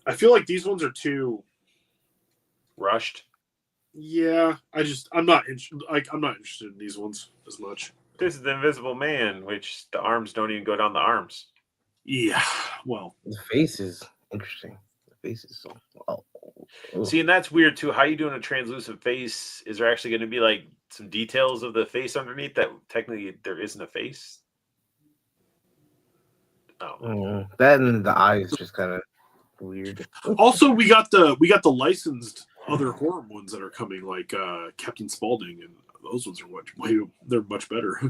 I feel like these ones are too rushed. Yeah, I'm not interested in these ones as much. This is the Invisible Man, which the arms don't even go down the arms. Yeah, well, the face is interesting. The face is so. Oh. See, and that's weird too. How you doing a translucent face? Is there actually going to be like some details of the face underneath that technically there isn't a face? Oh, that and the eyes just kind of weird. Also, we got the licensed other horror ones that are coming, like Captain Spaulding, and those ones are much better.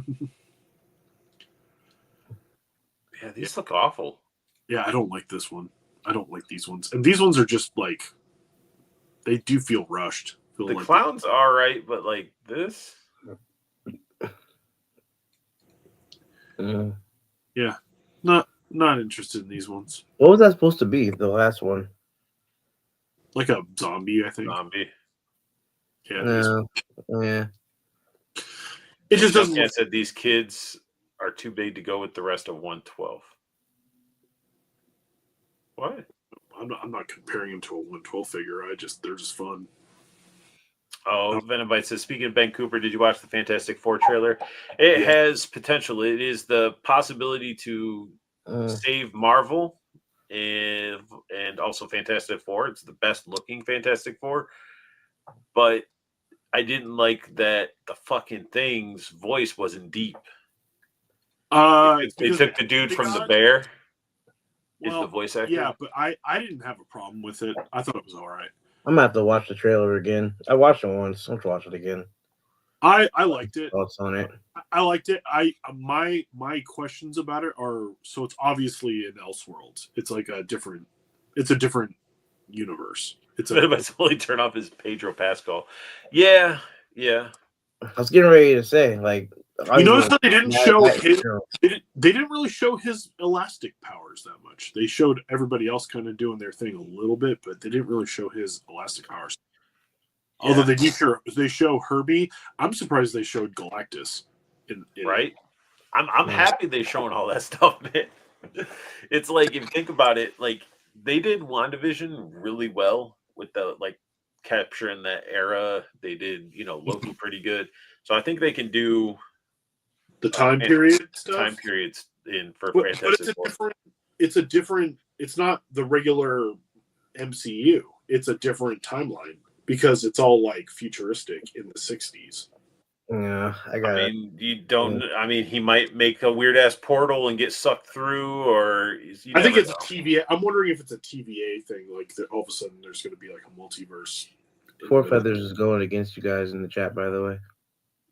Yeah, these look awful. Yeah, I don't like this one. I don't like these ones, and these ones are just like they do feel rushed. The clown's all right, but like this, yeah, not Not interested in these ones. What was that supposed to be? The last one? Like a zombie, I think. Zombie. Yeah. Yeah. It just doesn't Junkhead look. said these kids are too big to go with the rest of 112. What? I'm not comparing them to a 112 figure. They're just fun. Oh, Venabite says, speaking of Ben Cooper, did you watch the Fantastic Four trailer? It has potential. It is the possibility to save Marvel and also Fantastic Four. It's the best looking Fantastic Four. But I didn't like that the fucking Thing's voice wasn't deep. They took the dude from The Bear. Is the voice actor? Yeah, but I didn't have a problem with it. I thought it was all right. I'm gonna have to watch the trailer again. I watched it once. I'm gonna watch it again. I liked it. Thoughts on it? I liked it. My questions about it are, so it's obviously an Elseworlds. It's like a different universe. It's Venabite's only turn off his Pedro Pascal. Yeah. I was getting ready to say, like, you notice that they didn't show his. They didn't really show his elastic powers that much. They showed everybody else kind of doing their thing a little bit, but they didn't really show his elastic powers. Yeah. Although they show Herbie. I'm surprised they showed Galactus. Right. I'm happy they're showing all that stuff, man. It's like, if you think about it, like they did WandaVision really well with the capturing that era. They did, Loki pretty good. So I think they can do the time period stuff. Time periods for Fantastic Four. It's not the regular MCU. It's a different timeline because it's all like futuristic in the 60s. Yeah, I mean, he might make a weird ass portal and get sucked through, or I think it's a TVA. I'm wondering if it's a TVA thing. Like all of a sudden, there's going to be like a multiverse. Four Feathers is going against you guys in the chat, by the way.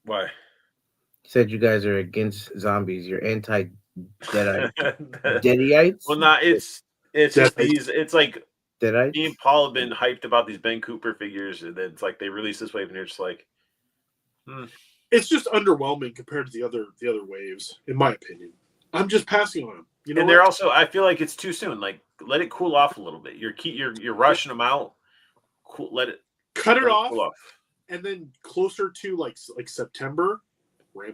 Why? He said you guys are against zombies. You're anti-Deadite. Deadites? Well, not it's just these. It's like Deadites? me and Paul have been hyped about these Ben Cooper figures, and then it's like they release this wave, and you're just like, It's just underwhelming compared to the other waves, in my opinion. I'm just passing on them. And they're also, I feel like it's too soon. Like, let it cool off a little bit. You're rushing them out. Cool, cut it off, cool off, and then closer to like September,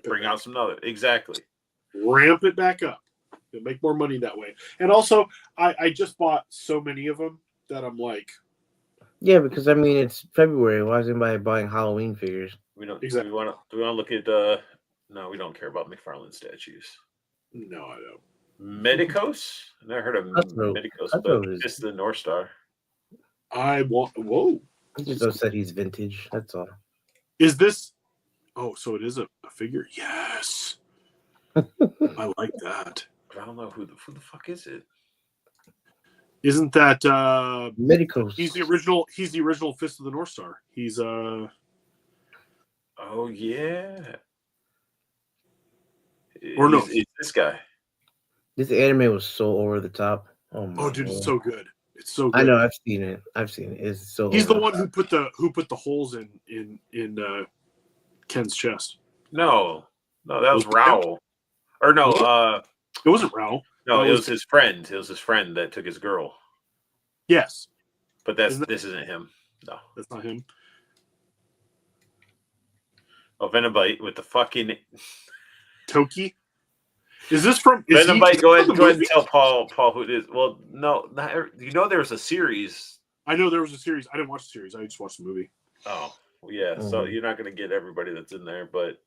bring out some other. Exactly. Ramp it back up. You'll make more money that way. And also, I just bought so many of them that I'm like, yeah, because I mean it's February. Why is anybody buying Halloween figures? We don't exactly. Do we want to look at? No, we don't care about McFarlane statues. No, I don't. Medicos? I never heard of Medicos, but it's the North Star. Whoa. He just said he's vintage. That's all. Is this? Oh, so it is a figure. Yes. I like that. But I don't know who the fuck is it. Isn't that Medicos? He's the original Fist of the North Star. He's Oh yeah. Or no, it's this guy. This anime was so over the top. Oh, dude, it's so good. It's so good. I know. I've seen it. It's so. He's the one who put the holes in Ken's chest. No, that was Raoul. Or no, it wasn't Raoul. No, it was his friend. It was his friend that took his girl. Yes, but this isn't him. No, that's not him. Oh, Venabite with the fucking Toki. Is this from Venabite? Go ahead and tell Paul who it is. Well, no, there was a series. I know there was a series. I didn't watch the series. I just watched the movie. Oh, well, yeah. So you're not going to get everybody that's in there, but.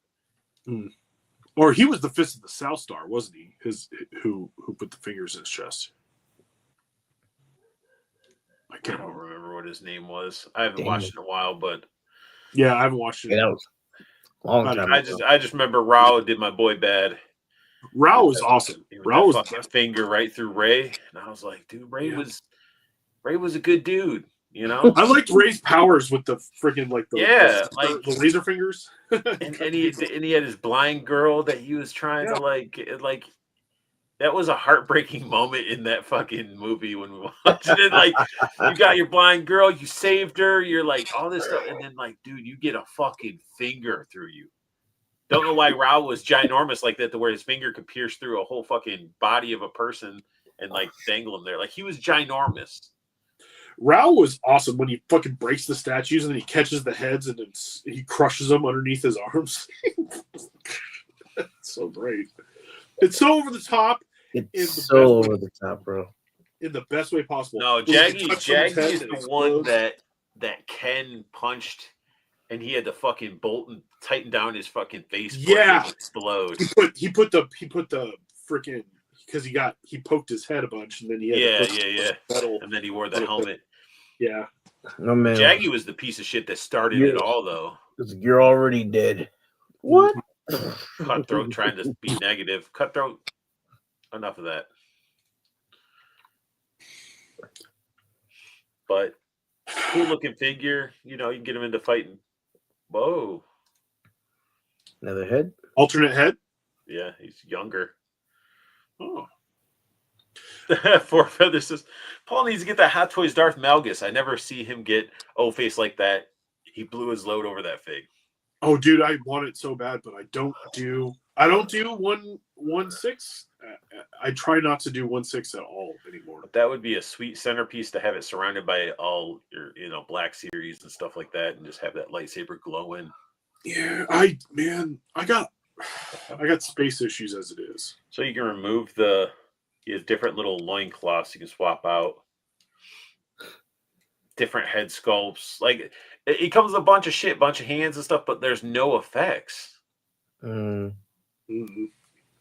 Or he was the Fist of the South Star, wasn't he? Who put the fingers in his chest? I don't remember what his name was. I haven't watched it in a while, but yeah, I haven't watched it. Yeah, that was a long time ago. I just remember Rao did my boy bad. Rao was awesome. Rao was fucking finger right through Ray, and I was like, dude, Ray was a good dude. You know, I liked Ray's powers with the freaking the laser fingers. and he had his blind girl that he was trying to like. That was a heartbreaking moment in that fucking movie when we watched it. Like, you got your blind girl, you saved her, you're like all this stuff, and then like, dude, you get a fucking finger through you. Don't know why Rao was ginormous like that, to where his finger could pierce through a whole fucking body of a person and like dangle him there. Like he was ginormous. Rao was awesome when he fucking breaks the statues and then he catches the heads and then he crushes them underneath his arms. So great. It's so over the top. It's so over the top, bro. In the best way possible. No, Jaggy is the one that Ken punched, and he had to fucking bolt and tighten down his fucking face. Yeah, explode. He put the freaking, because he poked his head a bunch, and then he had metal, and then he wore the helmet. Yeah. No man. Jaggy was the piece of shit that started it all, though. You're already dead. What? Cutthroat trying to be negative. Cutthroat. Enough of that. But cool looking figure. You know, you can get him into fighting. Whoa. Another head? Alternate head? Yeah, he's younger. Oh. Four Feathers says, Paul needs to get that Hot Toys Darth Malgus. I never see him get O-face like that. He blew his load over that fig. Oh, dude, I want it so bad, but I don't do 1/6. I try not to do 1/6 at all anymore. But that would be a sweet centerpiece to have it surrounded by all your, Black Series and stuff like that, and just have that lightsaber glowing. Yeah, I got space issues as it is. So you can remove he has different little loincloths you can swap out. Different head sculpts. Like, it comes with a bunch of shit, bunch of hands and stuff, but there's no effects. Mm-hmm.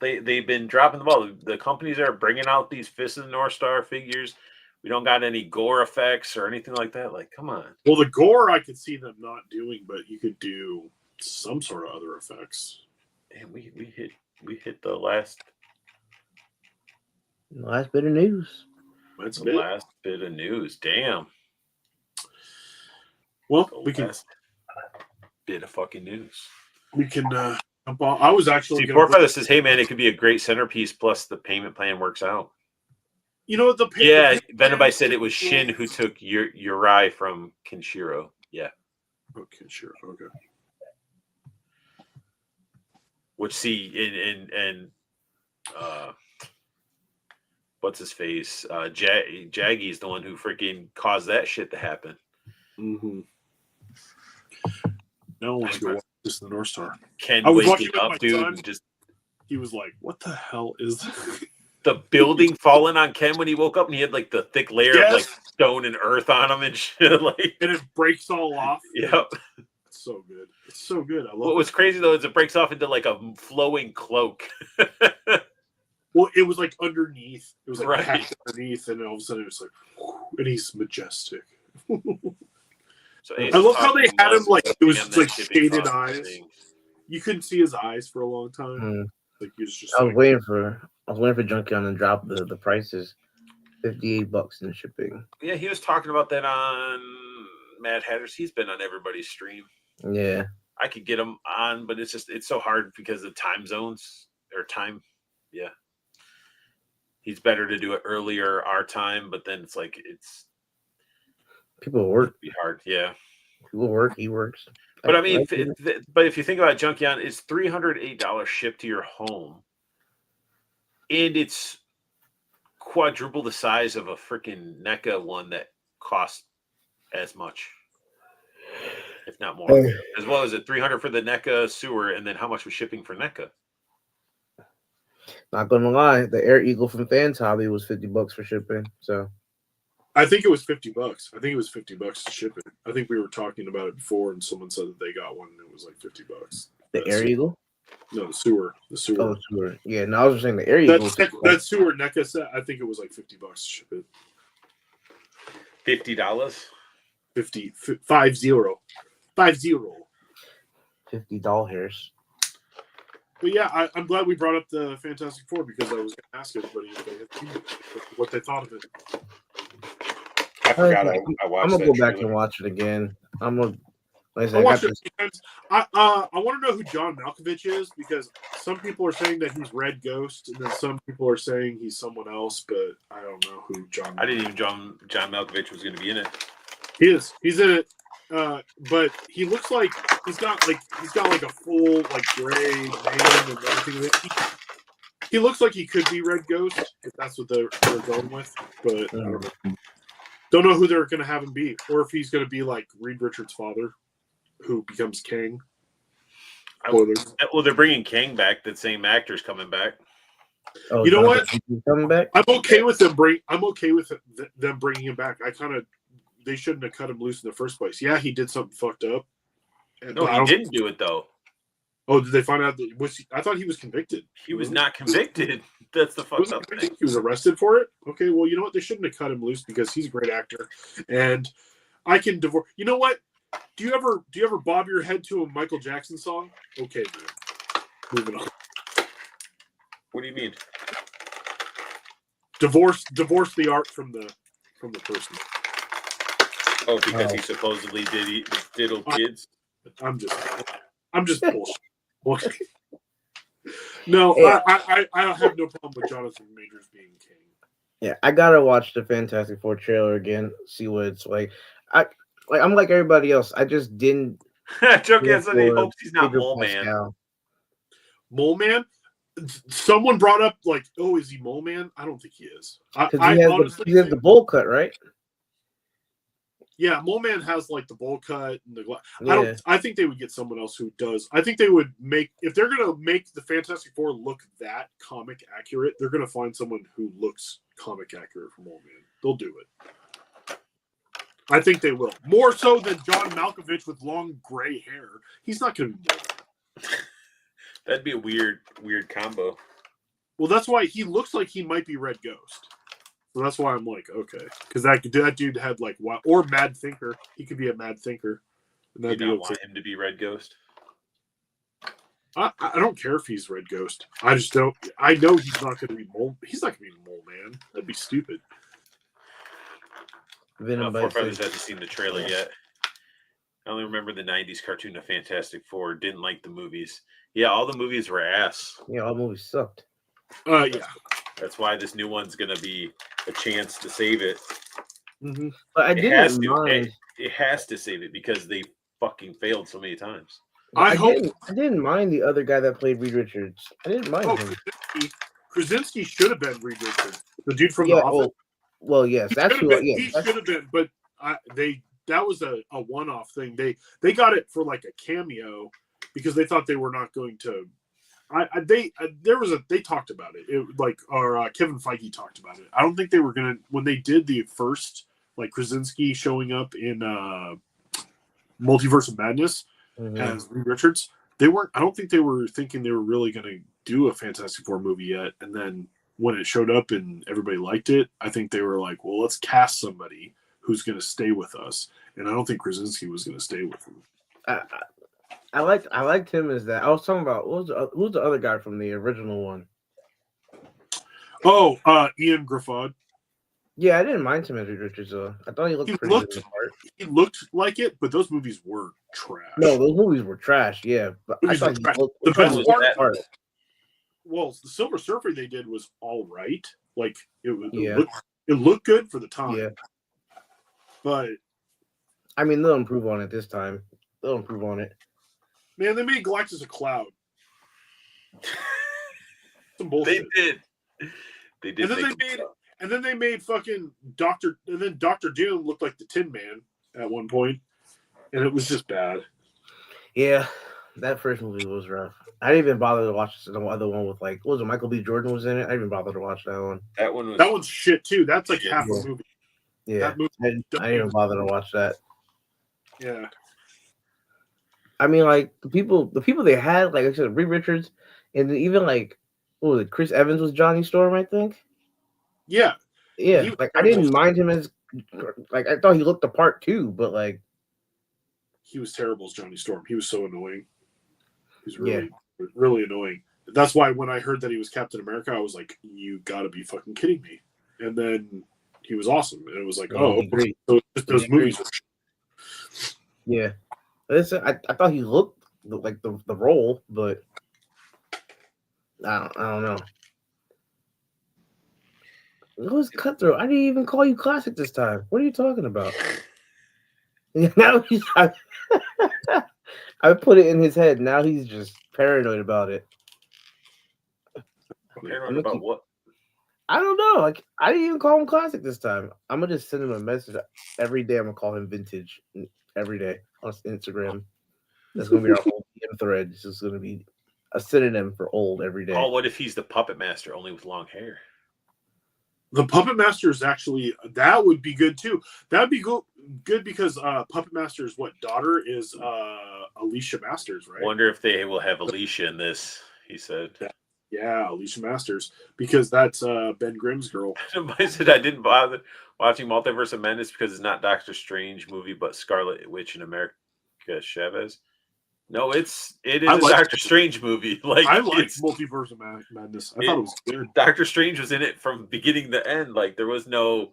They've been dropping the ball. The companies are bringing out these Fist of the North Star figures. We don't got any gore effects or anything like that. Like, come on. Well, the gore I could see them not doing, but you could do some sort of other effects. And we hit the last bit of news. That's the last bit of news. Damn. Well, we can bit of fucking news. We can jump on. I was actually Four Feather says, "Hey man, it could be a great centerpiece. Plus the payment plan works out." You know the Venabai said it was Shin who took Uri from Kenshiro. Yeah. Oh, Kenshiro. Okay. Which and what's his face? Jaggy's the one who freaking caused that shit to happen. Mm-hmm. No one wants to go watch this in the North Star. Ken waking up, dude, and just he was like, "What the hell is this?" The building falling on Ken when he woke up, and he had like the thick layer of like stone and earth on him and shit, like, and it breaks all off. Yep. It's so good. It's so good. I love it. What was crazy though is it breaks off into like a flowing cloak. Well, it was like underneath. It was like packed underneath, and all of a sudden it was like, and he's majestic. So I love how they had him like it was like shaded eyes. You couldn't see his eyes for a long time. Like he was just. I was waiting for Junkion to drop the prices, $58 in shipping. Yeah, he was talking about that on Mad Hatters. He's been on everybody's stream. Yeah, I could get him on, but it's so hard because of time zones or time. Yeah, he's better to do it earlier our time, but then it's people work. It'd be hard, yeah. People work. He works. But I mean, but if you think about Junkion, it's $308 shipped to your home, and it's quadruple the size of a freaking NECA one that costs as much, if not more. As well as $300 for the NECA sewer, and then how much was shipping for NECA? Not gonna lie, the Air Eagle from Fans Hobby was $50 for shipping. So I think it was $50. I think it was $50 to ship it. I think we were talking about it before, and someone said that they got one, and it was like $50. The Air Eagle? No, the sewer. The sewer. Oh, the sewer. Yeah, no, I was just saying the Air Eagle. That sewer NECA set. I think it was like $50 to ship it. $50. 50 $50 $50 hairs. But yeah, I'm glad we brought up the Fantastic Four because I was going to ask everybody if they had seen it, what they thought of it. I forgot I watched. I'm gonna go back and watch it again. I'm gonna. Like I watched it a few times. I want to know who John Malkovich is because some people are saying that he's Red Ghost, and then some people are saying he's someone else. But I don't know who John. I didn't even John Malkovich was going to be in it. He is. He's in it. but he looks like he's got like a full like gray mane and everything. He looks like he could be Red Ghost if that's what they're going with, but I don't know. Don't know who they're going to have him be, or if he's going to be like Reed Richards' father, who becomes Kang. Well, they're bringing Kang back. That same actor's coming back. Oh, you know what? Coming back? I'm okay with them them bringing him back. They shouldn't have cut him loose in the first place. Yeah, he did something fucked up. No, he didn't do it though. Oh, did they find out that I thought he was convicted. He was not convicted. That's the fucked up thing. He was arrested for it. Okay, well, you know what? They shouldn't have cut him loose because he's a great actor, and I can divorce. You know what? Do you ever bob your head to a Michael Jackson song? Okay, man. Moving on. What do you mean? Divorce the art from the person. Oh, because he supposedly diddle kids. I'm just bullshit. No, Yeah. I have no problem with Jonathan Majors being King. Yeah, I gotta watch the Fantastic Four trailer again, see what it's like. I'm like everybody else. I just didn't. Joke has he hopes he's not Mole Man. Mole Man? Someone brought up like, oh, is he Mole Man? I don't think he is. He has the bowl cut, right? Yeah, Mole Man has like the bowl cut and the. Yeah. I think they would get someone else who does. I think they would if they're gonna make the Fantastic Four look that comic accurate, they're gonna find someone who looks comic accurate for Mole Man. They'll do it. I think they will. More so than John Malkovich with long gray hair. He's not gonna be Mole Man. That'd be a weird combo. Well, that's why he looks like he might be Red Ghost. So that's why I'm like, okay, because that dude had like or Mad Thinker. He could be a Mad Thinker. And you don't want him to be Red Ghost. I don't care if he's Red Ghost. I just don't. I know he's not going to be Mole. He's not going to be Mole Man. That'd be stupid. Four Brothers hasn't seen the trailer yet. I only remember the '90s cartoon of Fantastic Four. Didn't like the movies. Yeah, all the movies were ass. Yeah, all the movies sucked. Yeah. That's why this new one's gonna be a chance to save it. Mm-hmm. But I didn't mind. It has to save it because they fucking failed so many times. I didn't mind the other guy that played Reed Richards. I didn't mind him. Krasinski should have been Reed Richards, the dude from The Office. Well, yes, that's who. He should have been, but that was a one-off thing. They got it for like a cameo because they thought they were not going to. They talked about it. Kevin Feige talked about it. I don't think they were gonna when they did the first like Krasinski showing up in Multiverse of Madness as Reed Richards. They weren't. I don't think they were thinking they were really gonna do a Fantastic Four movie yet. And then when it showed up and everybody liked it, I think they were like, well, let's cast somebody who's gonna stay with us. And I don't think Krasinski was gonna stay with him. I liked him as that. I was talking about who's the other guy from the original one? Oh, Ian Griffith. Yeah, I didn't mind him as Reed Richards. I thought he looked pretty good in the part. He looked like it, but those movies were trash. No, those movies were trash. Yeah, but I thought the best part. Well, the Silver Surfer they did was all right. Like it looked good for the time. Yeah, but I mean, they'll improve on it this time. They'll improve on it. Man, they made Galactus a cloud. Some bullshit. They did. And then they made fucking Doctor Doom look like the Tin Man at one point, and it was just bad. Yeah, that first movie was rough. I didn't even bother to watch the other one with like, what was it? Michael B. Jordan was in it. I didn't even bother to watch that one. That one's shit too. That's like half a movie. Yeah, I didn't even bother to watch that. Yeah. I mean, like the people they had, like I said, Reed Richards, and even like, what was it? Chris Evans was Johnny Storm, I think. Yeah. Like I didn't mind him as, like I thought he looked the part too, but like he was terrible as Johnny Storm. He was so annoying. He was really annoying. That's why when I heard that he was Captain America, I was like, "You got to be fucking kidding me!" And then he was awesome, and it was like, "Oh, great!" So those movies. Yeah. I thought he looked like the role, but I don't know. It was Cutthroat. I didn't even call you classic this time. What are you talking about? Now I put it in his head. Now he's just paranoid about it. Paranoid about what? I don't know. Like I didn't even call him classic this time. I'm gonna just send him a message every day. I'm gonna call him vintage every day on Instagram. That's gonna be our whole DM thread. This is gonna be a synonym for old every day. Oh, what if he's the puppet master only with long hair? The Puppet Master is actually, that would be good too. That would be good because Puppet Master's daughter is Alicia Masters, right? Wonder if they will have Alicia in this. He said. Yeah, Alicia Masters, because that's Ben Grimm's girl. Somebody said I didn't bother watching Multiverse of Madness because it's not Doctor Strange movie, but Scarlet Witch and America Chavez. No, it is a Doctor Strange movie. I like Multiverse of Madness. I thought it was good. Doctor Strange was in it from beginning to end. Like there was no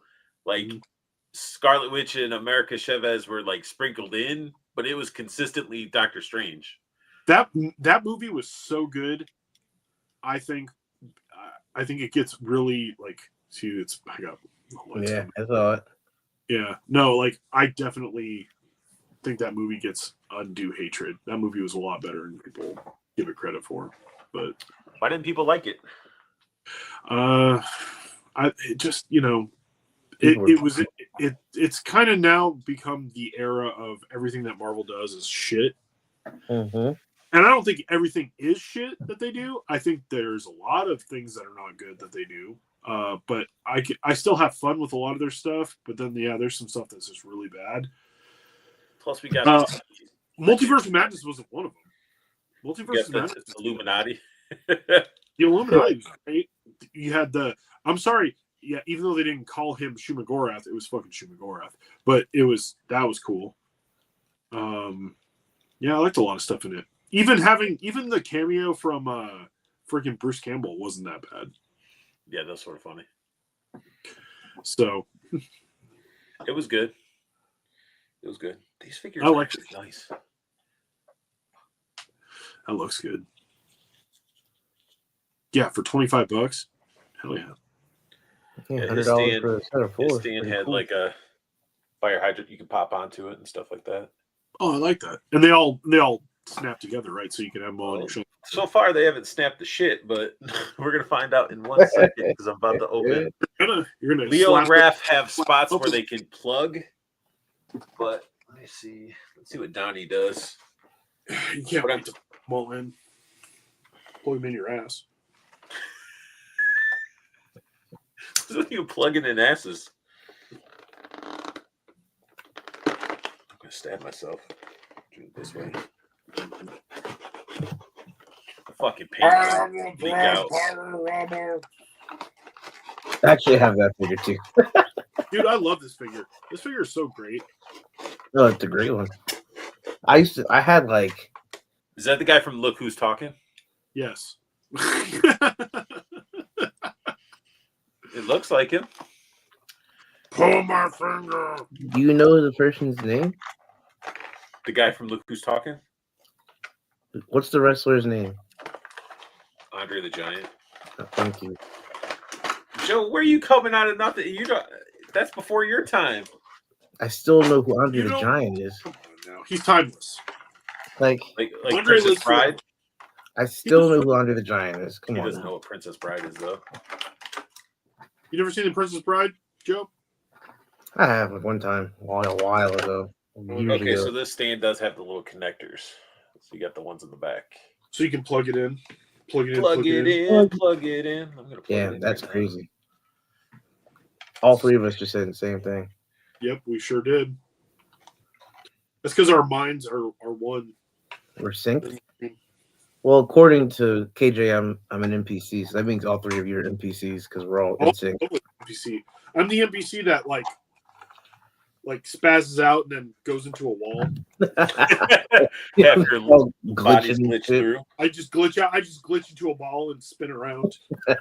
Scarlet Witch and America Chavez were sprinkled in, but it was consistently Doctor Strange. That movie was so good. I think it gets really yeah, I saw it. Yeah, no, I definitely think that movie gets undue hatred. That movie was a lot better than people give it credit for. But why didn't people like it? It's kind of now become the era of everything that Marvel does is shit. Mm-hmm. And I don't think everything is shit that they do. I think there's a lot of things that are not good that they do. But I still have fun with a lot of their stuff. But then, there's some stuff that's just really bad. Plus, we got Multiverse of Madness wasn't one of them. Multiverse of Madness, Illuminati. The Illuminati was great. You had I'm sorry. Yeah, even though they didn't call him Shumagorath, it was fucking Shumagorath. But that was cool. Yeah, I liked a lot of stuff in it. Even the cameo from freaking Bruce Campbell wasn't that bad. Yeah, that's sort of funny. So it was good. It was good. These figures are actually nice. That looks good. Yeah, for $25. Hell yeah. $100 for a set of four. His stand had cool. A fire hydrant you can pop onto it and stuff like that. Oh, I like that. And they all snap together, right? So you can have them all on your shoulder. So far, they haven't snapped the shit, but we're gonna find out in 1 second because I'm about to open. You're gonna Leo and Raph have spots where they can plug, but let me see. Let's see what Donnie does. You can't wait to pull him in. Pull him in your ass. What are you plugging in asses? I'm gonna stab myself. Do it this way. Fucking pain. Leak out. Actually, I have that figure too. Dude, I love this figure. This figure is so great. Oh, it's a great one. I had Is that the guy from Look Who's Talking? Yes. It looks like him. Pull my finger. Do you know the person's name? The guy from Look Who's Talking? What's the wrestler's name? Andre the Giant. Oh, thank you. Joe, where are you coming out of nothing? That's before your time. I still know who Andre the Giant is. Come on now. He's timeless. Like Andre Princess Bride? I still know who Andre the Giant is. Come on. He doesn't know what Princess Bride is, though. You never seen The Princess Bride, Joe? I have one time, a while ago. Okay, so this stand does have the little connectors. So you got the ones in the back. So you can plug it in. Plug it in. I'm gonna plug it in. That's crazy. All three of us just said the same thing. Yep, we sure did. That's because our minds are one. We're synced. Well, according to KJ, I'm an NPC, so that means all three of you are NPCs because we're all in sync. NPC. I'm the NPC that like spazzes out and then goes into a wall. After bodies glitch through. I just glitch out. I just glitch into a wall and spin around.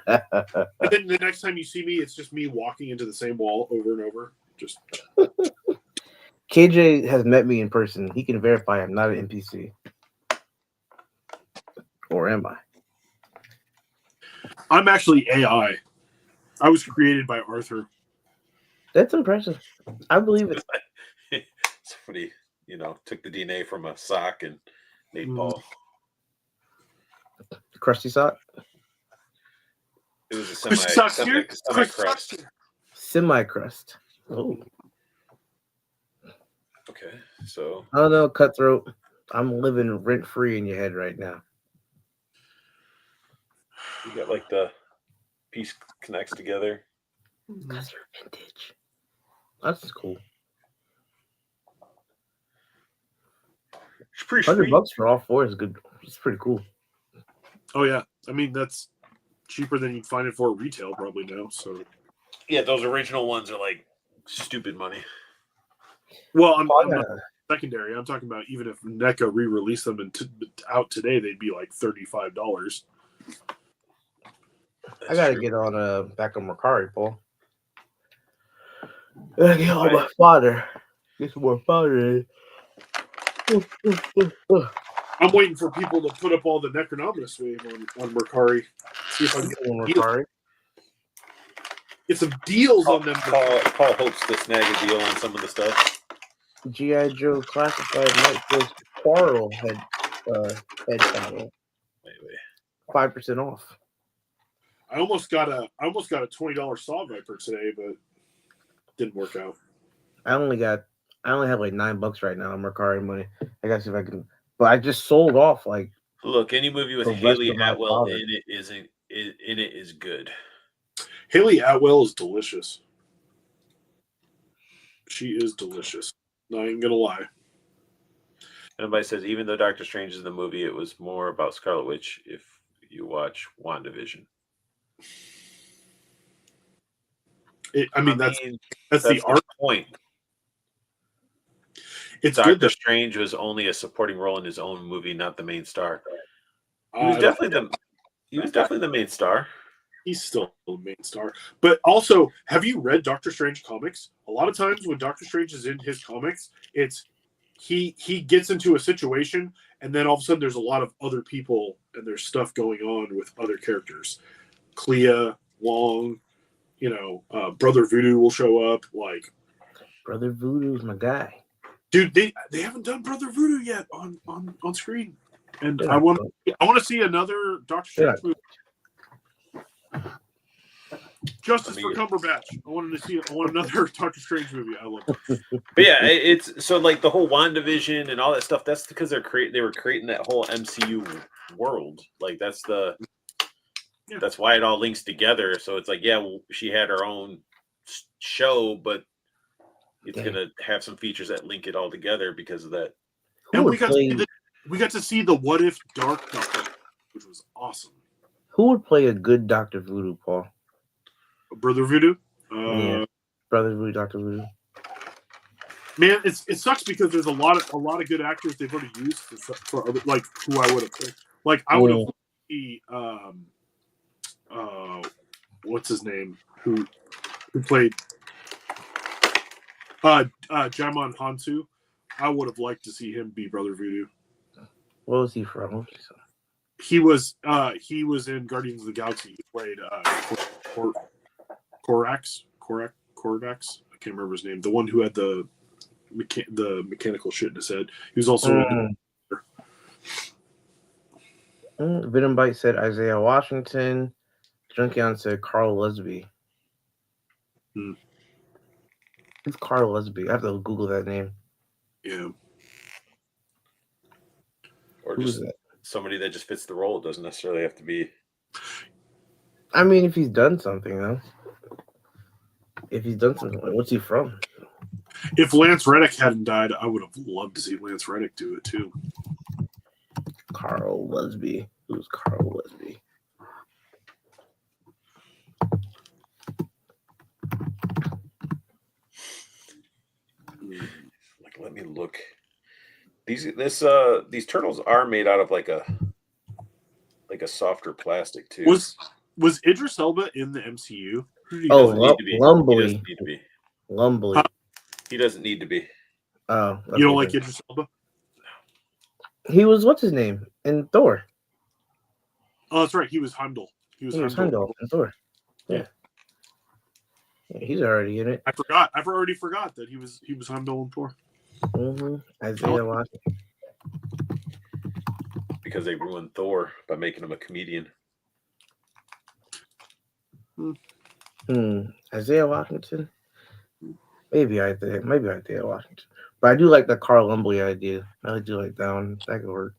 And then the next time you see me, it's just me walking into the same wall over and over. Just KJ has met me in person. He can verify I'm not an NPC. Or am I? I'm actually AI. I was created by Arthur. That's impressive. I believe it. Somebody, took the DNA from a sock and made Paul. Crusty sock? It was a semi-crust. Semi-crust. Oh. Okay, so. I don't know, Cutthroat. I'm living rent-free in your head right now. You got like the piece connects together. Because you're vintage. That's cool. It's pretty $100 for all four is good. It's pretty cool. Oh yeah, I mean that's cheaper than you'd find it for retail probably now. So yeah, those original ones are like stupid money. Well, I'm not secondary. I'm talking about even if NECA re-released them and out today, they'd be like $35. I gotta get on back on Mercari, Paul. I gotta get on my fodder. Get some more fodder. I'm waiting for people to put up all the Necronominus wave on Mercari. See if I can get on Mercari. Get some deals on them. Paul hopes to snag a deal on some of the stuff. G.I. Joe Classified Night Force Quarrel head paddle. 5% off. I almost got a $20 Saw Viper today, but didn't work out. I only have like $9 right now on Mercari money. I gotta see if I can, but I just sold off like. Look, any movie with Haley Atwell in it is good. Haley Atwell is delicious. She is delicious. Not even gonna lie. Somebody says even though Doctor Strange is in the movie, it was more about Scarlet Witch. If you watch WandaVision, that's the art point. It's Doctor Strange was only a supporting role in his own movie, not the main star. He was definitely the main star. He's still the main star. But also, have you read Doctor Strange comics? A lot of times when Doctor Strange is in his comics, it's he gets into a situation and then all of a sudden there's a lot of other people and there's stuff going on with other characters. Clea, Wong, Brother Voodoo will show up. Like Brother Voodoo's my guy. Dude, they haven't done Brother Voodoo yet on screen. And I want to see another Doctor Strange movie. Justice for Cumberbatch. I want another Doctor Strange movie. I love it. But yeah, it's so like the whole WandaVision and all that stuff. That's because they were creating that whole MCU world. Like that's why it all links together. So it's like, she had her own show, but it's gonna have some features that link it all together because of that. And we got to see the What If Dark Doctor, which was awesome. Who would play a good Dr. Voodoo, Paul? Brother Voodoo? Brother Voodoo, Dr. Voodoo. Man, it sucks because there's a lot of good actors they've already used for other, like who I would have picked. Like I would have what's his name? Who played Jaimon Hansu. I would have liked to see him be Brother Voodoo. What was he from? He was in Guardians of the Galaxy. He played Korax. I can't remember his name. The one who had the mechanical shit in his head. He was also in Venom Bite said Isaiah Washington. Junkion said Carl Lesby. Who's Carl Lesby? I have to Google that name. Yeah. Or just somebody that just fits the role. It doesn't necessarily have to be. I mean, if he's done something, though. What's he from? If Lance Reddick hadn't died, I would have loved to see Lance Reddick do it too. Carl Lesby. Who's Carl Lesby? Like, let me look. These turtles are made out of like a softer plastic too. Was Idris Elba in the MCU? Lumbly. Lumbly. He doesn't need to be. Oh, you don't like Idris Elba? He was what's his name in Thor? Oh, that's right. He was Heimdall. He was Heimdall in Thor. Yeah. He's already in it. I forgot. I've already forgot that he was Heimdall in Thor. Isaiah Washington. Because they ruined Thor by making him a comedian. Isaiah Washington. Maybe Isaiah Washington. But I do like the Carl Lumbly idea. I do like that one. That could work.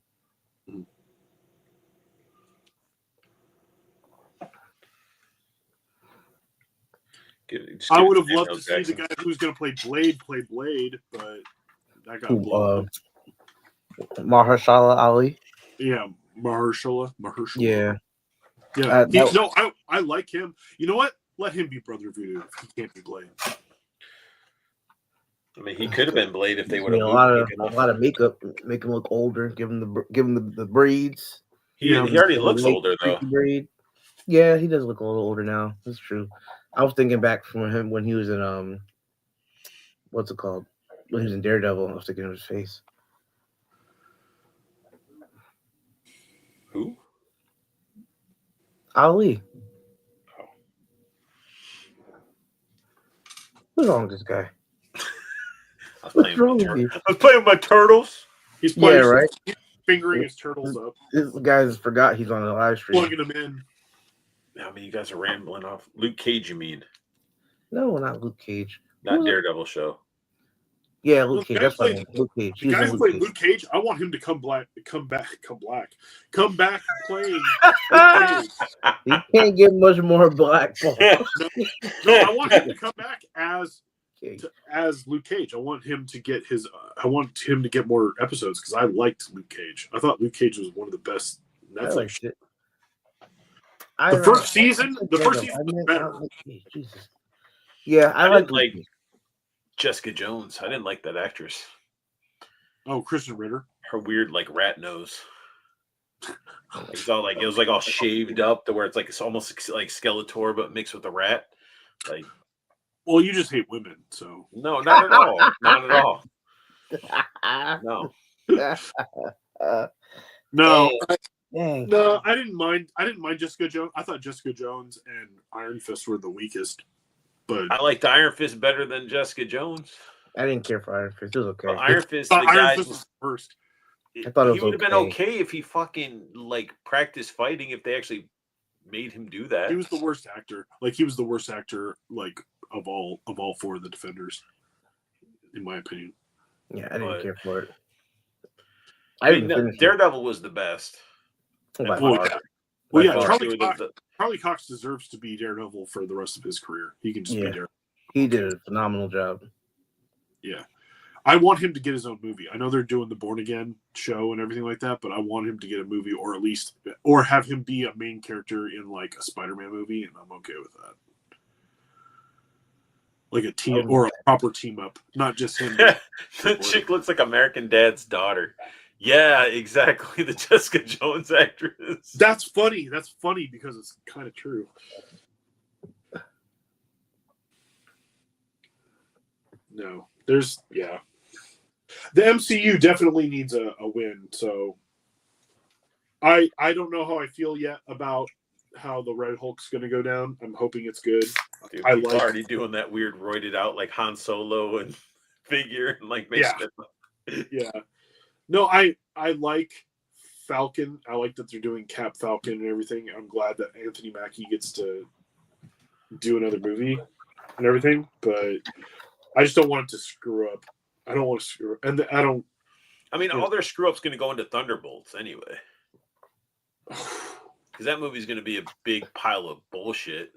I would have loved to see the guy who's going to play Blade, but that got blown up. Mahershala Ali. Yeah, Mahershala. Yeah. Yeah. I like him. You know what? Let him be Brother Voodoo if he can't be Blade. I mean, he could have been Blade if they would have a lot of makeup, make him look older, give him the braids. He already looks older though. Braid. Yeah, he does look a little older now. That's true. I was thinking back from him when he was in what's it called? When he was in Daredevil, I was thinking of his face. Who? Ali. Oh. What's wrong with this guy? I was playing with my turtles. He's playing, he's fingering his turtles up. This guy forgot he's on the live stream. Plugging them in. I mean, you guys are rambling off. Luke Cage, you mean? No, not Luke Cage. Not Daredevil show. Yeah, Luke Cage. That's funny. Luke Cage. The guy who played Luke Cage, I want him to come back playing. He can't get much more black. No, I want him to come back as Luke Cage. I want him to get more episodes because I liked Luke Cage. I thought Luke Cage was one of the best Netflix. The first season was better. Jesus. Yeah, I like Jessica Jones. I didn't like that actress. Oh, Kristen Ritter. Her weird rat nose. It's all it was all shaved up to where it's almost like Skeletor but mixed with a rat. Well, you just hate women, so no, not at all. Not at all. No. Dang. No, I didn't mind Jessica Jones. I thought Jessica Jones and Iron Fist were the weakest. But I liked Iron Fist better than Jessica Jones. I didn't care for Iron Fist. It was okay. Well, Iron Fist was first. I thought he would have been okay if he fucking practiced fighting. If they actually made him do that, he was the worst actor. He was the worst actor of all four of the Defenders, in my opinion. Yeah, I didn't care for it. Daredevil was the best. Charlie Cox deserves to be Daredevil for the rest of his career. He can just be Daredevil. He did a phenomenal job. Yeah. I want him to get his own movie. I know they're doing the Born Again show and everything like that, but I want him to get a movie or have him be a main character in a Spider-Man movie, and I'm okay with that. A team or a proper team up, not just him. The chick looks like American Dad's daughter. Yeah, exactly. The Jessica Jones actress. That's funny. That's funny because it's kind of true. No, the MCU definitely needs a win. So I don't know how I feel yet about how the Red Hulk's going to go down. I'm hoping it's good. Dude, I'm already doing that weird roided out Han Solo and figure and Yeah. No, I like Falcon. I like that they're doing Cap Falcon and everything. I'm glad that Anthony Mackie gets to do another movie and everything, but I just don't want it to screw up. I don't want to screw up. And I don't... I mean, all their screw-up's going to go into Thunderbolts anyway. Because that movie's going to be a big pile of bullshit.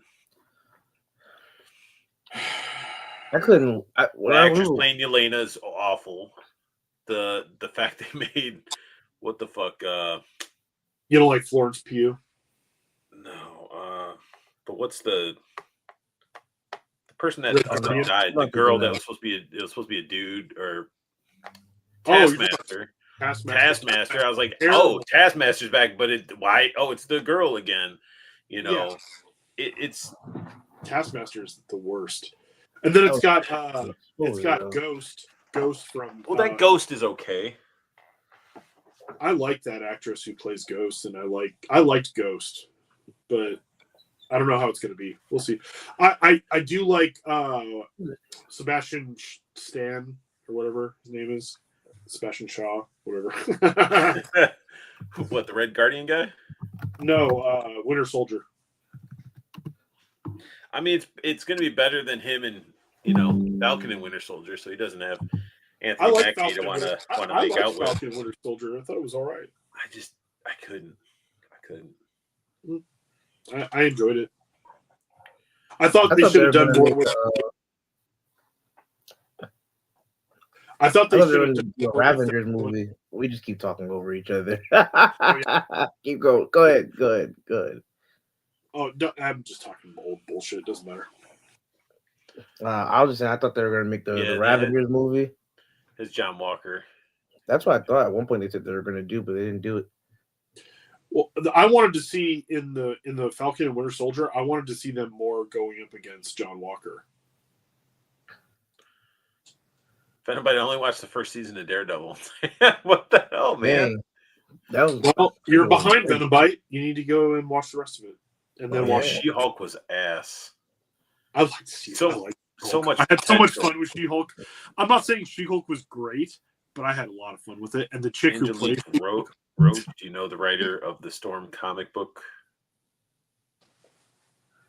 I couldn't... The actress playing Yelena is awful. The fact they made what the fuck you don't like Florence Pugh? No, but what's the person that died? The girl that was supposed to be a dude or Taskmaster. Taskmaster. I was like, oh, Taskmaster's back, but why? Oh, it's the girl again. It's Taskmaster is the worst. And then it's got Ghost. Ghost from that Ghost is okay. I like that actress who plays Ghost, and I liked Ghost, but I don't know how it's going to be. We'll see. I do like Sebastian Stan or whatever his name is, Sebastian Shaw, whatever. What, the Red Guardian guy? No, Winter Soldier. I mean, it's going to be better than him and Falcon and Winter Soldier, so he doesn't have I Anthony like Mackie to Falcon. want to I make like out with. Falcon Winter Soldier. I thought it was all right. I couldn't. I enjoyed it. I thought they should have done more with. I thought they should have done the Ravengers movie. We just keep talking over each other. yeah. Keep going. Go ahead. Oh, I'm just talking old bullshit. It doesn't matter. I was just saying, I thought they were gonna make the Ravengers movie. It's John Walker. That's what I thought. At one point they said they were gonna do, but they didn't do it. Well, I wanted to see in the Falcon and Winter Soldier. I wanted to see them more going up against John Walker. If anybody only watched the first season of Daredevil, what the hell, man? Dang. That was you're behind Venomite. You need to go and watch the rest of it, and then watch. She-Hulk was ass. I like so much. I had so much fun with She-Hulk. I'm not saying She-Hulk was great, but I had a lot of fun with it. And the chick who played Roach, do you know the writer of the Storm comic book?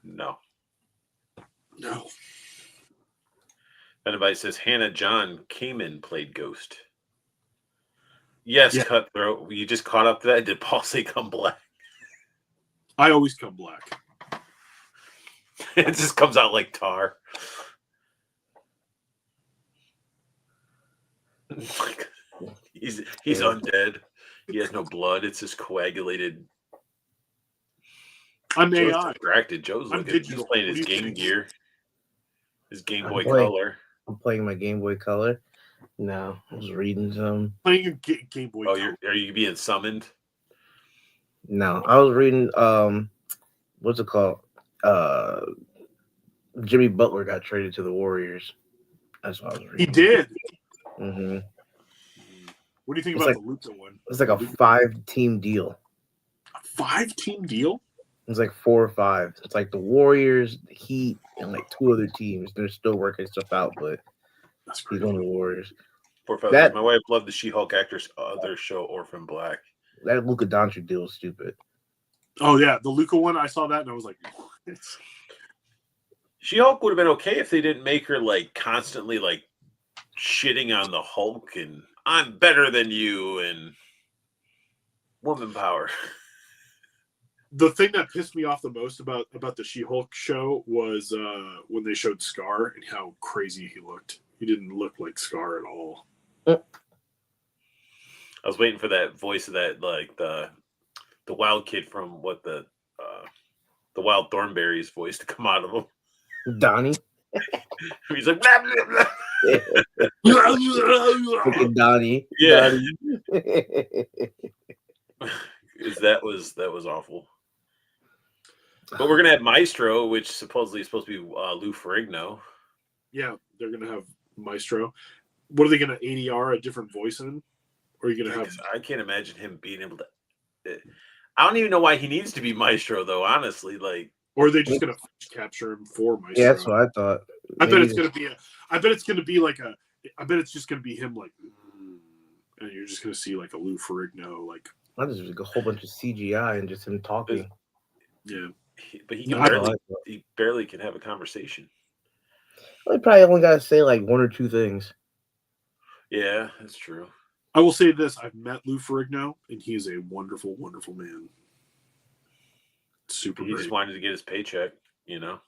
No. Anybody says Hannah John Kamen played Ghost. Yes, yeah. Cutthroat. You just caught up to that. Did Paul say come black? I always come black. It just comes out like tar. He's undead. He has no blood. It's just coagulated. I'm Joe's AI. distracted. Joe's looking. He's playing his Game Gear. His Game Boy Color. I'm playing my Game Boy Color. No, I was reading some. Playing your Game Boy. Oh, are you being summoned? No, I was reading. What's it called? Jimmy Butler got traded to the Warriors. That's what I was reading. He did. Mm-hmm. What do you think about the Luka one? It's like a 5-team deal. A 5-team deal? It's like 4 or 5. It's like the Warriors, the Heat, and like 2 other teams. They're still working stuff out, but that's great. He's on the Warriors. My wife loved the She-Hulk actor's other show, Orphan Black. That Luka Doncic deal is stupid. Oh yeah, the Luka one. I saw that and I was like, She-Hulk would have been okay if they didn't make her like constantly like shitting on the Hulk and I'm better than you and woman power. The thing that pissed me off the most about the She-Hulk show was when they showed Scar and how crazy he looked. He didn't look like Scar at all. I was waiting for that voice of that, like the wild kid from the Wild Thornberry's voice to come out of him. Donnie. He's like, blah, blah, blah. Freaking Donnie. Yeah. Donnie. That was awful. But we're gonna have Maestro, which supposedly is supposed to be Lou Ferrigno. Yeah, they're gonna have Maestro. What are they gonna ADR a different voice in? Or are you gonna have? I can't imagine him being able to. I don't even know why he needs to be Maestro, though. Honestly, like. Or are they just gonna capture him for Maestro? Yeah, that's what I thought. I bet it's gonna be I bet it's just gonna be him like, and you're just gonna see like a Lou Ferrigno like. I just like a whole bunch of CGI and just him talking. Yeah, but he barely can have a conversation. Well, he probably only got to say like 1 or 2 things. Yeah, that's true. I will say this: I've met Lou Ferrigno, and he is a wonderful, wonderful man. Super. He just wanted to get his paycheck, No,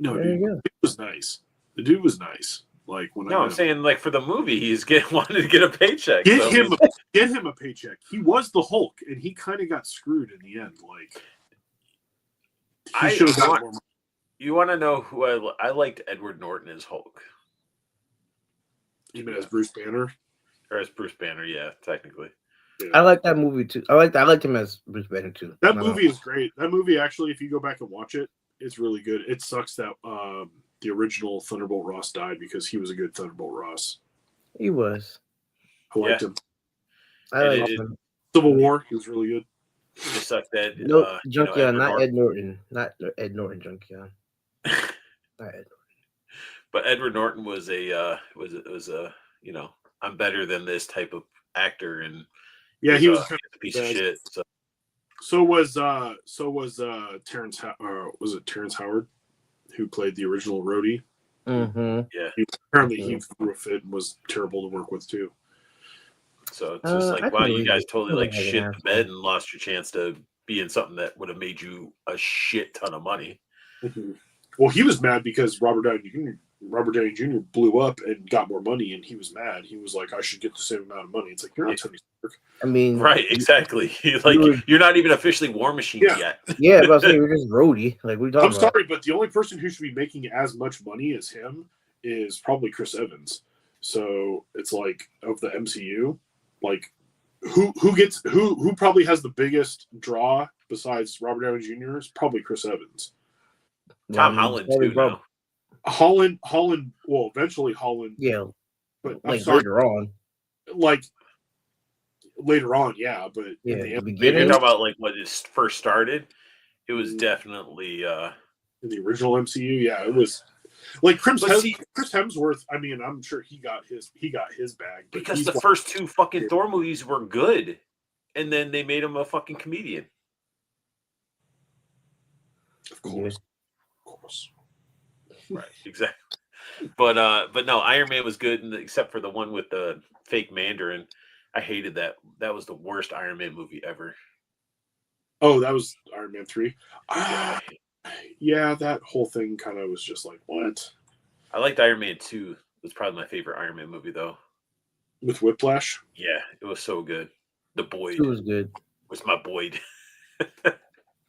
dude, it was nice. The dude was nice. Like when I'm saying like for the movie, he's wanted to get a paycheck. Get him a paycheck. He was the Hulk, and he kind of got screwed in the end. Like he should have got more money. You want to know who I liked? Edward Norton as Hulk. You mean as Bruce Banner? Or as Bruce Banner? Yeah, technically. Yeah. I like that movie too. I liked him as Bruce Banner too. That movie is great. That movie actually, if you go back and watch it, it's really good. It sucks that the original Thunderbolt Ross died because he was a good Thunderbolt Ross. He was. I liked him. I liked him. Civil War, he was really good. It just sucked that. No, Junkion, not Ed Norton. Not Ed Norton, Junkion. Not Ed Norton. But Edward Norton was a I'm better than this type of actor, and Yeah, he was kind a piece of of bad. shit. So So was Terrence was it Terrence Howard who played the original Rhodey? Mm-hmm. yeah, Apparently he threw a fit and was terrible to work with too. so it's just I like, can wow, you believe guys it. totally Sounds like like an shit the asshole. bed and lost your chance to be in something that would have made you a shit ton of money. Mm-hmm. Well, he was mad because Robert Downey Jr. blew up and got more money, and he was mad. He was like, "I should get the same amount of money." It's like, you're not Tony Stark. I mean, Right, exactly. Like, you're not even officially War Machine yet. Yeah, but I was saying we're just Rhodey. Like we talking I'm about. sorry, but the only person who should be making as much money as him is probably Chris Evans. So it's like, of the MCU, like who probably has the biggest draw besides Robert Downey Jr. is probably Chris Evans. Tom Holland too now. Holland. Well, eventually Holland. Yeah, but like later on. Like later on, yeah. But Yeah, in the If beginning. you're talking about like when it first started, it was definitely in the original MCU. Yeah, it was like Chris Hemsworth. I mean, I'm sure he got his bag because the first two fucking Thor movies were good, and then they made him a fucking comedian. Of course. Right, exactly. But no, Iron Man was good, except for the one with the fake Mandarin. I hated that. That was the worst Iron Man movie ever. Oh, that was Iron Man 3. Yeah, that whole thing kind of was just like, what? I liked Iron Man 2. It was probably my favorite Iron Man movie, though. With Whiplash? Yeah, it was so good. The Boyd. It was good. Was my Boyd.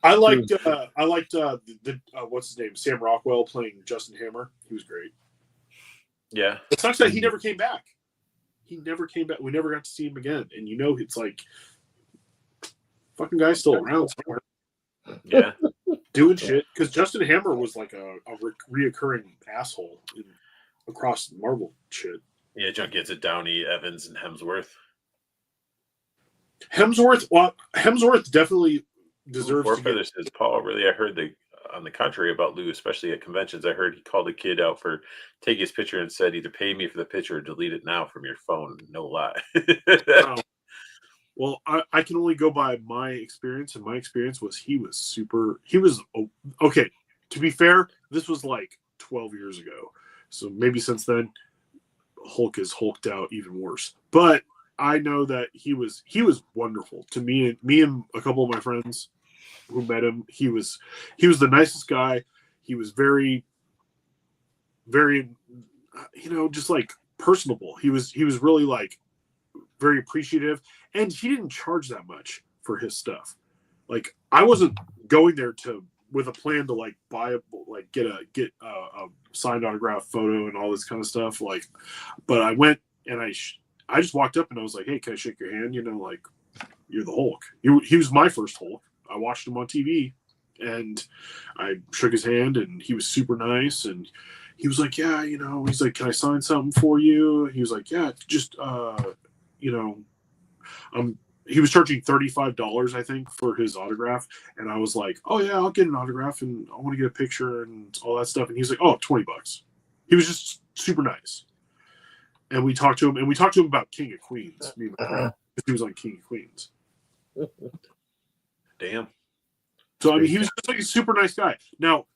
I liked the what's his name? Sam Rockwell playing Justin Hammer. He was great. Yeah. It sucks that he never came back. He never came back. We never got to see him again. And it's like, fucking guy's still around somewhere. Yeah. Doing shit. Because Justin Hammer was like a reoccurring asshole across Marvel shit. Yeah, John gets it. Downey, Evans, and Hemsworth. Hemsworth definitely deserves Four to feathers says Paul. Really, I heard on the contrary about Lou, especially at conventions. I heard he called a kid out for taking his picture and said, "Either pay me for the picture or delete it now from your phone." No lie. Well, I can only go by my experience, and my experience was he was okay. To be fair, this was like 12 years ago, so maybe since then, Hulk has hulked out even worse. But I know that he was wonderful to me and a couple of my friends who met him. He was the nicest guy. He was very, very, just like personable. He was really like very appreciative, and he didn't charge that much for his stuff. Like, I wasn't going there with a plan to like get a signed autograph photo and all this kind of stuff. Like, but I went and I just walked up and I was like, "Hey, can I shake your hand? Like, you're the Hulk." He was my first Hulk. I watched him on TV, and I shook his hand, and he was super nice. And he was like, "Yeah, he's like, can I sign something for you?" He was like, "Yeah, just he was charging $35, I think, for his autograph. And I was like, "Oh yeah, I'll get an autograph and I want to get a picture and all that stuff." And he's like, "Oh, $20. He was just super nice. And we talked to him about King of Queens. He was on King of Queens. Damn. So I mean, he was just like a super nice guy. Now,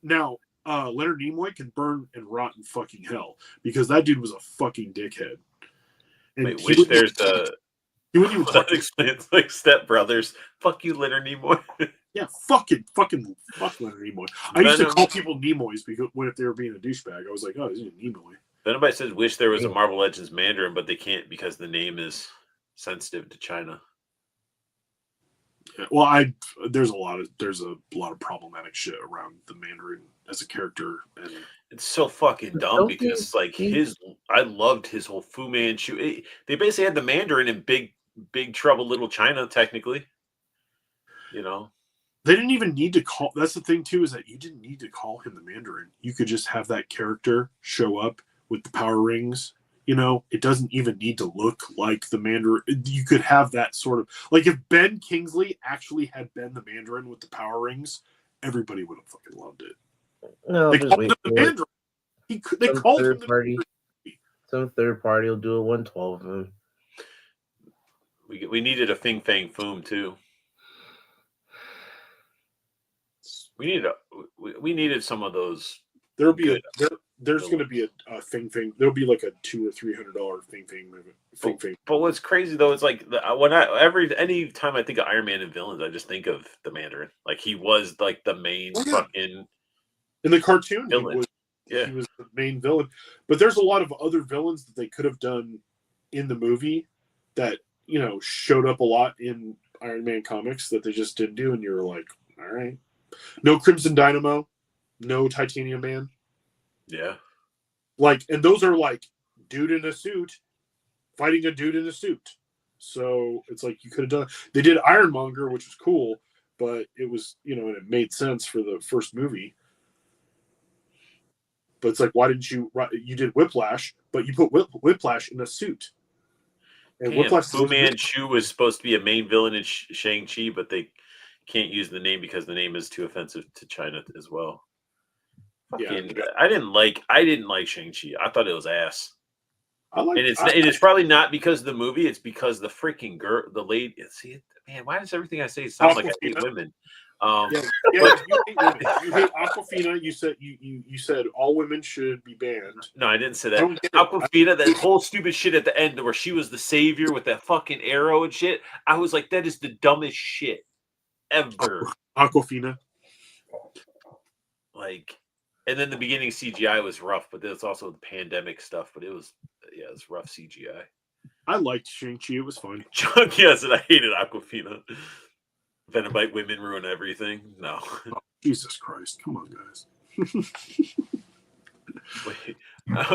Leonard Nimoy can burn and rot in fucking hell because that dude was a fucking dickhead. And wait, which there's the. He wouldn't even that explains like Step Brothers. Fuck you, Leonard Nimoy. Yeah, fuck Leonard Nimoy. I used to call people Nimoys because if they were being a douchebag, I was like, "Oh, this is Nimoy." If anybody says wish there was a Marvel Legends Mandarin, but they can't because the name is sensitive to China. Yeah, well, there's a lot of problematic shit around the Mandarin as a character, and it's so fucking dumb because I loved his whole Fu Manchu. They basically had the Mandarin in Big Trouble Little China, technically. They didn't even need to call. That's the thing too, is that you didn't need to call him the Mandarin. You could just have that character show up with the power rings. It doesn't even need to look like the Mandarin. You could have that sort of like if Ben Kingsley actually had been the Mandarin with the power rings, everybody would have fucking loved it. No, just wait. The Mandarin. They Some called him third the party. Some third party will do a 112 of him. We needed a Fing Fang Foom too. We needed some of those. There's Good. going to be a Fing Fang. There'll be like a $200 or $300 Fing Fang movie. But what's crazy though, it's like any time I think of Iron Man and villains, I just think of the Mandarin. Like he was like the main fucking in the cartoon. Villain. He was the main villain. But there's a lot of other villains that they could have done in the movie that showed up a lot in Iron Man comics that they just didn't do, and you're like, all right, no Crimson Dynamo, no Titanium Man. Yeah. And those are like dude in a suit fighting a dude in a suit. So it's like you could have done. They did Ironmonger, which was cool, but it was and it made sense for the first movie. But it's like, why didn't you did Whiplash, but you put Whiplash in a suit. And Fu Manchu was supposed to be a main villain in Shang-Chi, but they can't use the name because the name is too offensive to China as well. I didn't like Shang-Chi. I thought it was ass. It's probably not because of the movie. It's because the freaking girl, the lady. See, man, why does everything I say sound like I hate women? You hate women. You hate Aquafina. You said all women should be banned. No, I didn't say that. Aquafina, that whole stupid shit at the end where she was the savior with that fucking arrow and shit. I was like, that is the dumbest shit ever. Aquafina. And then the beginning CGI was rough, but there's also the pandemic stuff. But it's rough CGI. I liked Shang-Chi. It was fun. Yes, and I hated Aquafina. Venomite women ruin everything. No. Oh, Jesus Christ. Come on, guys. Wait.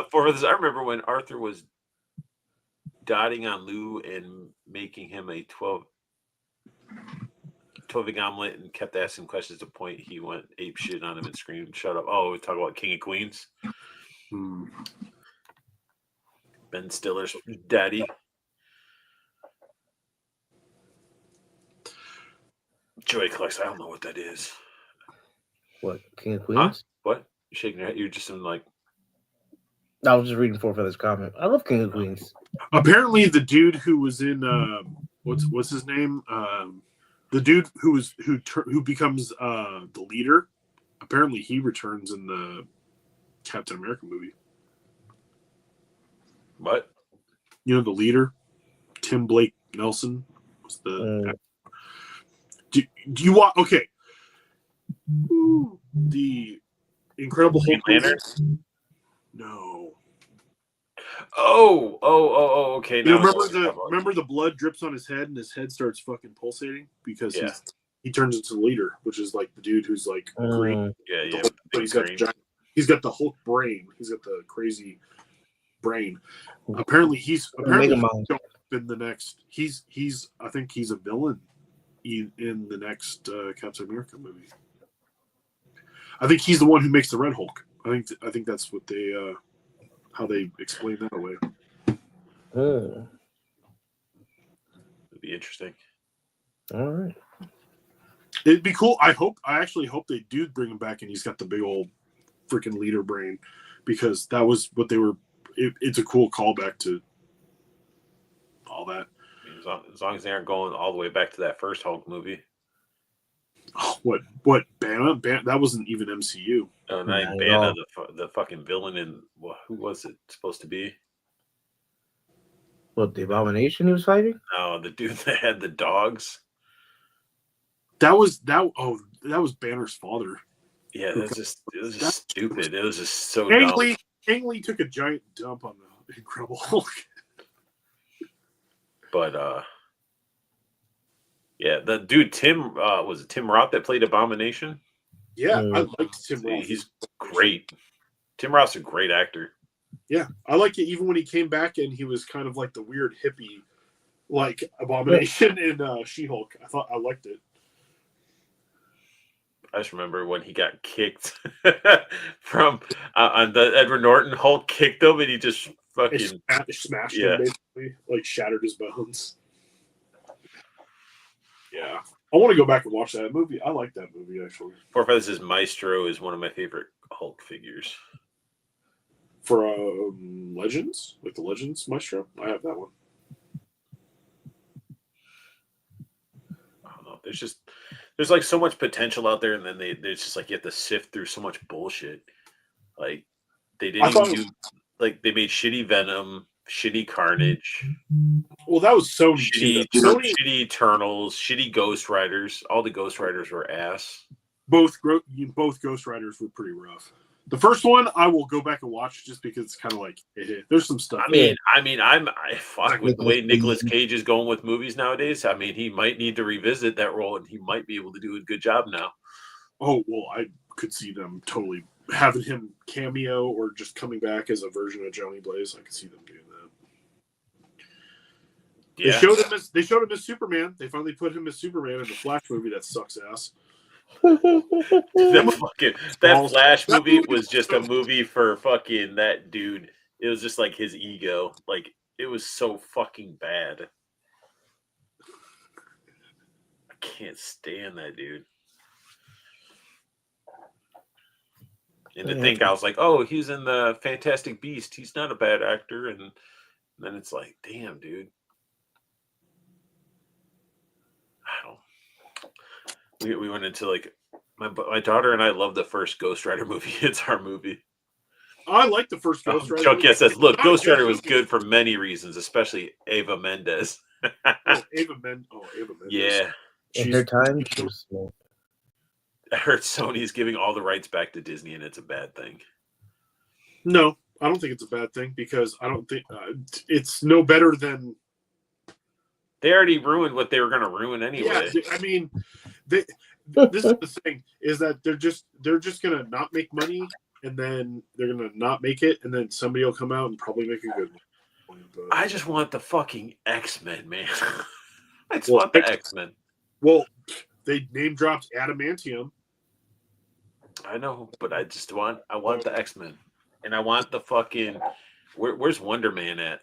For this, I remember when Arthur was dotting on Lou and making him a 12-egg omelet and kept asking questions to the point he went ape shit on him and screamed, shut up. Oh, we talk about King of Queens. Ben Stiller's daddy. Joey collects. I don't know what that is. What, King of Queens? Huh? What? You're shaking your head. You're just like. I was just reading Four Feathers comment. I love King of Queens. Apparently, the dude who was in what's his name? The dude who becomes the leader. Apparently, he returns in the Captain America movie. What? The leader, Tim Blake Nelson, was the. Do you want? Okay. The Incredible Hulk. No. Oh, okay. Remember the blood drips on his head and his head starts fucking pulsating because he turns into the leader, which is like the dude who's like green. Yeah. But he's got the Hulk brain. He's got the crazy brain. Apparently he's in the next. I think he's a villain in the next Captain America movie. I think he's the one who makes the Red Hulk. I think that's what they how they explain that away. It'd be interesting. All right. It'd be cool. I actually hope they do bring him back and he's got the big old freaking leader brain, because that was what they were. It's a cool callback to all that. As long as they aren't going all the way back to that first Hulk movie. Oh, what Banner? That wasn't even MCU. Oh, not Banner, the fucking villain in who was it supposed to be? What, the Abomination he was fighting? No, the dude that had the dogs. That was Banner's father. Yeah, it was just stupid. It was just so dumb. Ang Lee took a giant dump on the Incredible Hulk. But yeah, the dude Tim was it Tim Roth that played Abomination? Yeah, I liked Tim Roth. He's great. Tim Roth's a great actor. Yeah, I liked it even when he came back and he was kind of like the weird hippie, like Abomination in She-Hulk. I liked it. I just remember when he got kicked from on the Edward Norton Hulk kicked him and he just fucking smashed him, basically, like shattered his bones. Yeah, I want to go back and watch that movie. I like that movie actually. Four Feathers' Maestro is one of my favorite Hulk figures. from Legends, like the Legends mushroom. I have that one. I don't know. There's like so much potential out there, and then there's just like you have to sift through so much bullshit. Like they didn't even do like they made shitty Venom, shitty Carnage. Well, that was Sony too. Shitty Eternals, shitty Ghost Riders. All the Ghost Riders were ass. Both Ghost Riders were pretty rough. The first one I will go back and watch just because it's kind of like there's some stuff. I fuck with the way Nicolas Cage is going with movies nowadays. I mean, he might need to revisit that role, and he might be able to do a good job now. Oh well, I could see them totally having him cameo or just coming back as a version of Johnny Blaze. I could see them doing that. Yeah. They showed him as Superman. They finally put him as Superman in the Flash movie that sucks ass. that Flash movie was just a movie for fucking that dude. It was just like his ego. Like it was so fucking bad. I can't stand that dude. And to think I was like, oh, he's in the Fantastic Beast. He's not a bad actor. And then it's like, damn, dude. I don't. We went into like my daughter and I love the first Ghost Rider movie. It's our movie. I like the first Ghost Rider. Chuck says, "Look, Ghost Rider was good for many reasons, especially Eva Mendes." Eva Mendes. Yeah, in her time. I heard Sony's giving all the rights back to Disney, and it's a bad thing. No, I don't think it's a bad thing because I don't think it's no better than. They already ruined what they were going to ruin anyway. Yeah, I mean, this is the thing: is that they're just going to not make money, and then they're going to not make it, and then somebody will come out and probably make a good one. But, I just want the fucking X-Men, man. I just want the X-Men. Well, they name dropped Adamantium. I know, but I want the X-Men, and I want the fucking. Where's Wonder Man at?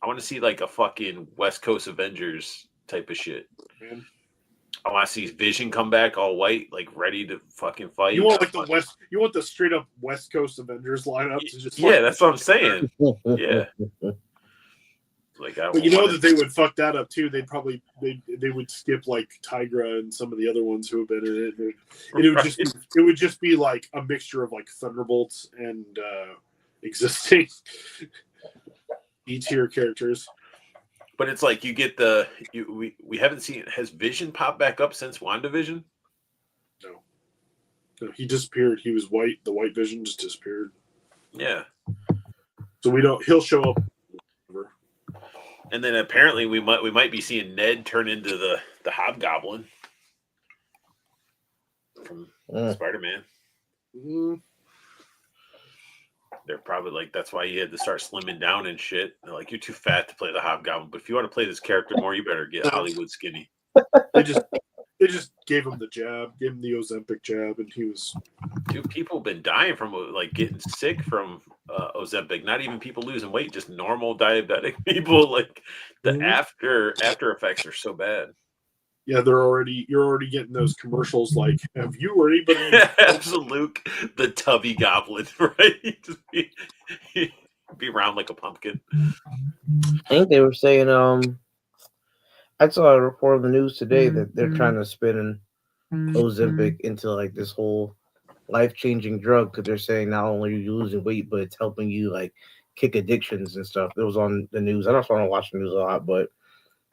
I want to see like a fucking West Coast Avengers type of shit. Man. I want to see Vision come back all white, like ready to fucking fight. You want like you want the straight up West Coast Avengers lineup to just. Yeah, that's what I'm saying. Yeah. Like, but you know that they would fuck that up too. They'd probably they would skip like Tigra and some of the other ones who have been in it. And it would just be like a mixture of like Thunderbolts and existing E-tier characters. But it's like you get we haven't seen. Has Vision popped back up since WandaVision? No, he disappeared. He was white. The White Vision just disappeared. Yeah. So he'll show up. And then apparently we might be seeing Ned turn into the Hobgoblin from Spider-Man. Mm-hmm. They're probably like, that's why he had to start slimming down and shit. They're like, you're too fat to play the Hobgoblin, but if you want to play this character more, you better get Hollywood skinny. They just gave him the jab, gave him the Ozempic jab, and he was. Dude, people have been dying from like getting sick from Ozempic. Not even people losing weight, just normal diabetic people. Like the after effects are so bad. Yeah, you're already getting those commercials like, have you or anybody Absolute the tubby goblin, right? Just be round like a pumpkin. I think they were saying I saw a report of the news today that they're trying to spin Ozempic into like this whole life-changing drug because they're saying not only are you losing weight, but it's helping you like kick addictions and stuff. It was on the news. I don't want to watch the news a lot, but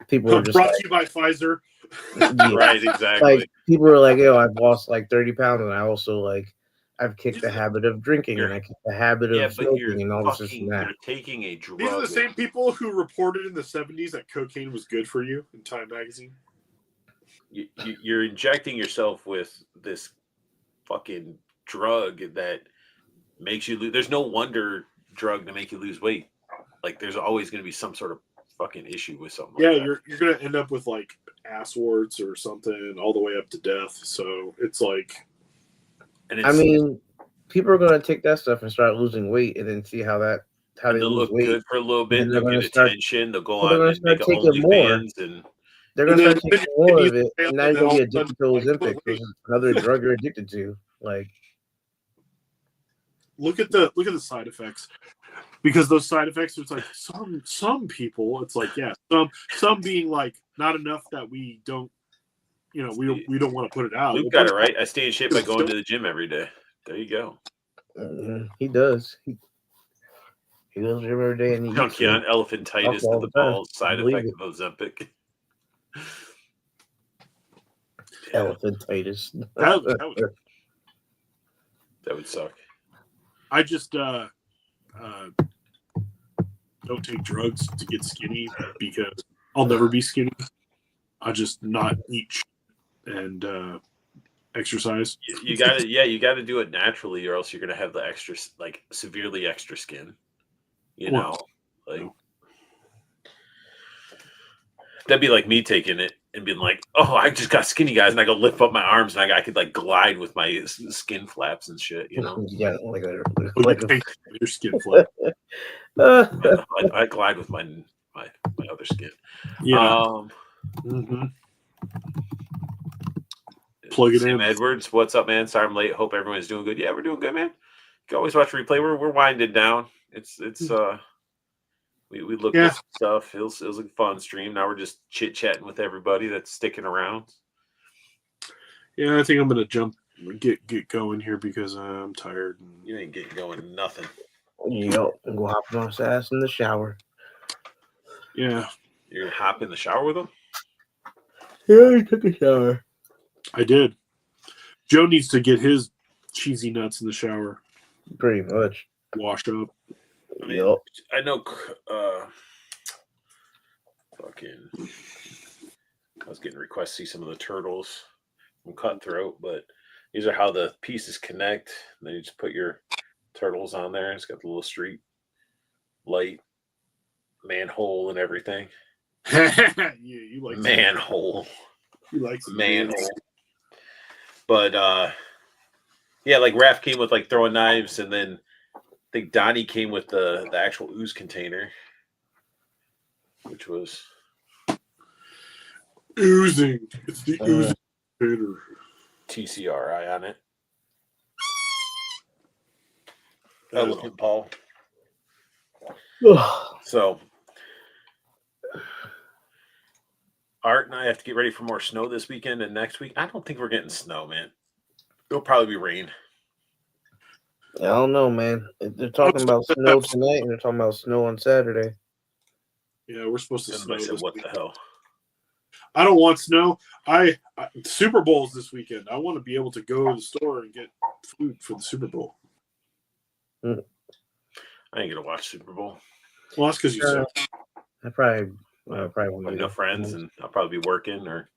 people were just brought to you by Pfizer. Yeah. Right, exactly. Like people were like, "Yo, I've lost like 30 pounds, and I also like I've kicked the habit of drinking, and I kicked the habit of smoking, and all this and that." You're taking a drug. These are the same people who reported in the 70s that cocaine was good for you in Time magazine. You're injecting yourself with this fucking drug that makes you lose. There's no wonder drug to make you lose weight. Like there's always going to be some sort of fucking issue with something. Yeah, like you're going to end up with like ass warts or something all the way up to death. So it's like. And I mean, people are going to take that stuff and start losing weight, and then see how they look weight. good for a little bit. They'll get attention. They'll go on and make OnlyFans, and they're going to start taking more of it. And now you're going to be addicted to Ozempic, which is another drug you're addicted to. Like, look at the side effects, because those side effects, it's like some people, it's like, yeah, some being like not enough that we don't, we don't want to put it out. Luke got it right. I stay in shape by going to the gym every day. There you go. He does. He goes every day and he Chunky on elephantitis to the balls, side effect of Ozempic. Elephantitis. That would suck. I just don't take drugs to get skinny, because I'll never be skinny. I just not eat and exercise. You gotta do it naturally, or else you're gonna have the extra, like, severely extra skin. That'd be like me taking it and being like, "Oh, I just got skinny, guys," and I go lift up my arms and I could like glide with my skin flaps and shit. Yeah, like your skin flap. I glide with my other skin. Yeah. Plug it Sam in. Edwards, what's up, man? Sorry I'm late. Hope everyone's doing good. Yeah, we're doing good, man. You can always watch replay. We're winding down. It's we looked at some stuff. It was a fun stream. Now we're just chit chatting with everybody that's sticking around. Yeah, I think I'm gonna get going here because I'm tired. You ain't getting going nothing. Yo, go hop on his ass in the shower. Yeah. You're gonna hop in the shower with him? Yeah, he took a shower. I did. Joe needs to get his cheesy nuts in the shower. Pretty much. Washed up. I mean, I know. I was getting requests to see some of the turtles from Cutthroat, but these are how the pieces connect. And then you just put your turtles on there. It's got the little street light, manhole, and everything. Yeah, you like manhole. You like manhole. But yeah, like Raph came with like throwing knives, and then I think Donnie came with the actual ooze container, which was oozing. It's the oozing container. TCRI on it. Elephant Paul. So Art and I have to get ready for more snow this weekend and next week. I don't think we're getting snow, man. It'll probably be rain. I don't know, man. They're talking about snow tonight, and they're talking about snow on Saturday. Yeah, we're supposed to snow. Said, what the hell? I don't want snow. Super Bowl's this weekend. I want to be able to go to the store and get food for the Super Bowl. I ain't gonna watch Super Bowl. Well, that's because you said. I probably won't. I have no friends, and I'll probably be working, or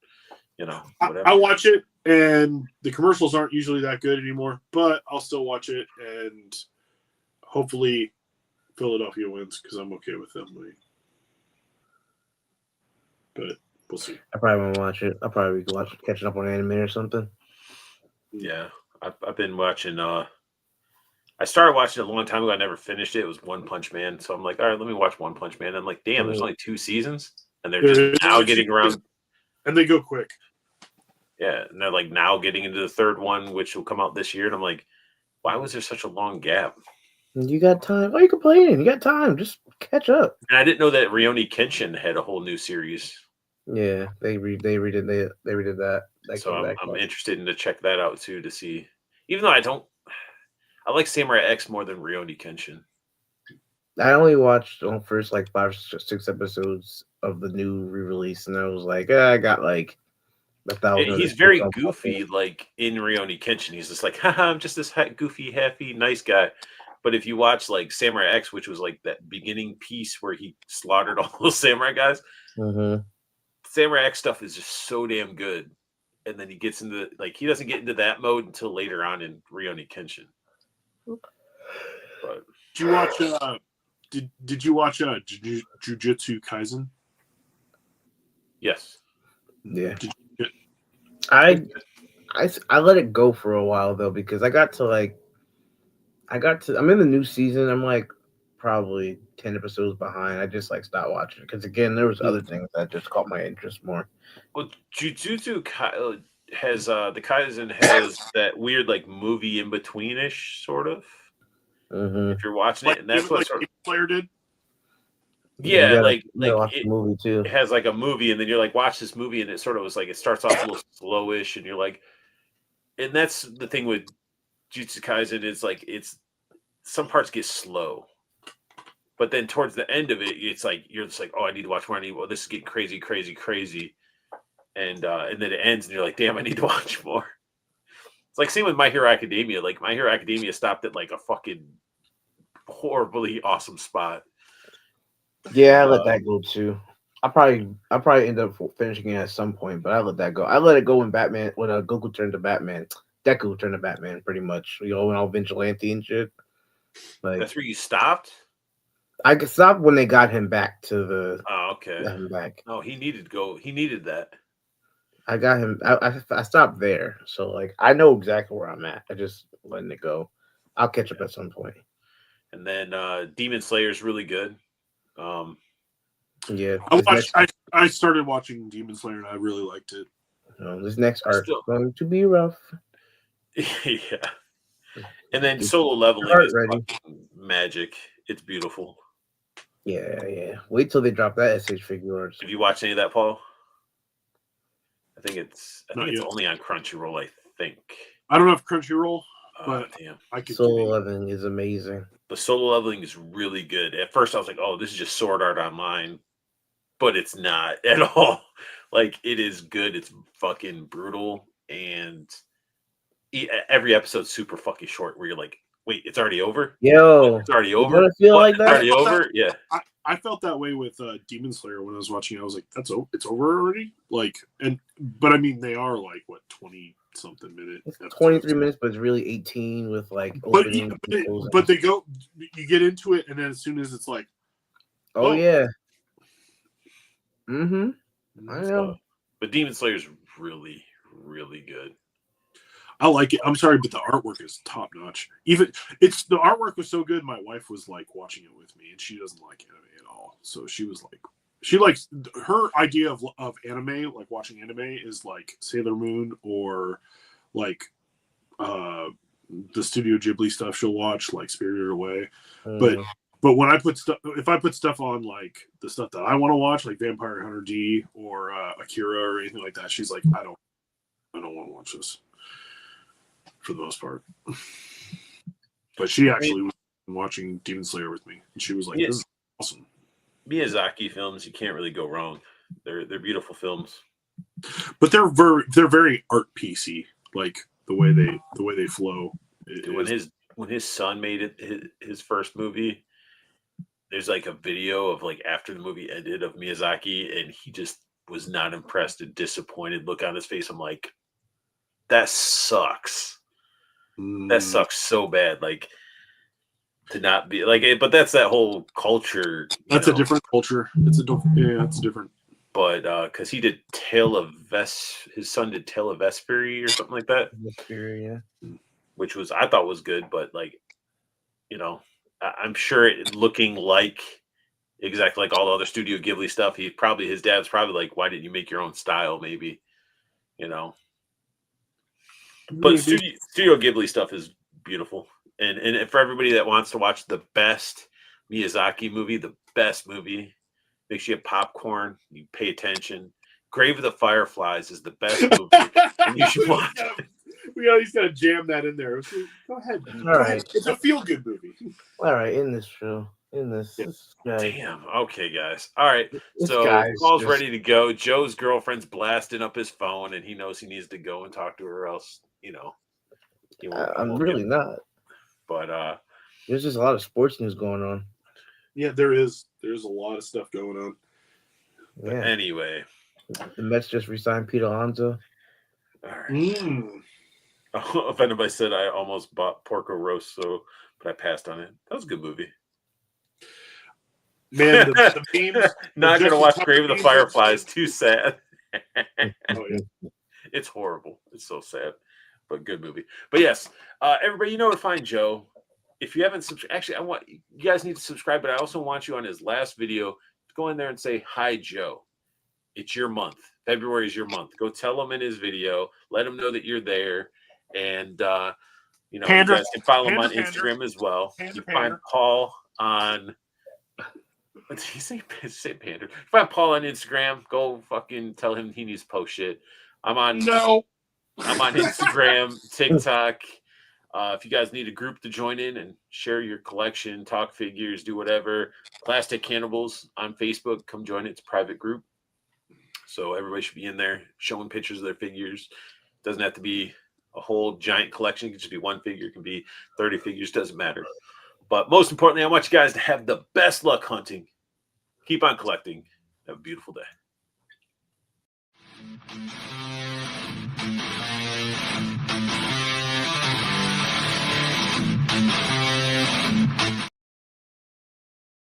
whatever. I watch it, and the commercials aren't usually that good anymore, but I'll still watch it, and hopefully Philadelphia wins because I'm okay with them winning. But we'll see. I probably won't watch it. I'll probably be catching up on anime or something. Yeah, I've been watching. I started watching it a long time ago. I never finished it. It was One Punch Man, so I'm like, all right, let me watch One Punch Man. I'm like, damn, there's only 2 seasons, and they're just now getting around. And they go quick. Yeah, and they're like now getting into the 3rd one, which will come out this year. And I'm like, why was there such a long gap? You got time. Why are you complaining? You got time. Just catch up. And I didn't know that Rurouni Kenshin had a whole new series. Yeah, they redid that. So I'm interested in to check that out too, to see. Even though I like Samurai X more than Rurouni Kenshin. I only watched the first like 5 or 6 episodes of the new re-release, and I was like, I got like 1,000. He's very goofy, like in Rurouni Kenshin. He's just like, haha, I'm just this goofy, happy, nice guy. But if you watch like Samurai X, which was like that beginning piece where he slaughtered all those samurai guys, Samurai X stuff is just so damn good. And then he gets into he doesn't get into that mode until later on in Rurouni Kenshin. But did you watch? Did you watch Jujutsu Kaisen? Yes. Yeah. I let it go for a while though, because I'm in the new season. I'm like probably 10 episodes behind. I just like stopped watching because again there was other things that just caught my interest more. Well, Jujutsu has the Kaisen has that weird like movie in betweenish sort of. Mm-hmm. if you're watching it, and that's what sort of, Player did. yeah, You gotta watch the movie too. it has like a movie, and then you're like, watch this movie, and it sort of was like it starts off a little slowish, and you're like, and that's the thing with Jujutsu Kaisen is like it's some parts get slow, but then towards the end of it, it's like you're just like, oh, I need to watch more. I need, well, this is getting crazy, crazy, crazy, and then it ends, and you're like, damn, I need to watch more. It's like same with My Hero Academia. Like My Hero Academia stopped at like a fucking horribly awesome spot. Yeah, I let that go too. I probably end up finishing it at some point, but I let that go. I let it go when Goku turned to Batman. Deku turned to Batman, pretty much. You know, when all vigilante and shit. Like That's where you stopped. I could stop when they got him back to the. Oh, okay. Got him back. No, he needed to go. He needed that. I got him. I stopped there, so like I know exactly where I'm at. I just letting it go. I'll catch up at some point. And then Demon Slayer is really good. Yeah, I started watching Demon Slayer and I really liked it. This next arc is going to be rough. Yeah. And then Solo Leveling is fucking magic. It's beautiful. Yeah. Wait till they drop that SH figure. Have you watched any of that, Paul? I think it's only on Crunchyroll, I think. I don't have Crunchyroll, but damn. Solo Leveling is amazing. The Solo Leveling is really good. At first I was like, oh, this is just Sword Art Online. But it's not at all. Like, it is good. It's fucking brutal. And every episode's super fucking short where you're like, wait, it's already over? Yo. It's already over? I feel like that? It's already over? Yeah. I felt that way with Demon Slayer when I was watching. I was like, it's over already? Like, but I mean, they are like, what, 20-something minutes? It's 23 minutes, but it's really 18 with like opening. But they go, you get into it, and then as soon as it's like, oh yeah. Mm-hmm. I know. But Demon Slayer is really, really good. I like it. I'm sorry, but the artwork is top notch. Even the artwork was so good. My wife was like watching it with me, and she doesn't like anime at all. So she was like, she likes her idea of anime, like watching anime, is like Sailor Moon or like the Studio Ghibli stuff. She'll watch like Spirited Away, But when I put stuff, if I put stuff on like the stuff that I want to watch, like Vampire Hunter D or Akira or anything like that, she's like, I don't want to watch this for the most part. But she actually was watching Demon Slayer with me, and she was like, "This is awesome." Miyazaki films, you can't really go wrong. They're beautiful films, but they're very art piecey, like the way they flow. When his son made it his first movie. There's like a video of like after the movie ended of Miyazaki, and he just was not impressed, a disappointed look on his face. I'm like, that sucks. That sucks so bad. Like to not be like it, but that's that whole culture. That's a different culture. It's different. But because he did his son did Tale of Vesperia or something like that. Vesperia, which I thought was good, but like, I'm sure it looking like exactly like all the other Studio Ghibli stuff. His dad's probably like, why didn't you make your own style? Maybe, But Studio Ghibli stuff is beautiful, and for everybody that wants to watch the best Miyazaki movie, the best movie, make sure you have popcorn, you pay attention. Grave of the Fireflies is the best movie, and you should watch it. We always got to jam that in there. Go ahead. All right. It's a feel-good movie. All right, in this show. Damn. Okay, guys. All right. So Paul's ready to go. Joe's girlfriend's blasting up his phone, and he knows he needs to go and talk to her, else, I'm really not. But there's just a lot of sports news going on. Yeah, there is. There's a lot of stuff going on. Yeah. But anyway, the Mets just re-signed Pete Alonso. All right. If anybody said I almost bought Porco Rosso, but I passed on it. That was a good movie. Man, the memes. Not going to watch Grave of the Fireflies. Too sad. It's horrible. It's so sad, but good movie. But yes, everybody, you know where to find Joe. If you haven't subscribed, actually, you guys need to subscribe, but I also want you on his last video to go in there and say, hi, Joe. It's your month. February is your month. Go tell him in his video. Let him know that you're there. And You know, Pander. you guys can follow him on Pander. Instagram as well. Pander, You can find pander. Paul on. What did he say Pander. You find Paul on Instagram. Go fucking tell him he needs to post shit. I'm on Instagram, TikTok. If you guys need a group to join in and share your collection, talk figures, do whatever, Plastic Cannibals on Facebook, come join it. It's a private group. So everybody should be in there showing pictures of their figures. Doesn't have to be a whole giant collection. It can just be one figure. It can be 30 figures. Doesn't matter. But most importantly, I want you guys to have the best luck hunting. Keep on collecting. Have a beautiful day.